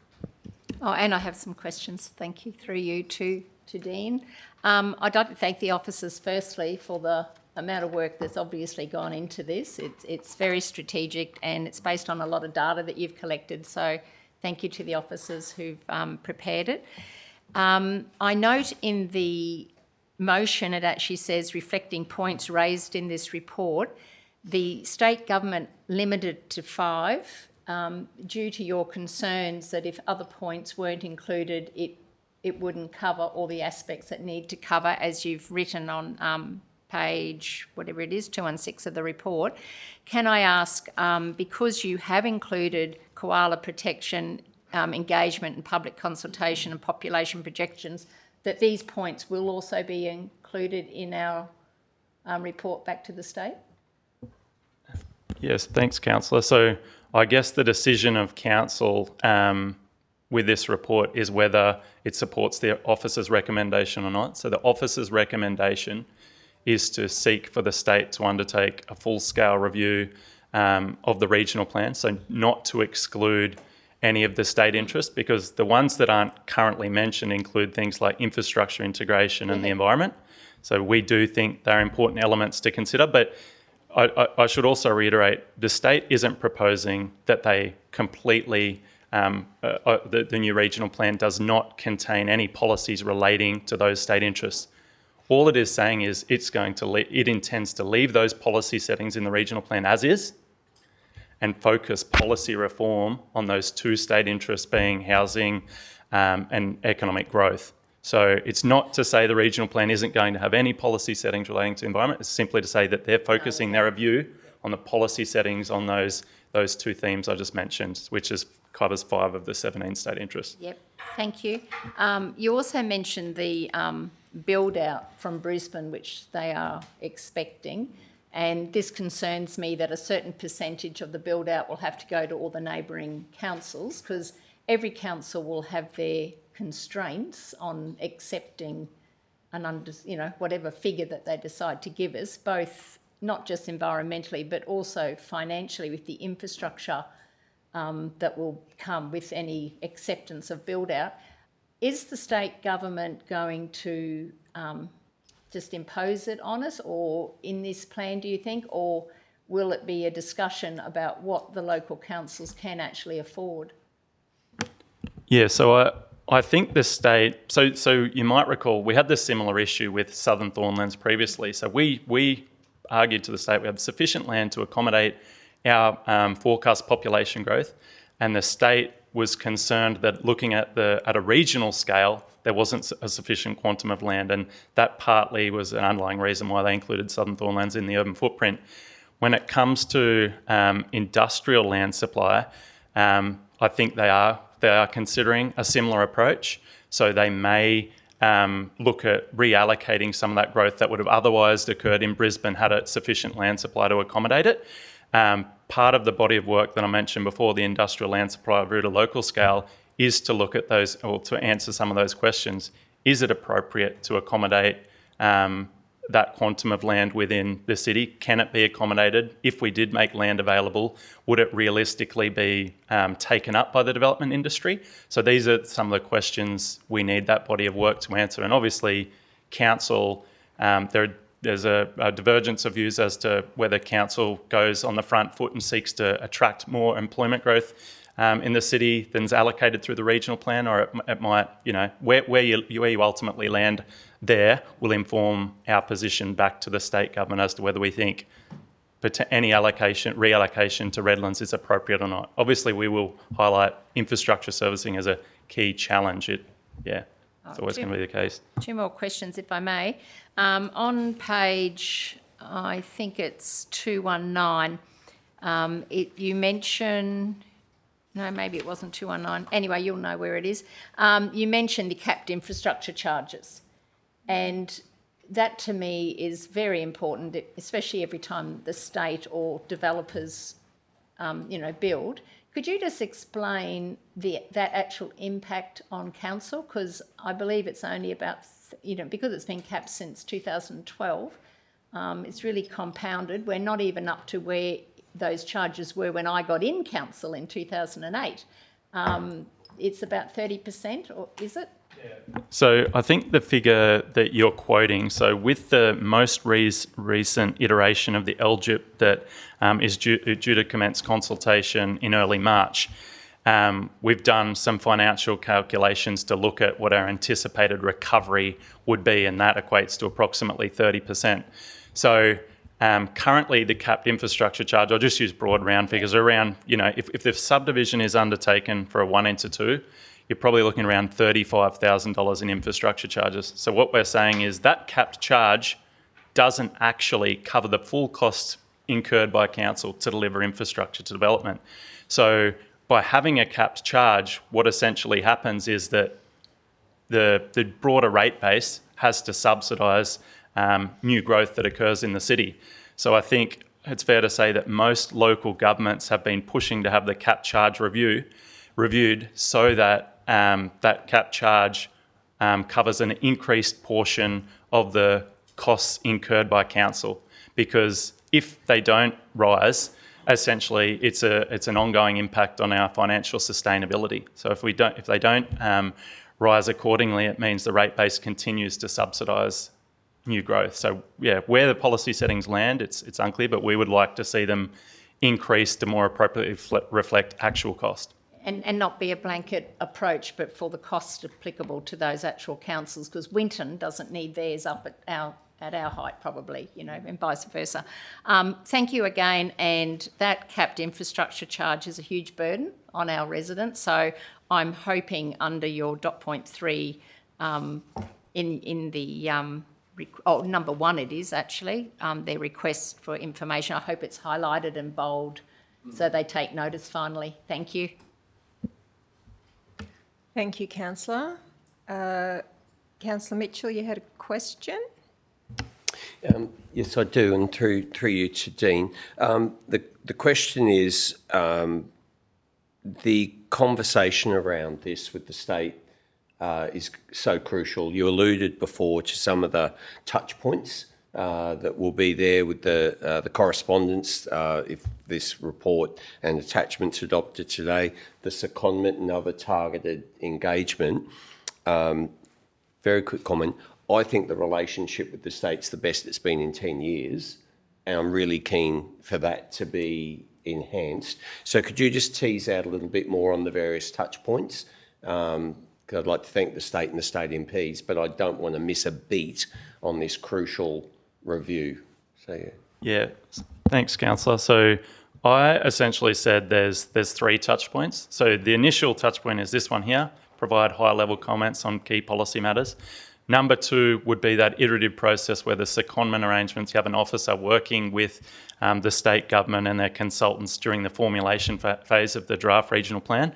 Oh, and I have some questions, thank you, through you to Dean. I'd like to thank the officers firstly for the amount of work that's obviously gone into this. It's very strategic and it's based on a lot of data that you've collected, so thank you to the officers who've prepared it. I note in the motion it actually says reflecting points raised in this report. the state government limited to 5 due to your concerns that if other points weren't included, it wouldn't cover all the aspects that need to cover, as you've written on page, whatever it is, 216 of the report. Can I ask, because you have included koala protection, engagement and public consultation and population projections, that these points will also be included in our report back to the state? Yes, thanks, Councillor. So I guess the decision of Council with this report is whether it supports the officer's recommendation or not. So the officer's recommendation is to seek for the state to undertake a full-scale review of the regional plan, so not to exclude any of the state interests, because the ones that aren't currently mentioned include things like infrastructure integration and the environment. So we do think they're important elements to consider, but I should also reiterate, the state isn't proposing that they completely, the new regional plan does not contain any policies relating to those state interests. All it is saying is it intends to leave those policy settings in the regional plan as is and focus policy reform on those 2 state interests being housing and economic growth. So it's not to say the regional plan isn't going to have any policy settings relating to environment. It's simply to say that they're focusing their review on the policy settings on those 2 themes I just mentioned, which covers 5 of the 17 state interests. Yep, thank you. You also mentioned the build-out from Brisbane, which they are expecting, and this concerns me that a certain percentage of the build-out will have to go to all the neighbouring councils, because every council will have their constraints on accepting whatever figure that they decide to give us, both not just environmentally but also financially with the infrastructure that will come with any acceptance of build-out. Is the state government going to just impose it on us, or in this plan, do you think, or will it be a discussion about what the local councils can actually afford? Yeah, so I think the state, so you might recall, we had this similar issue with Southern Thornlands previously. So we argued to the state we have sufficient land to accommodate our forecast population growth, and the state was concerned that looking at a regional scale, there wasn't a sufficient quantum of land, and that partly was an underlying reason why they included Southern Thornlands in the urban footprint. When it comes to industrial land supply, I think they are considering a similar approach. So they may look at reallocating some of that growth that would have otherwise occurred in Brisbane had it sufficient land supply to accommodate it. Part of the body of work that I mentioned before, the industrial land supply review at a local scale, is to look at those, or to answer some of those questions. Is it appropriate to accommodate that quantum of land within the city? Can it be accommodated? If we did make land available, would it realistically be taken up by the development industry? So these are some of the questions we need that body of work to answer. And obviously, council, there's a divergence of views as to whether council goes on the front foot and seeks to attract more employment growth in the city than's allocated through the regional plan, or it might, where you ultimately land there will inform our position back to the state government as to whether we think any reallocation to Redlands is appropriate or not. Obviously, we will highlight infrastructure servicing as a key challenge. It's always going to be the case. 2 more questions, if I may. On page, I think it's 219, you mention, no, maybe it wasn't 219. Anyway, you'll know where it is. You mentioned the capped infrastructure charges. And that to me is very important, especially every time the state or developers, build. Could you just explain that actual impact on council? Because I believe it's only about, because it's been capped since 2012, it's really compounded. We're not even up to where those charges were when I got in council in 2008. It's about 30%, or is it? So I think the figure that you're quoting, so with the most recent iteration of the LGIP that is due to commence consultation in early March, we've done some financial calculations to look at what our anticipated recovery would be, and that equates to approximately 30%. So Currently, the capped infrastructure charge, I'll just use broad round figures, around, if the subdivision is undertaken for a 1 into 2, you're probably looking around $35,000 in infrastructure charges. So what we're saying is that capped charge doesn't actually cover the full costs incurred by council to deliver infrastructure to development. So by having a capped charge, what essentially happens is that the broader rate base has to subsidise new growth that occurs in the city. So I think it's fair to say that most local governments have been pushing to have the cap charge reviewed so that that cap charge covers an increased portion of the costs incurred by council. Because if they don't rise, essentially it's an ongoing impact on our financial sustainability. So if they don't rise accordingly, it means the rate base continues to subsidise new growth. So yeah, where the policy settings land, it's unclear, but we would like to see them increase to more appropriately reflect actual cost. And not be a blanket approach, but for the cost applicable to those actual councils, because Winton doesn't need theirs up at our height probably, and vice versa. Thank you again, and that capped infrastructure charge is a huge burden on our residents, so I'm hoping under your dot point 3 in the number 1 it is actually, their request for information. I hope it's highlighted in bold so they take notice finally. Thank you. Thank you, Councillor. Councillor Mitchell, you had a question? Yes, I do, and through you to Dean. The question is the conversation around this with the state is so crucial. You alluded before to some of the touch points that will be there with the correspondence if this report and attachments adopted today, the secondment and other targeted engagement. Very quick comment. I think the relationship with the state's the best it's been in 10 years, and I'm really keen for that to be enhanced. So could you just tease out a little bit more on the various touch points? Because I'd like to thank the state and the state MPs, but I don't want to miss a beat on this crucial review. So yeah. Yeah, thanks, Councillor. So I essentially said there's 3 touch points. So the initial touch point is this one here, provide high-level comments on key policy matters. Number 2 would be that iterative process where the secondment arrangements, you have an officer working with the state government and their consultants during the formulation phase of the draft regional plan.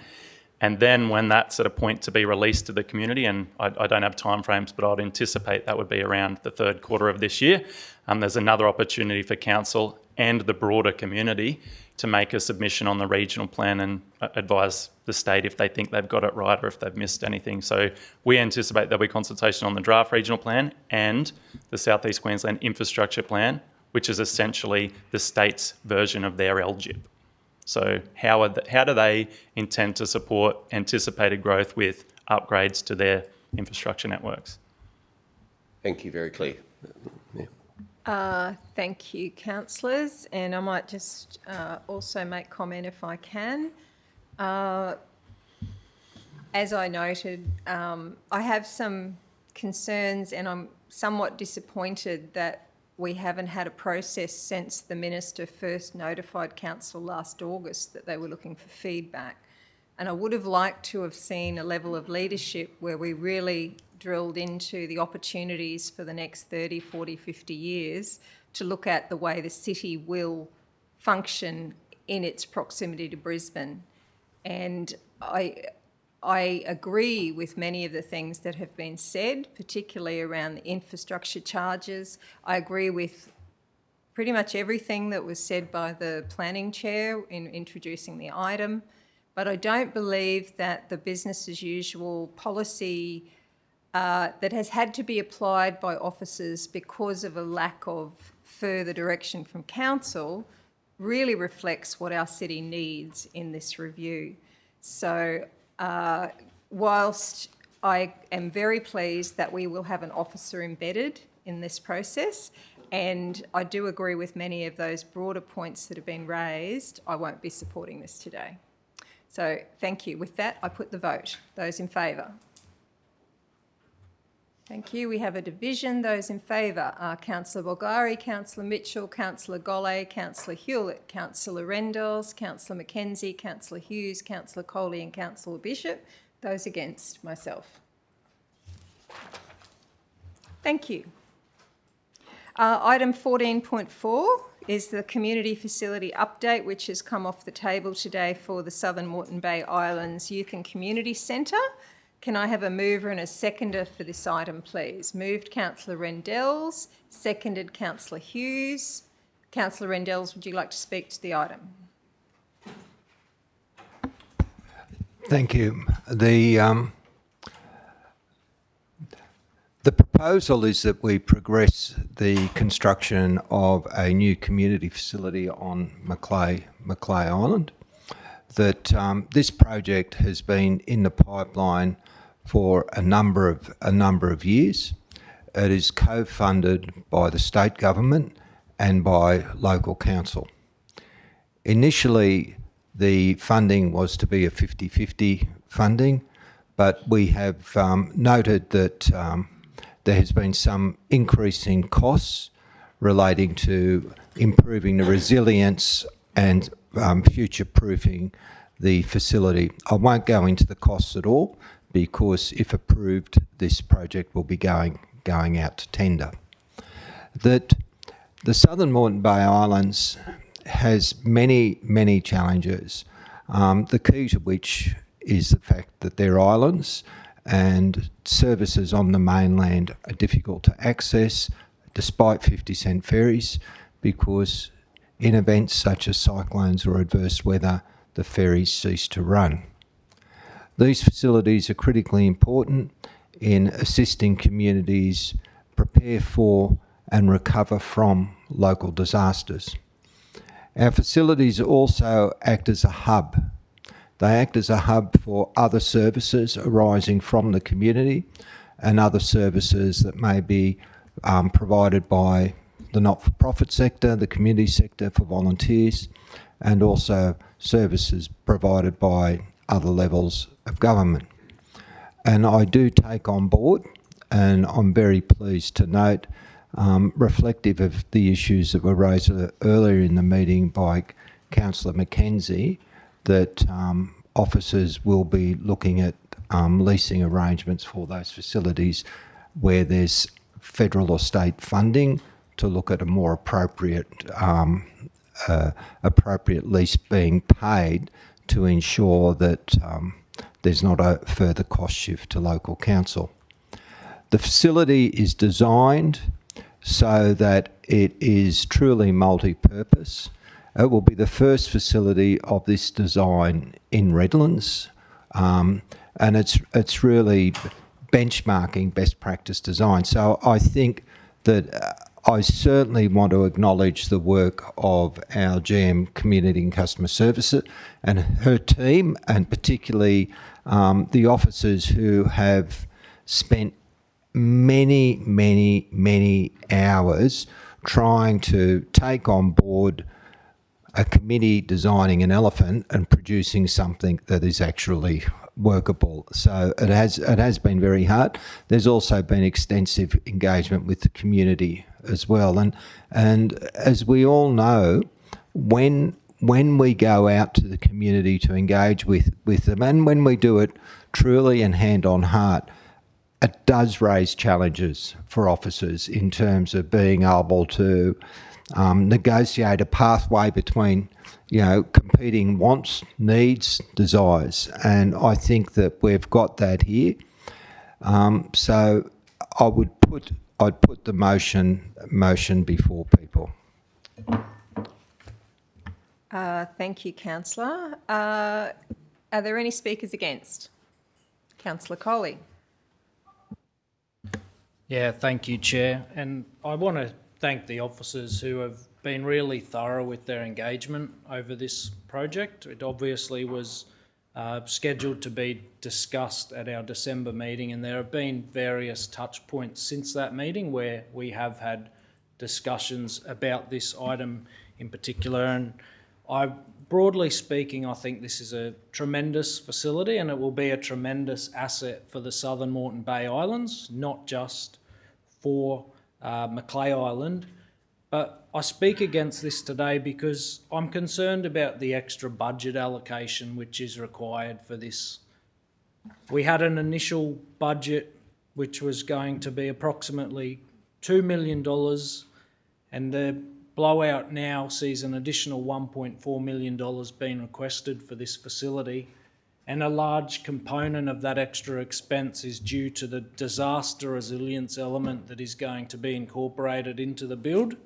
And then when that's at a point to be released to the community, and I don't have timeframes, but I'd anticipate that would be around the 3rd quarter of this year, there's another opportunity for council and the broader community to make a submission on the regional plan and advise the state if they think they've got it right or if they've missed anything. So we anticipate there'll be consultation on the draft regional plan and the South East Queensland infrastructure plan, which is essentially the state's version of their LGIP. So how do they intend to support anticipated growth with upgrades to their infrastructure networks? Thank you, very clear. Yeah. Thank you, councillors, and I might just also make comment if I can. As I noted, I have some concerns, and I'm somewhat disappointed that we haven't had a process since the Minister first notified Council last August that they were looking for feedback. And I would have liked to have seen a level of leadership where we really drilled into the opportunities for the next 30, 40, 50 years to look at the way the city will function in its proximity to Brisbane. And I agree with many of the things that have been said, particularly around the infrastructure charges. I agree with pretty much everything that was said by the planning chair in introducing the item, but I don't believe that the business as usual policy that has had to be applied by officers because of a lack of further direction from council really reflects what our city needs in this review. So whilst I am very pleased that we will have an officer embedded in this process, and I do agree with many of those broader points that have been raised, I won't be supporting this today. So thank you. With that, I put the vote. Those in favour? Thank you. We have a division. Those in favour are Councillor Bulgari, Councillor Mitchell, Councillor Golay, Councillor Hewlett, Councillor Rendels, Councillor McKenzie, Councillor Hughes, Councillor Coley and Councillor Bishop. Those against, myself. Thank you. Item 14.4 is the community facility update, which has come off the table today for the Southern Moreton Bay Islands Youth and Community Centre. Can I have a mover and a seconder for this item, please? Moved Councillor Rendels, seconded Councillor Hughes. Councillor Rendels, would you like to speak to the item? Thank you. The proposal is that we progress the construction of a new community facility on Macleay Island. That this project has been in the pipeline for a number of years. It is co-funded by the state government and by local council. Initially, the funding was to be a 50-50 funding, but we have noted that there has been some increase in costs relating to improving the resilience and future-proofing the facility. I won't go into the costs at all because, if approved, this project will be going out to tender. That the Southern Moreton Bay Islands has many challenges, the key to which is the fact that they're islands and services on the mainland are difficult to access despite 50-cent ferries, because in events such as cyclones or adverse weather, the ferries cease to run. These facilities are critically important in assisting communities prepare for and recover from local disasters. Our facilities also act as a hub. They act as a hub for other services arising from the community and other services that may be provided by the not-for-profit sector, the community sector for volunteers, and also services provided by other levels of government. And I do take on board, and I'm very pleased to note, reflective of the issues that were raised earlier in the meeting by Councillor McKenzie, that officers will be looking at leasing arrangements for those facilities where there's federal or state funding to look at a more appropriate lease being paid to ensure that there's not a further cost shift to local council. The facility is designed so that it is truly multi-purpose. It will be the first facility of this design in Redlands, and it's really benchmarking best practice design. So I think that I certainly want to acknowledge the work of our GM Community and Customer Services and her team, and particularly the officers who have spent many hours trying to take on board a committee designing an elephant and producing something that is actually workable. So it has been very hard. There's also been extensive engagement with the community as well. And as we all know, when we go out to the community to engage with them, and when we do it truly and hand on heart, it does raise challenges for officers in terms of being able to negotiate a pathway between, competing wants, needs, desires, and I think that we've got that here. So I'd put the motion before people. Thank you, Councillor. Are there any speakers against? Councillor Coley. Yeah, thank you, Chair. And I want to thank the officers who have been really thorough with their engagement over this project. It obviously was scheduled to be discussed at our December meeting, and there have been various touch points since that meeting where we have had discussions about this item in particular. And I Broadly speaking, I think this is a tremendous facility and it will be a tremendous asset for the Southern Moreton Bay Islands, not just for Macleay Island. But I speak against this today because I'm concerned about the extra budget allocation which is required for this. We had an initial budget which was going to be approximately $2 million, and the blowout now sees an additional $1.4 million being requested for this facility, and a large component of that extra expense is due to the disaster resilience element that is going to be incorporated into the build.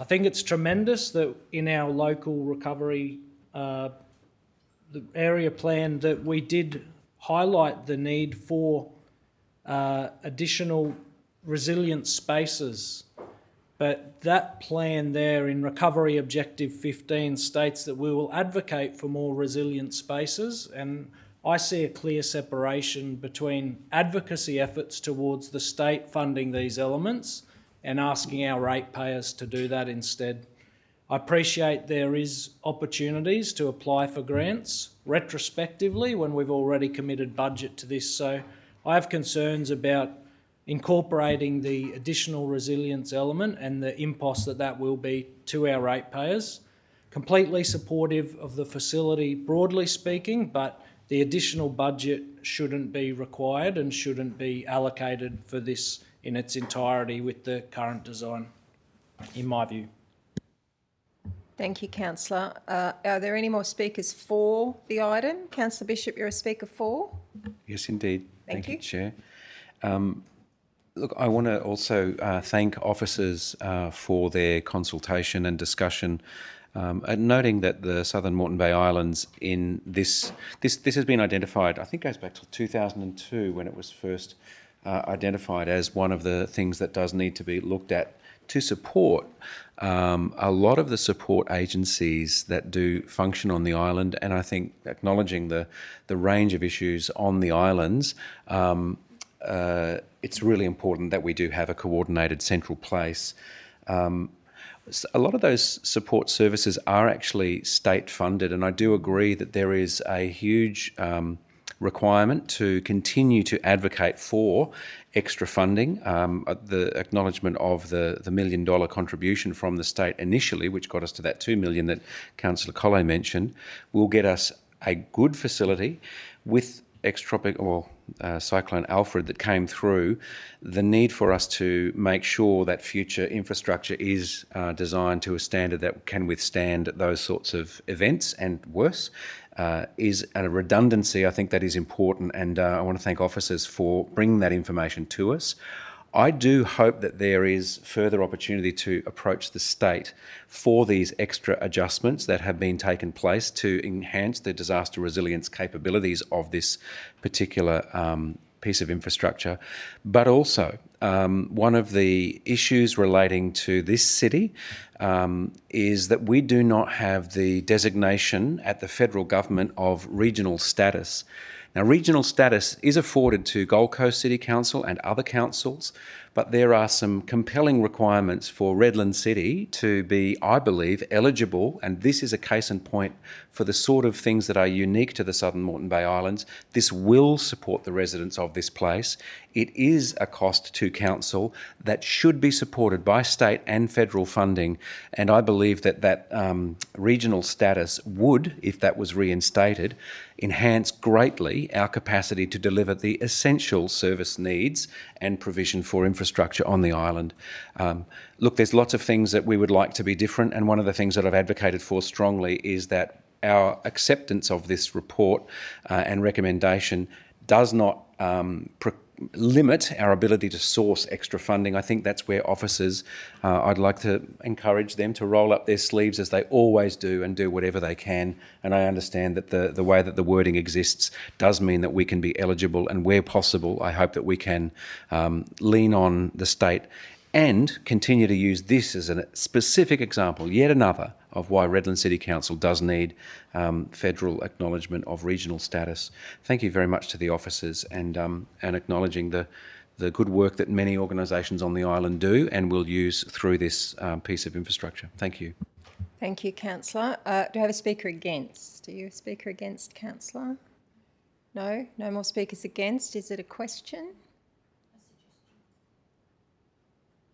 I think it's tremendous that in our local recovery the area plan that we did highlight the need for additional resilient spaces. But that plan there in Recovery Objective 15 states that we will advocate for more resilient spaces, and I see a clear separation between advocacy efforts towards the state funding these elements and asking our ratepayers to do that instead. I appreciate there is opportunities to apply for grants retrospectively when we've already committed budget to this, so I have concerns about incorporating the additional resilience element and the impost that that will be to our ratepayers. Completely supportive of the facility broadly speaking, but the additional budget shouldn't be required and shouldn't be allocated for this in its entirety with the current design, in my view. Thank you, Councillor. Are there any more speakers for the item? Councillor Bishop, you're a speaker for? Yes, indeed. Thank you. Chair. Look, I want to also thank officers for their consultation and discussion, noting that the Southern Moreton Bay Islands in this has been identified, I think goes back to 2002 when it was first identified as one of the things that does need to be looked at to support a lot of the support agencies that do function on the island, and I think acknowledging the range of issues on the islands, it's really important that we do have a coordinated central place. A lot of those support services are actually state funded, and I do agree that there is a huge requirement to continue to advocate for extra funding. The acknowledgement of the $1 million contribution from the state initially, which got us to that $2 million that Councillor Collet mentioned, will get us a good facility with Cyclone Alfred that came through. The need for us to make sure that future infrastructure is designed to a standard that can withstand those sorts of events and worse is a redundancy, I think, that is important, and I want to thank officers for bringing that information to us. I do hope that there is further opportunity to approach the state for these extra adjustments that have been taken place to enhance the disaster resilience capabilities of this particular piece of infrastructure. But also, one of the issues relating to this city is that we do not have the designation at the federal government of regional status. Now, regional status is afforded to Gold Coast City Council and other councils, but there are some compelling requirements for Redland City to be, I believe, eligible, and this is a case in point for the sort of things that are unique to the Southern Moreton Bay Islands. This will support the residents of this place. It is a cost to council that should be supported by state and federal funding, and I believe that regional status would, if that was reinstated, enhance greatly our capacity to deliver the essential service needs and provision for infrastructure on the island. Look, there's lots of things that we would like to be different, and one of the things that I've advocated for strongly is that our acceptance of this report and recommendation does not limit our ability to source extra funding. I think that's where officers, I'd like to encourage them to roll up their sleeves as they always do and do whatever they can. And I understand that the way that the wording exists does mean that we can be eligible, and where possible, I hope that we can lean on the state and continue to use this as a specific example, yet another, of why Redland City Council does need federal acknowledgement of regional status. Thank you very much to the officers, and acknowledging the good work that many organisations on the island do and will use through this piece of infrastructure. Thank you. Thank you, Councillor. Do I have a speaker against? Do you have a speaker against, Councillor? No? No more speakers against? Is it a question?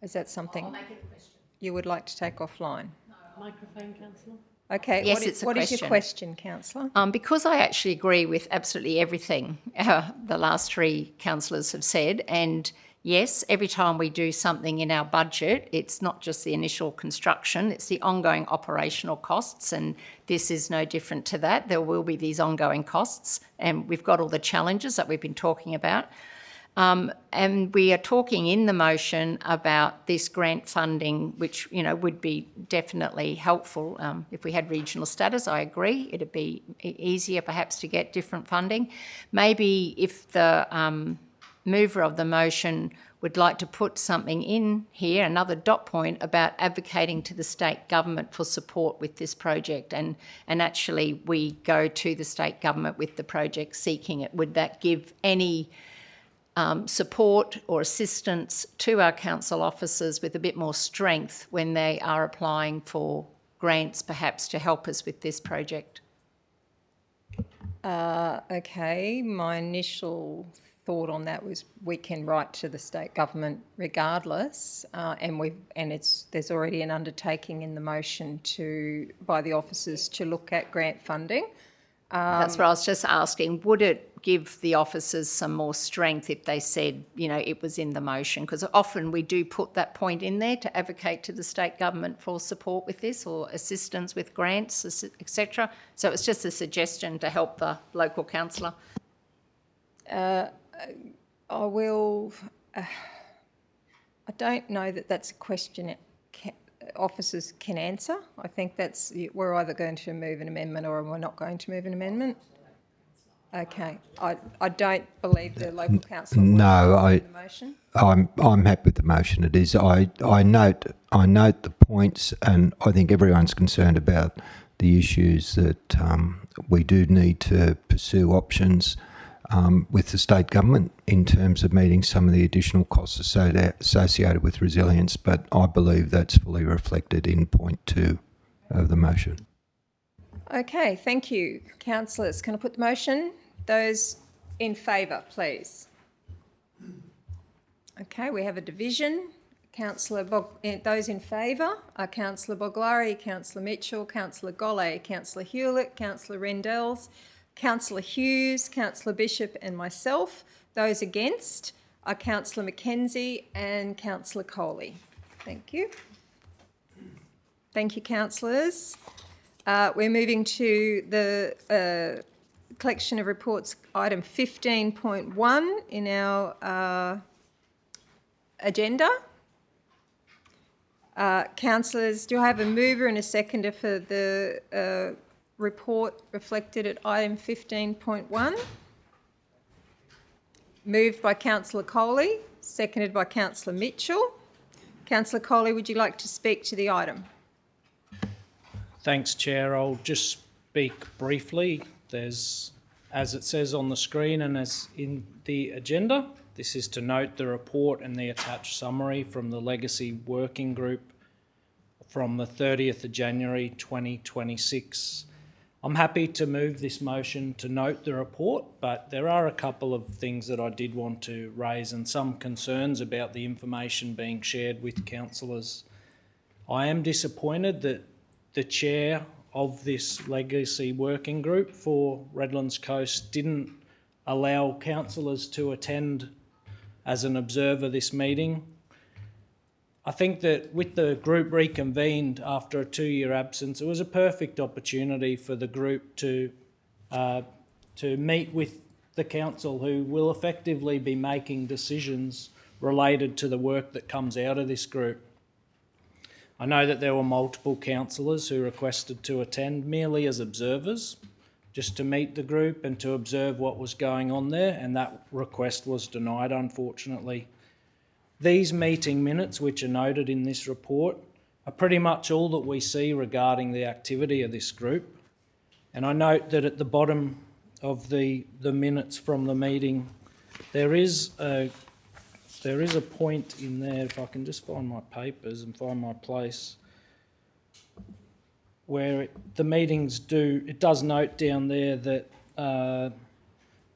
Is that something you would like to take offline? Microphone, Councillor. Okay, Yes, it's a what is question. your question, Councillor? Because I actually agree with absolutely everything the last three councillors have said, and yes, every time we do something in our budget, it's not just the initial construction, it's the ongoing operational costs, and this is no different to that. There will be these ongoing costs, and we've got all the challenges that we've been talking about. And we are talking in the motion about this grant funding, which, you know, would be definitely helpful. If we had regional status, I agree, it'd be easier perhaps to get different funding. Maybe if the mover of the motion would like to put something in here, another dot point about advocating to the state government for support with this project, and actually we go to the state government with the project seeking it. Would that give any support or assistance to our council officers with a bit more strength when they are applying for grants, perhaps to help us with this project? Okay, my initial thought on that was we can write to the state government regardless, and there's already an undertaking in the motion by the officers to look at grant funding. That's what I was just asking. Would it give the officers some more strength if they said, you know, it was in the motion? Because often we do put that point in there to advocate to the state government for support with this or assistance with grants, etc. So it's just a suggestion to help the local councillor. I will. I don't know that that's a question officers can answer. I think we're either going to move an amendment or we're not going to move an amendment. Okay, I don't believe the local council. No, the motion. I'm happy with the motion. It is. I note the points, and I think everyone's concerned about the issues that we do need to pursue options with the state government in terms of meeting some of the additional costs associated with resilience, but I believe that's fully reflected in point 2 of the motion. Okay, thank you. Councillors, can I put the motion? Those in favour, please. Okay, we have a division. Those in favour are Councillor Boglari, Councillor Mitchell, Councillor Golay, Councillor Hewlett, Councillor Rendells, Councillor Hughes, Councillor Bishop and myself. Those against are Councillor McKenzie and Councillor Coley. Thank you. Thank you, councillors. We're moving to the collection of reports, item 15.1 in our agenda. Councillors, do I have a mover and a seconder for the report reflected at item 15.1? Moved by Councillor Coley, seconded by Councillor Mitchell. Councillor Coley, would you like to speak to the item? Thanks, Chair. I'll just speak briefly. As it says on the screen and as in the agenda, this is to note the report and the attached summary from the Legacy Working Group from the 30th of January 2026. I'm happy to move this motion to note the report, but there are a couple of things that I did want to raise and some concerns about the information being shared with councillors. I am disappointed that the chair of this Legacy Working Group for Redlands Coast didn't allow councillors to attend as an observer this meeting. I think that with the group reconvened after a 2-year absence, it was a perfect opportunity for the group to meet with the council, who will effectively be making decisions related to the work that comes out of this group. I know that there were multiple councillors who requested to attend merely as observers, just to meet the group and to observe what was going on there, and that request was denied, unfortunately. These meeting minutes, which are noted in this report, are pretty much all that we see regarding the activity of this group. And I note that at the bottom of the minutes from the meeting, there is a point in there, if I can just find my papers and find my place. where the meetings it does note down there that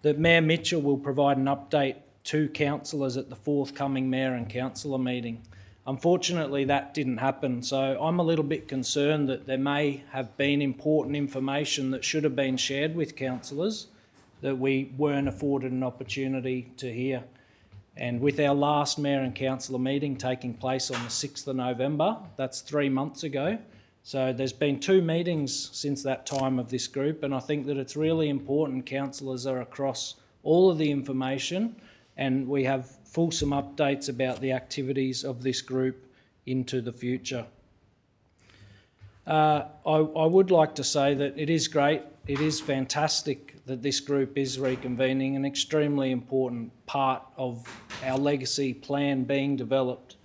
that Mayor Mitchell will provide an update to councillors at the forthcoming Mayor and Councillor meeting. Unfortunately, that didn't happen, so I'm a little bit concerned that there may have been important information that should have been shared with councillors that we weren't afforded an opportunity to hear. And with our last Mayor and Councillor meeting taking place on the 6th of November, that's 3 months ago, so there's been 2 meetings since that time of this group, and I think that it's really important councillors are across all of the information and we have fulsome updates about the activities of this group into the future. I would like to say that it is great, it is fantastic that this group is reconvening, an extremely important part of our legacy plan being developed.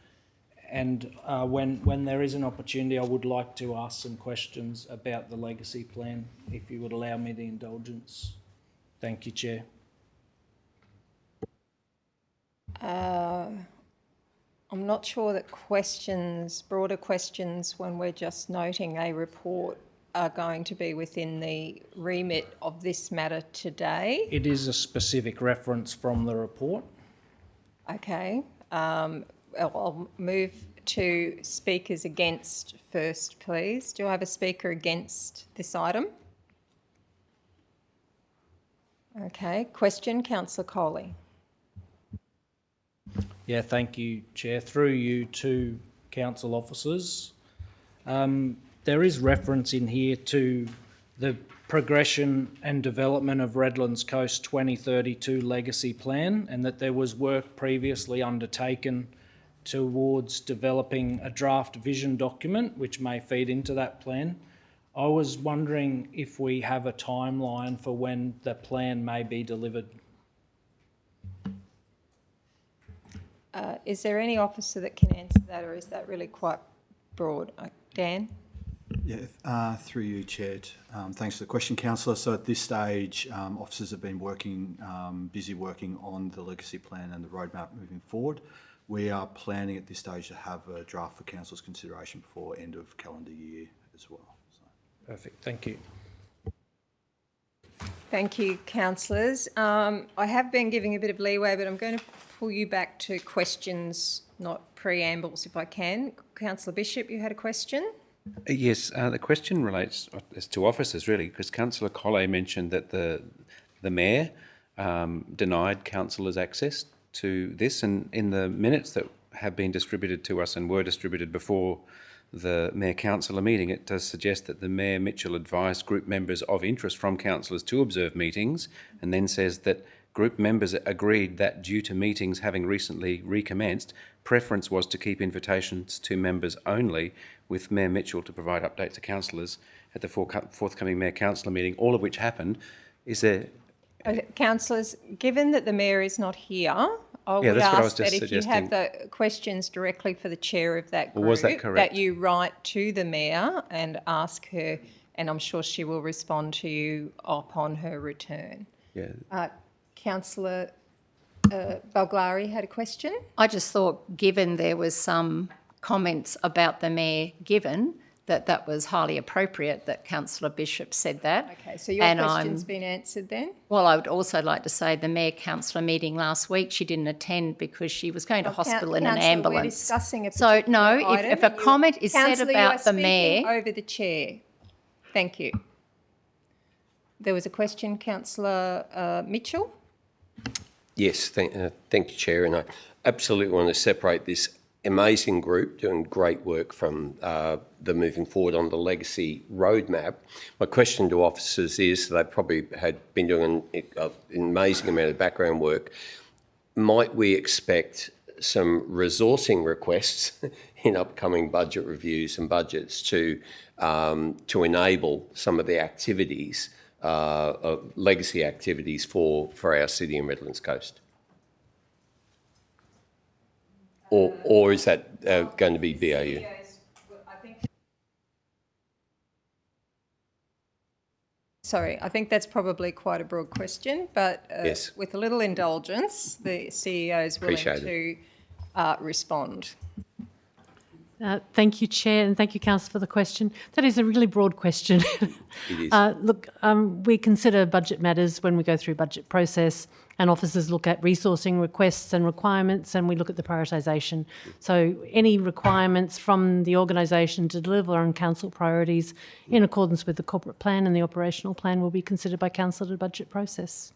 And when there is an opportunity, I would like to ask some questions about the legacy plan, if you would allow me the indulgence. Thank you, Chair. I'm not sure that broader questions, when we're just noting a report, are going to be within the remit of this matter today. It is a specific reference from the report. Okay. I'll move to speakers against first, please. Do I have a speaker against this item? Okay. Question, Councillor Coley. Yeah, thank you, Chair. Through you to council officers. There is reference in here to the progression and development of Redlands Coast 2032 legacy plan, and that there was work previously undertaken towards developing a draft vision document which may feed into that plan. I was wondering if we have a timeline for when the plan may be delivered. Is there any officer that can answer that, or is that really quite broad? Dan? Yeah, through you, Chair. Thanks for the question, Councillor. So at this stage, officers have been busy working on the legacy plan and the roadmap moving forward. We are planning at this stage to have a draft for Council's consideration before end of calendar year as well. So. Perfect, thank you. Thank you, councillors. I have been giving a bit of leeway, but I'm going to pull you back to questions, not preambles, if I can. Councillor Bishop, you had a question? Yes, the question relates to officers, really, because Councillor Collet mentioned that the Mayor denied councillors access to this, and in the minutes that have been distributed to us and were distributed before the Mayor-Councillor meeting, it does suggest that the Mayor Mitchell advised group members of interest from councillors to observe meetings, and then says that group members agreed that due to meetings having recently recommenced, preference was to keep invitations to members only, with Mayor Mitchell to provide updates to councillors at the forthcoming Mayor-Councillor meeting, all of which happened. Is there... Councillors, given that the Mayor is not here, I would ask that if you have the questions directly for the chair of that group, that you write to the Mayor and ask her, and I'm sure she will respond to you upon her return. Yeah. Councillor Balglari had a question. I just thought, given there was some comments about the Mayor given, that was highly appropriate that Councillor Bishop said that. Okay, so your question's been answered then? Well, I would also like to say the Mayor-Councillor meeting last week, she didn't attend because she was going to hospital in an ambulance. We're discussing a so, no, item, if a comment is said about the Mayor... over the chair. Thank you. There was a question, Councillor Mitchell. Yes, thank you, Chair, and I absolutely want to separate this amazing group doing great work from the moving forward on the legacy roadmap. My question to officers is, they probably had been doing an amazing amount of background work. Might we expect some resourcing requests in upcoming budget reviews and budgets to enable some of the activities, legacy activities for our city and Redlands Coast? Or is that going to be BAU? Sorry, I think that's probably quite a broad question, but yes, with a little indulgence, the CEO is willing to respond. Thank you, Chair, and thank you, Councillor, for the question. That is a really broad question. It is. Look, we consider budget matters when we go through budget process, and officers look at resourcing requests and requirements, and we look at the prioritisation. So any requirements from the organisation to deliver on council priorities in accordance with the corporate plan and the operational plan will be considered by council at the budget process.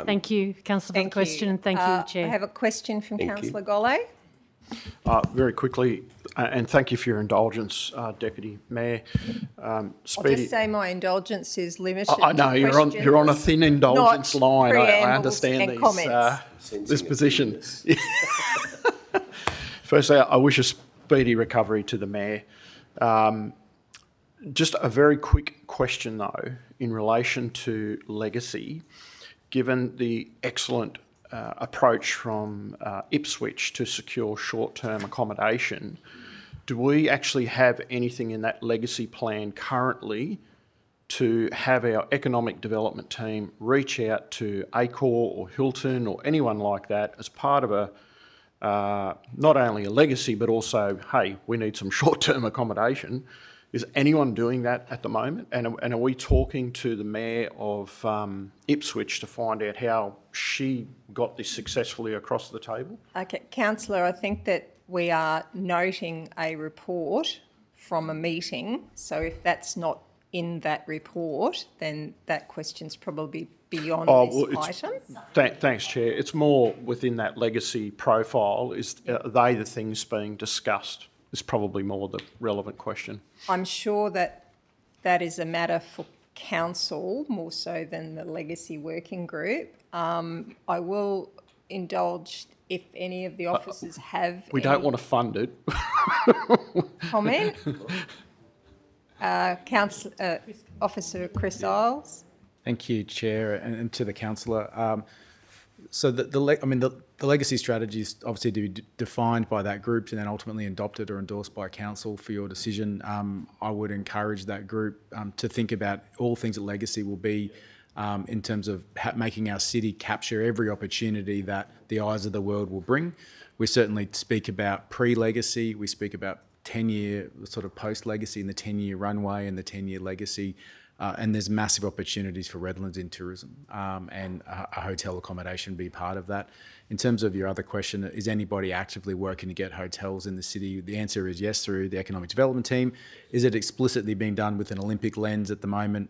Thank you, Councillor, for the question, and thank you, Chair. I have a question from Councillor Golay. Very quickly, and thank you for your indulgence, Deputy Mayor. I'll just say my indulgence is limited. I know you're on a thin indulgence line. I understand this position. Firstly, I wish a speedy recovery to the Mayor. Just a very quick question though, in relation to legacy, given the excellent approach from Ipswich to secure short-term accommodation, do we actually have anything in that legacy plan currently to have our economic development team reach out to Accor or Hilton or anyone like that as part of a not only a legacy but also, hey, we need some short-term accommodation? Is anyone doing that at the moment? And are we talking to the Mayor of Ipswich to find out how she got this successfully across the table? Okay, Councillor, I think that we are noting a report from a meeting. So if that's not in that report, then that question's probably beyond this item. Thanks, Chair. It's more within that legacy profile. Are they the things being discussed? Is probably more the relevant question. I'm sure that that is a matter for council more so than the legacy working group. I will indulge if any of the officers have. We don't want to fund it. Comment. Officer Chris Isles. Thank you, Chair, and to the councillor. So the legacy strategy is obviously to be defined by that group and then ultimately adopted or endorsed by council for your decision. I would encourage that group to think about all things that legacy will be in terms of making our city capture every opportunity that the eyes of the world will bring. We certainly speak about pre-legacy, we speak about 10-year sort of post-legacy and the 10-year runway and the 10-year legacy. And there's massive opportunities for Redlands in tourism and a hotel accommodation be part of that. In terms of your other question, is anybody actively working to get hotels in the city? The answer is yes, through the economic development team. Is it explicitly being done with an Olympic lens at the moment?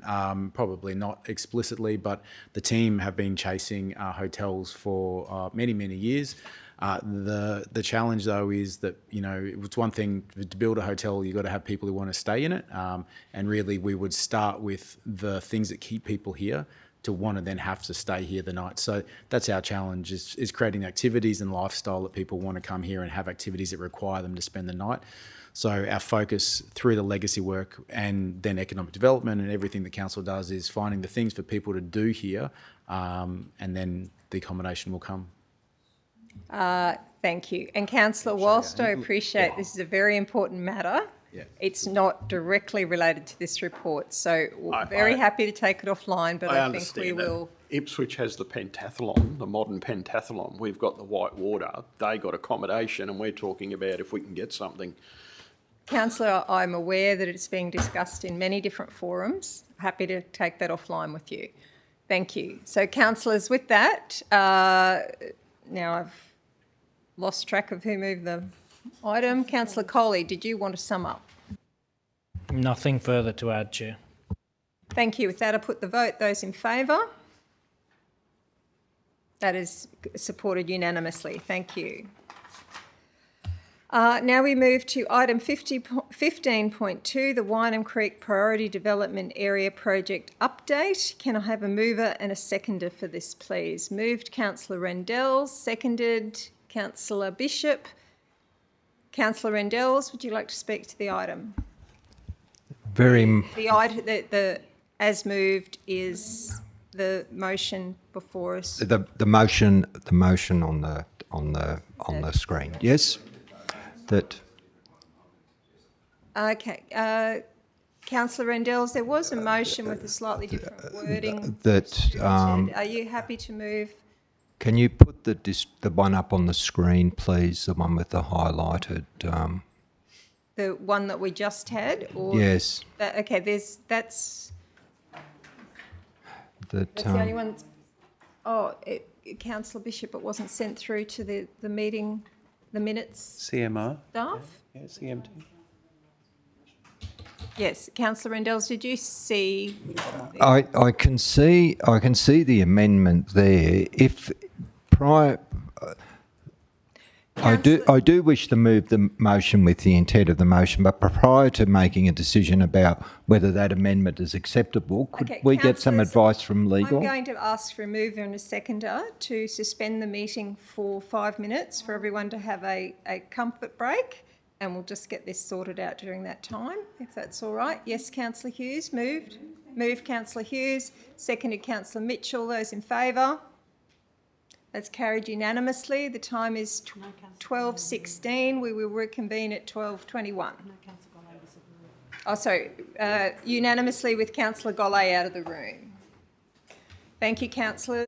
Probably not explicitly, but the team have been chasing hotels for many, many years. The challenge though is that, you know, it's one thing to build a hotel, you've got to have people who want to stay in it. And really we would start with the things that keep people here to want to then have to stay here the night. So that's our challenge is creating activities and lifestyle that people want to come here and have activities that require them to spend the night. So our focus through the legacy work and then economic development and everything the council does is finding the things for people to do here and then the accommodation will come. Thank you. And Councillor, whilst I appreciate this is a very important matter, it's not directly related to this report. So we're very happy to take it offline, but I think we will. Ipswich has the pentathlon, the modern pentathlon. We've got the white water. They got accommodation and we're talking about if we can get something. Councillor, I'm aware that it's being discussed in many different forums. Happy to take that offline with you. Thank you. So councillors, with that, now I've lost track of who moved the item. Councillor Coley, did you want to sum up? Nothing further to add, Chair. Thank you. With that, I put the vote. Those in favour? That is supported unanimously. Thank you. Now we move to item 15.2, the Wynham Creek Priority Development Area Project Update. Can I have a mover and a seconder for this, please? Moved, Councillor Rendell. Seconded, Councillor Bishop. Councillor Rendells, would you like to speak to the item? The item, as moved, is the motion before us. The motion on the screen. Yes. That. Okay. Councillor Rendells, there was a motion with a slightly different wording. Are you happy to move? Can you put the one up on the screen, please? The one with the highlighted The one that we just had? Or Yes. Okay, that's That, the only one. Oh, Councillor Bishop, it wasn't sent through to the meeting, the minutes. CMR? Staff? Yeah, CMT. Yes, Councillor Rendell, did you see? I can see the amendment there. If prior, I do wish to move the motion with the intent of the motion, but prior to making a decision about whether that amendment is acceptable, could we get some advice from legal? I'm going to ask for a mover and a seconder to suspend the meeting for 5 minutes for everyone to have a comfort break, and we'll just get this sorted out during that time, if that's all right. Yes, Councillor Hughes, moved. Moved, Councillor Hughes. Seconded, Councillor Mitchell. Those in favour? That's carried unanimously. The time is 12:16. We will reconvene at 12:21. Oh, sorry. Unanimously with Councillor Golay out of the room. Thank you, councillors.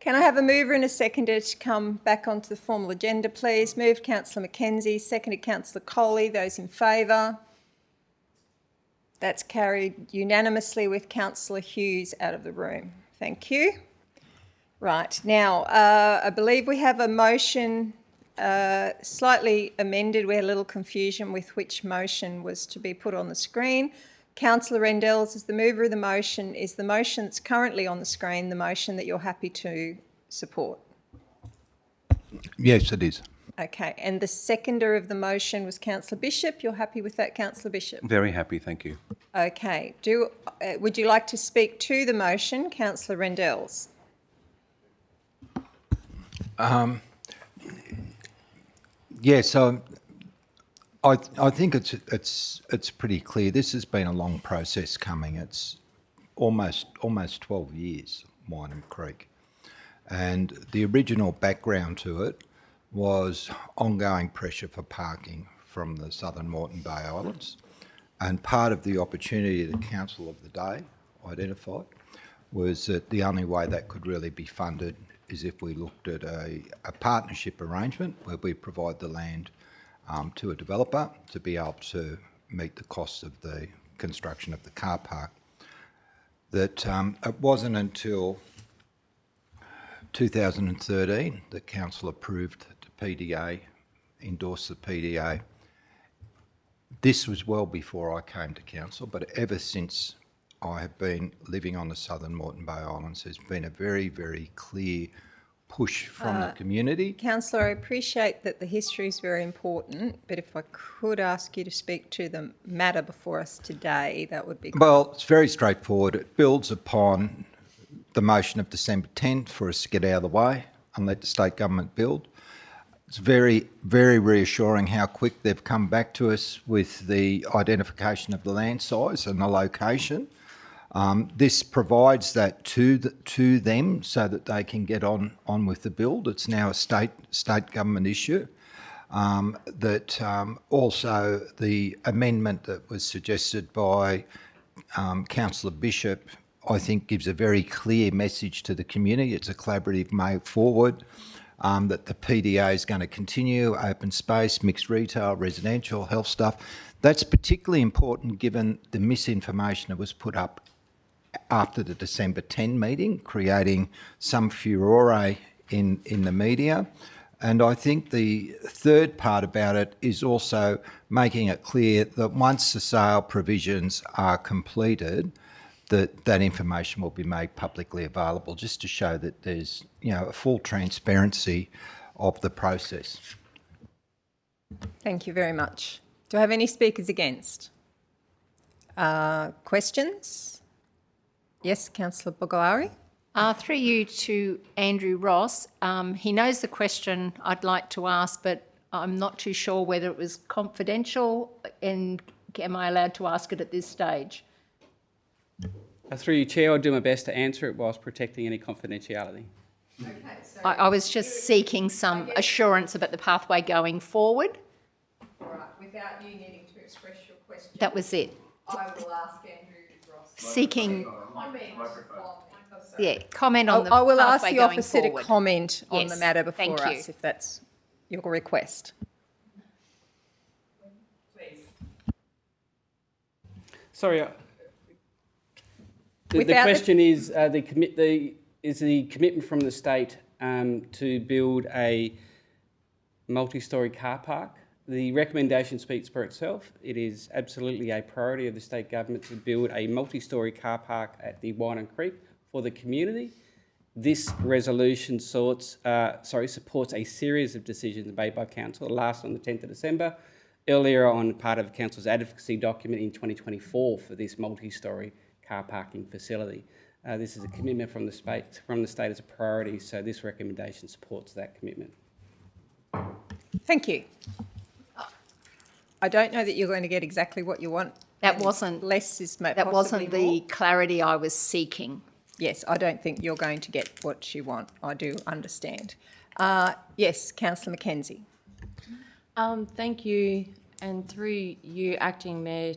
Can I have a mover and a seconder to come back onto the formal agenda, please? Moved Councillor Mackenzie, seconded Councillor Coley. Those in favour? That's carried unanimously with Councillor Hughes out of the room. Thank you. Right, now, I believe we have a motion slightly amended. We had a little confusion with which motion was to be put on the screen. Councillor Rendell, as the mover of the motion, is the motion that's currently on the screen the motion that you're happy to support? Yes, it is. Okay, and the seconder of the motion was Councillor Bishop. You're happy with that, Councillor Bishop? Very happy, thank you. Okay, would you like to speak to the motion, Councillor Rendells? Yes, I think it's pretty clear. This has been a long process coming. It's almost 12 years, Wyndham Creek, and the original background to it was ongoing pressure for parking from the Southern Moreton Bay Islands, and part of the opportunity the Council of the day identified was that the only way that could really be funded is if we looked at a partnership arrangement where we provide the land to a developer to be able to meet the costs of the construction of the car park. That it wasn't until 2013 that Council approved the PDA, endorsed the PDA. This was well before I came to Council, but ever since I have been living on the Southern Moreton Bay Islands, there's been a very, very clear push from the community. Councillor, I appreciate that the history is very important, but if I could ask you to speak to the matter before us today, that would be great. Well, it's very straightforward. It builds upon the motion of December 10th for us to get out of the way and let the state government build. It's very, very reassuring how quick they've come back to us with the identification of the land size and the location. This provides that to them so that they can get on with the build. It's now a state government issue. Also the amendment that was suggested by Councillor Bishop, I think gives a very clear message to the community. It's a collaborative way forward, that the PDA is going to continue, open space, mixed retail, residential, health stuff. That's particularly important given the misinformation that was put up after the December 10 meeting, creating some furore in the media. And I think the third part about it is also making it clear that once the sale provisions are completed, that information will be made publicly available, just to show that there's, a full transparency of the process. Thank you very much. Do I have any speakers against? Questions? Yes, Councillor Bogalari. Through you to Andrew Ross. He knows the question I'd like to ask, but I'm not too sure whether it was confidential and am I allowed to ask it at this stage? Through you, Chair, I'll do my best to answer it whilst protecting any confidentiality. Okay, so I was just seeking some assurance about the pathway going forward. All right, without you needing to express your question. That was it. I will ask Andrew Ross. Seeking comment on the I will ask pathway the going officer forward. to comment on the Yes, matter before thank us, you. if that's your request. Please. Sorry, the question is the commitment from the state to build a multi-storey car park. The recommendation speaks for itself. It is absolutely a priority of the state government to build a multi-storey car park at the Wyndham Creek for the community. This resolution supports a series of decisions made by Council, last on the 10th of December, earlier on part of Council's advocacy document in 2024 for this multi-storey car parking facility. This is a commitment from the state as a priority, so this recommendation supports that commitment. Thank you. I don't know that you're going to get exactly what you want. That wasn't less is that wasn't the clarity I was seeking. Yes, I don't think you're going to get what you want. I do understand. Yes, Councillor Mackenzie. Thank you, and through you, Acting Mayor,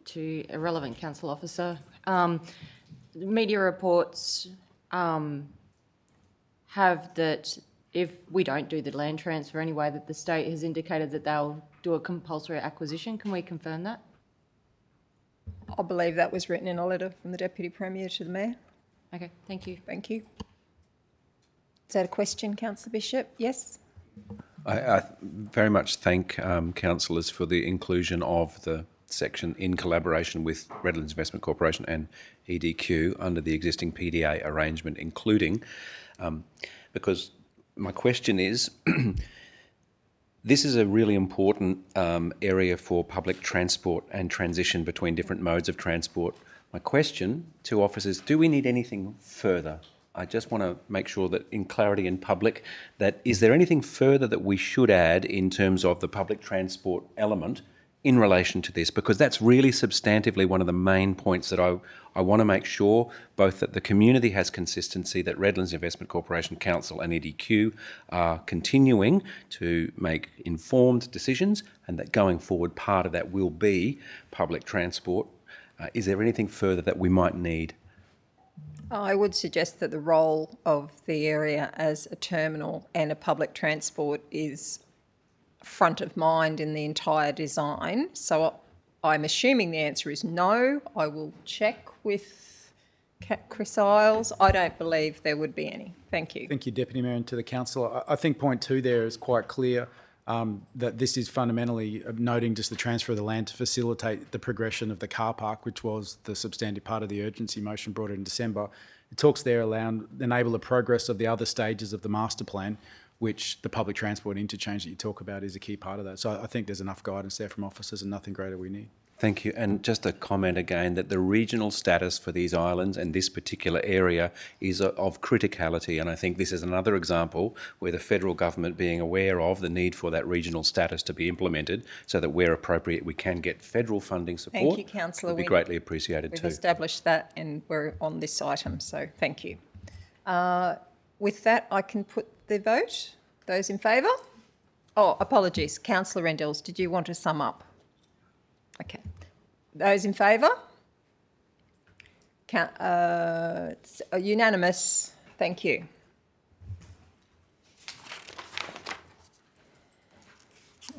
to a relevant council officer. Media reports have that if we don't do the land transfer anyway, that the state has indicated that they'll do a compulsory acquisition. Can we confirm that? I believe that was written in a letter from the Deputy Premier to the Mayor. Okay, thank you. Thank you. Is that a question, Councillor Bishop? Yes? I very much thank councillors for the inclusion of the section in collaboration with Redlands Investment Corporation and EDQ under the existing PDA arrangement, including, because my question is, this is a really important area for public transport and transition between different modes of transport. My question to officers, do we need anything further? I just want to make sure that in clarity in public, that is there anything further that we should add in terms of the public transport element in relation to this? Because that's really substantively one of the main points that I want to make sure both that the community has consistency, that Redlands Investment Corporation Council and EDQ are continuing to make informed decisions, and that going forward part of that will be public transport. Is there anything further that we might need? I would suggest that the role of the area as a terminal and a public transport is front of mind in the entire design. So I'm assuming the answer is no. I will check with Chris Isles. I don't believe there would be any. Thank you. Thank you, Deputy Mayor, and to the councillor. I think point 2 there is quite clear, that this is fundamentally noting just the transfer of the land to facilitate the progression of the car park, which was the substantive part of the urgency motion brought in December. It talks there enable the progress of the other stages of the master plan, which the public transport interchange that you talk about is a key part of that. So I think there's enough guidance there from officers and nothing greater we need. Thank you. And just a comment again that the regional status for these islands and this particular area is of criticality. And I think this is another example where the federal government being aware of the need for that regional status to be implemented so that where appropriate we can get federal funding support. Thank you, Councillor. Would be greatly appreciated we've too. established that and we're on this item, so thank you. With that, I can put the vote. Those in favour? Oh, apologies. Councillor Rendels, did you want to sum up? Okay. Those in favour? It's unanimous. Thank you.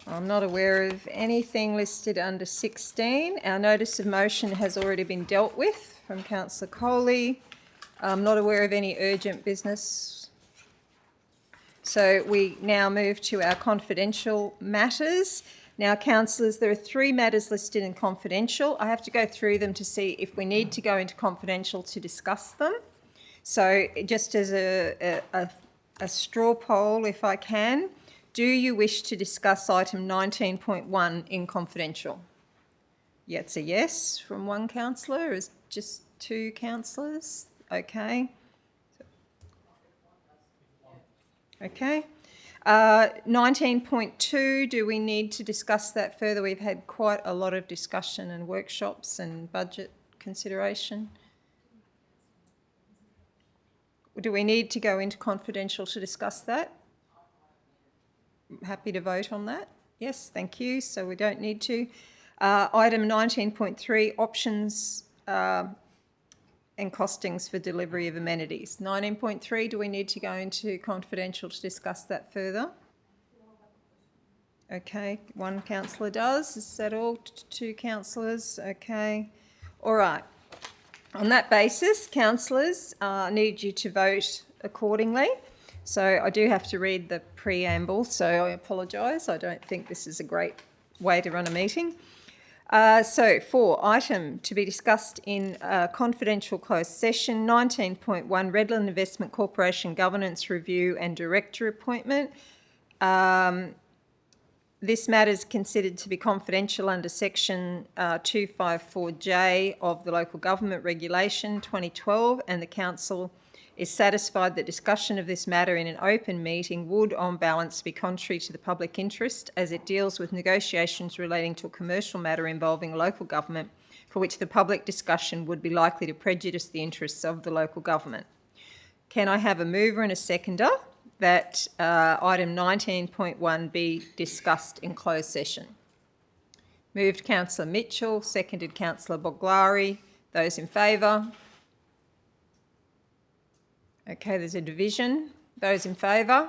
I'm not aware of anything listed under 16. Our notice of motion has already been dealt with from Councillor Coley. I'm not aware of any urgent business. So we now move to our confidential matters. Now, councillors, there are 3 matters listed in confidential. I have to go through them to see if we need to go into confidential to discuss them. So just as a straw poll, if I can, do you wish to discuss item 19.1 in confidential? Yeah, it's a yes from one councillor. Is just 2 councillors? Okay. Okay. 19.2, do we need to discuss that further? We've had quite a lot of discussion and workshops and budget consideration. Do we need to go into confidential to discuss that? Happy to vote on that? Yes, thank you. So we don't need to. Item 19.3, options and costings for delivery of amenities. 19.3, do we need to go into confidential to discuss that further? Okay, 1 councillor does. Is that all? 2 councillors? Okay. All right. On that basis, councillors, I need you to vote accordingly. So I do have to read the preamble, so I apologise. I don't think this is a great way to run a meeting. So for item to be discussed in confidential closed session, 19.1 Redland Investment Corporation Governance Review and Director Appointment. This matter is considered to be confidential under section 254J of the Local Government Regulation 2012, and the council is satisfied that discussion of this matter in an open meeting would, on balance, be contrary to the public interest, as it deals with negotiations relating to a commercial matter involving local government for which the public discussion would be likely to prejudice the interests of the local government. Can I have a mover and a seconder that item 19.1 be discussed in closed session? Moved Councillor Mitchell, seconded Councillor Boglari. Those in favour? Okay, there's a division. Those in favour?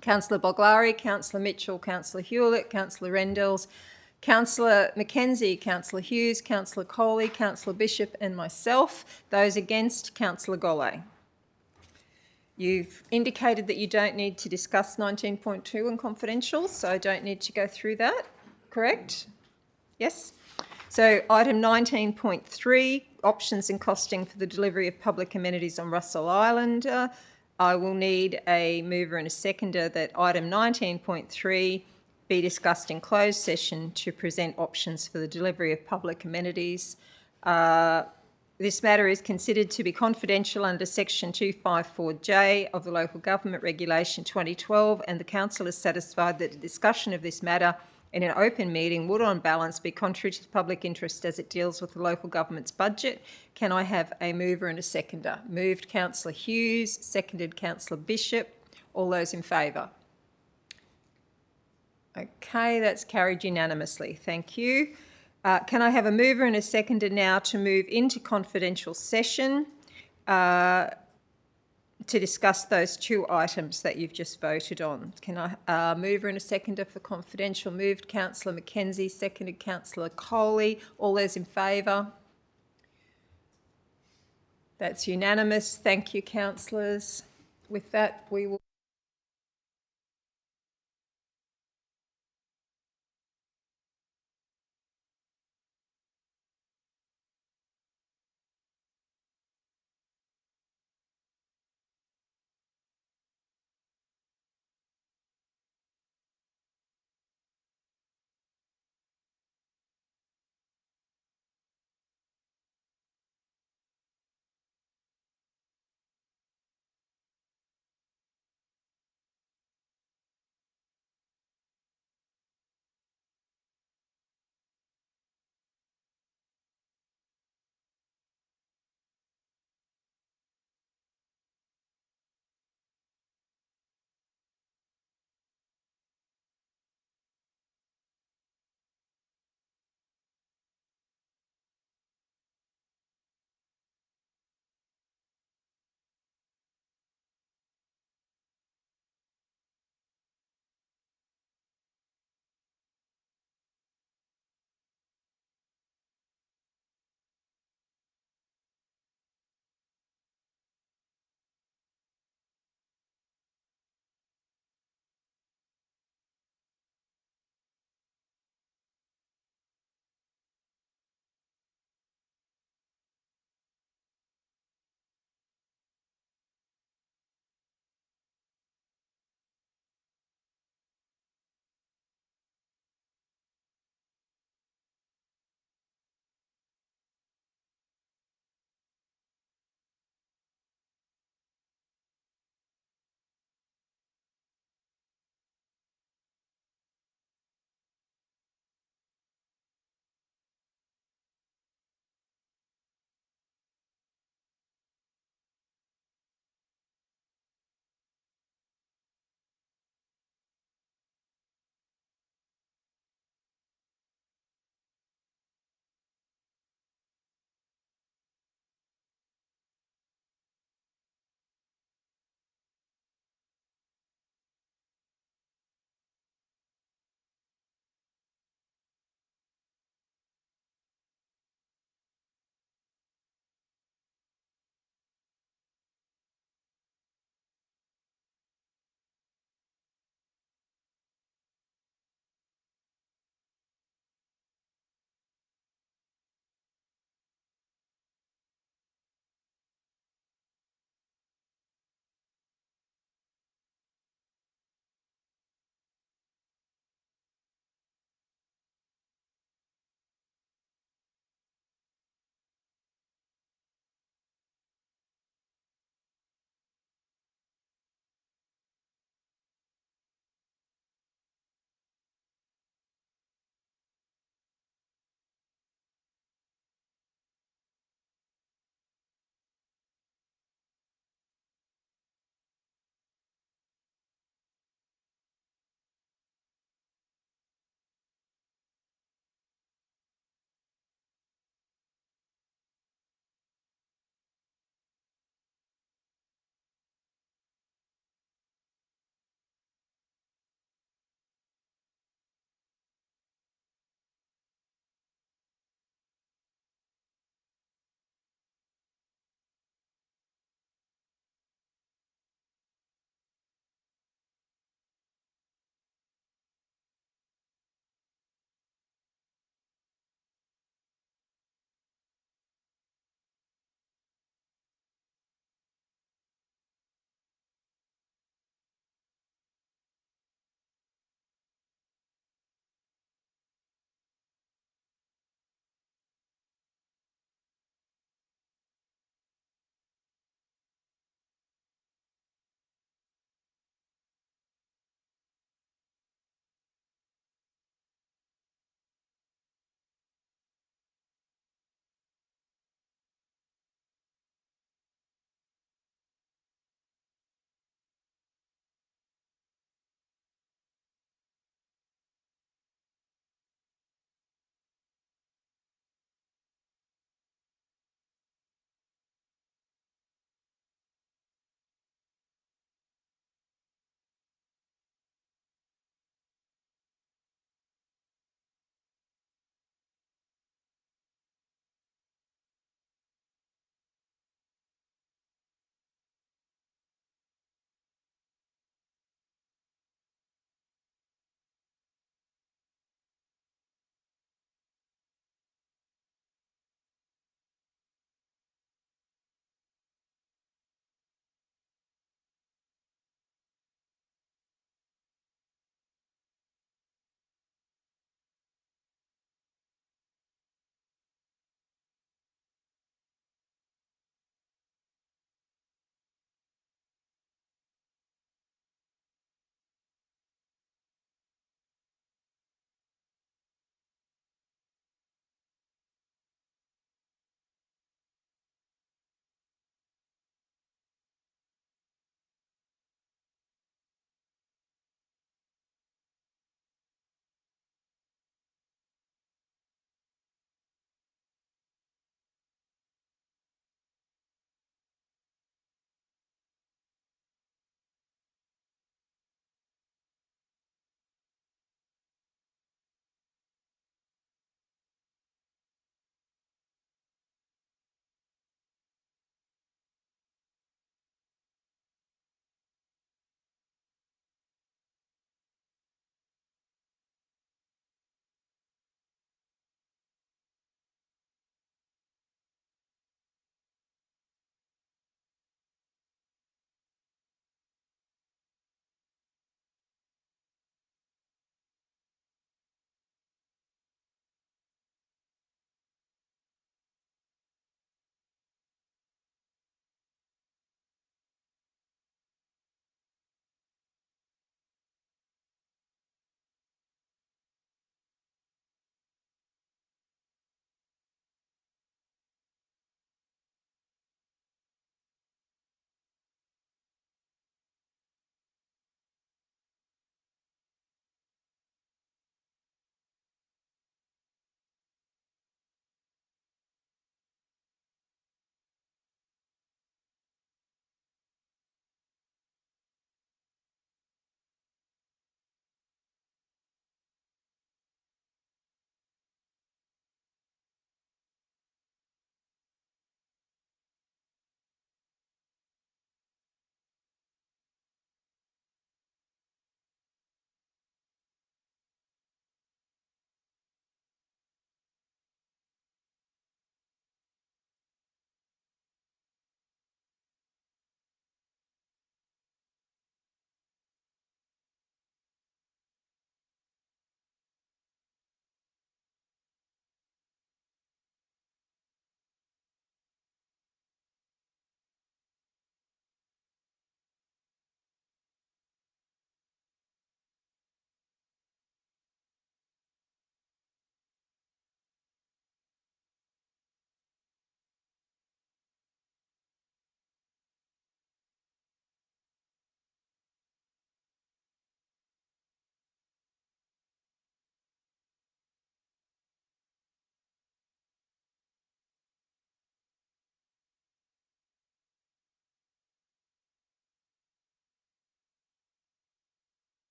Councillor Boglari, Councillor Mitchell, Councillor Hewlett, Councillor Rendels, Councillor Mackenzie, Councillor Hughes, Councillor Coley, Councillor Bishop and myself. Those against, Councillor Golley. You've indicated that you don't need to discuss 19.2 and confidential, so I don't need to go through that, correct? Yes? So item 19.3, options and costing for the delivery of public amenities on Russell Island. I will need a mover and a seconder that item 19.3 be discussed in closed session to present options for the delivery of public amenities. This matter is considered to be confidential under section 254J of the Local Government Regulation 2012, and the Council is satisfied that the discussion of this matter in an open meeting would on balance be contrary to the public interest as it deals with the local government's budget. Can I have a mover and a seconder? Moved Councillor Hughes, seconded Councillor Bishop. All those in favour? Okay, that's carried unanimously. Thank you. Can I have a mover and a seconder now to move into confidential session to discuss those two items that you've just voted on? Can I mover and a seconder for confidential? Moved Councillor Mackenzie, seconded Councillor Coley. All those in favour? That's unanimous. Thank you, councillors. With that, we will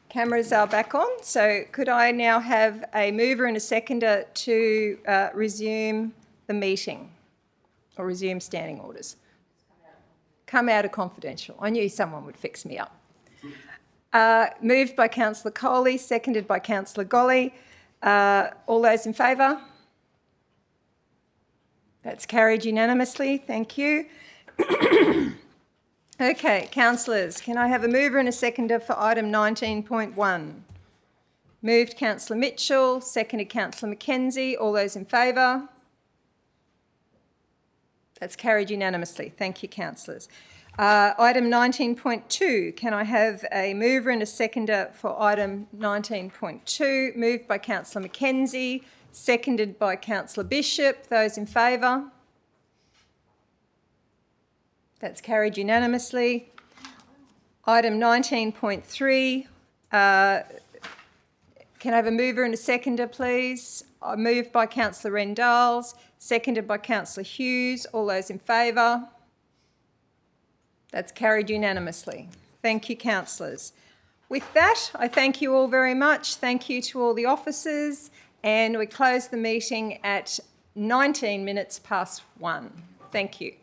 Cameras are back on, so could I now have a mover and a seconder to resume the meeting or resume standing orders? Come out of confidential. I knew someone would fix me up. Moved by Councillor Coley, seconded by Councillor Golly. All those in favour? That's carried unanimously. Thank you. Okay, councillors, can I have a mover and a seconder for item 19.1? Moved Councillor Mitchell, seconded Councillor Mackenzie. All those in favour? That's carried unanimously. Thank you, councillors. Item 19.2, can I have a mover and a seconder for item 19.2? Moved by Councillor Mackenzie, seconded by Councillor Bishop. Those in favour? That's carried unanimously. Item 19.3, can I have a mover and a seconder, please? Moved by Councillor Rendals, seconded by Councillor Hughes. All those in favour? That's carried unanimously. Thank you, councillors. With that, I thank you all very much. Thank you to all the officers, and we close the meeting at 19 minutes past 1. Thank you.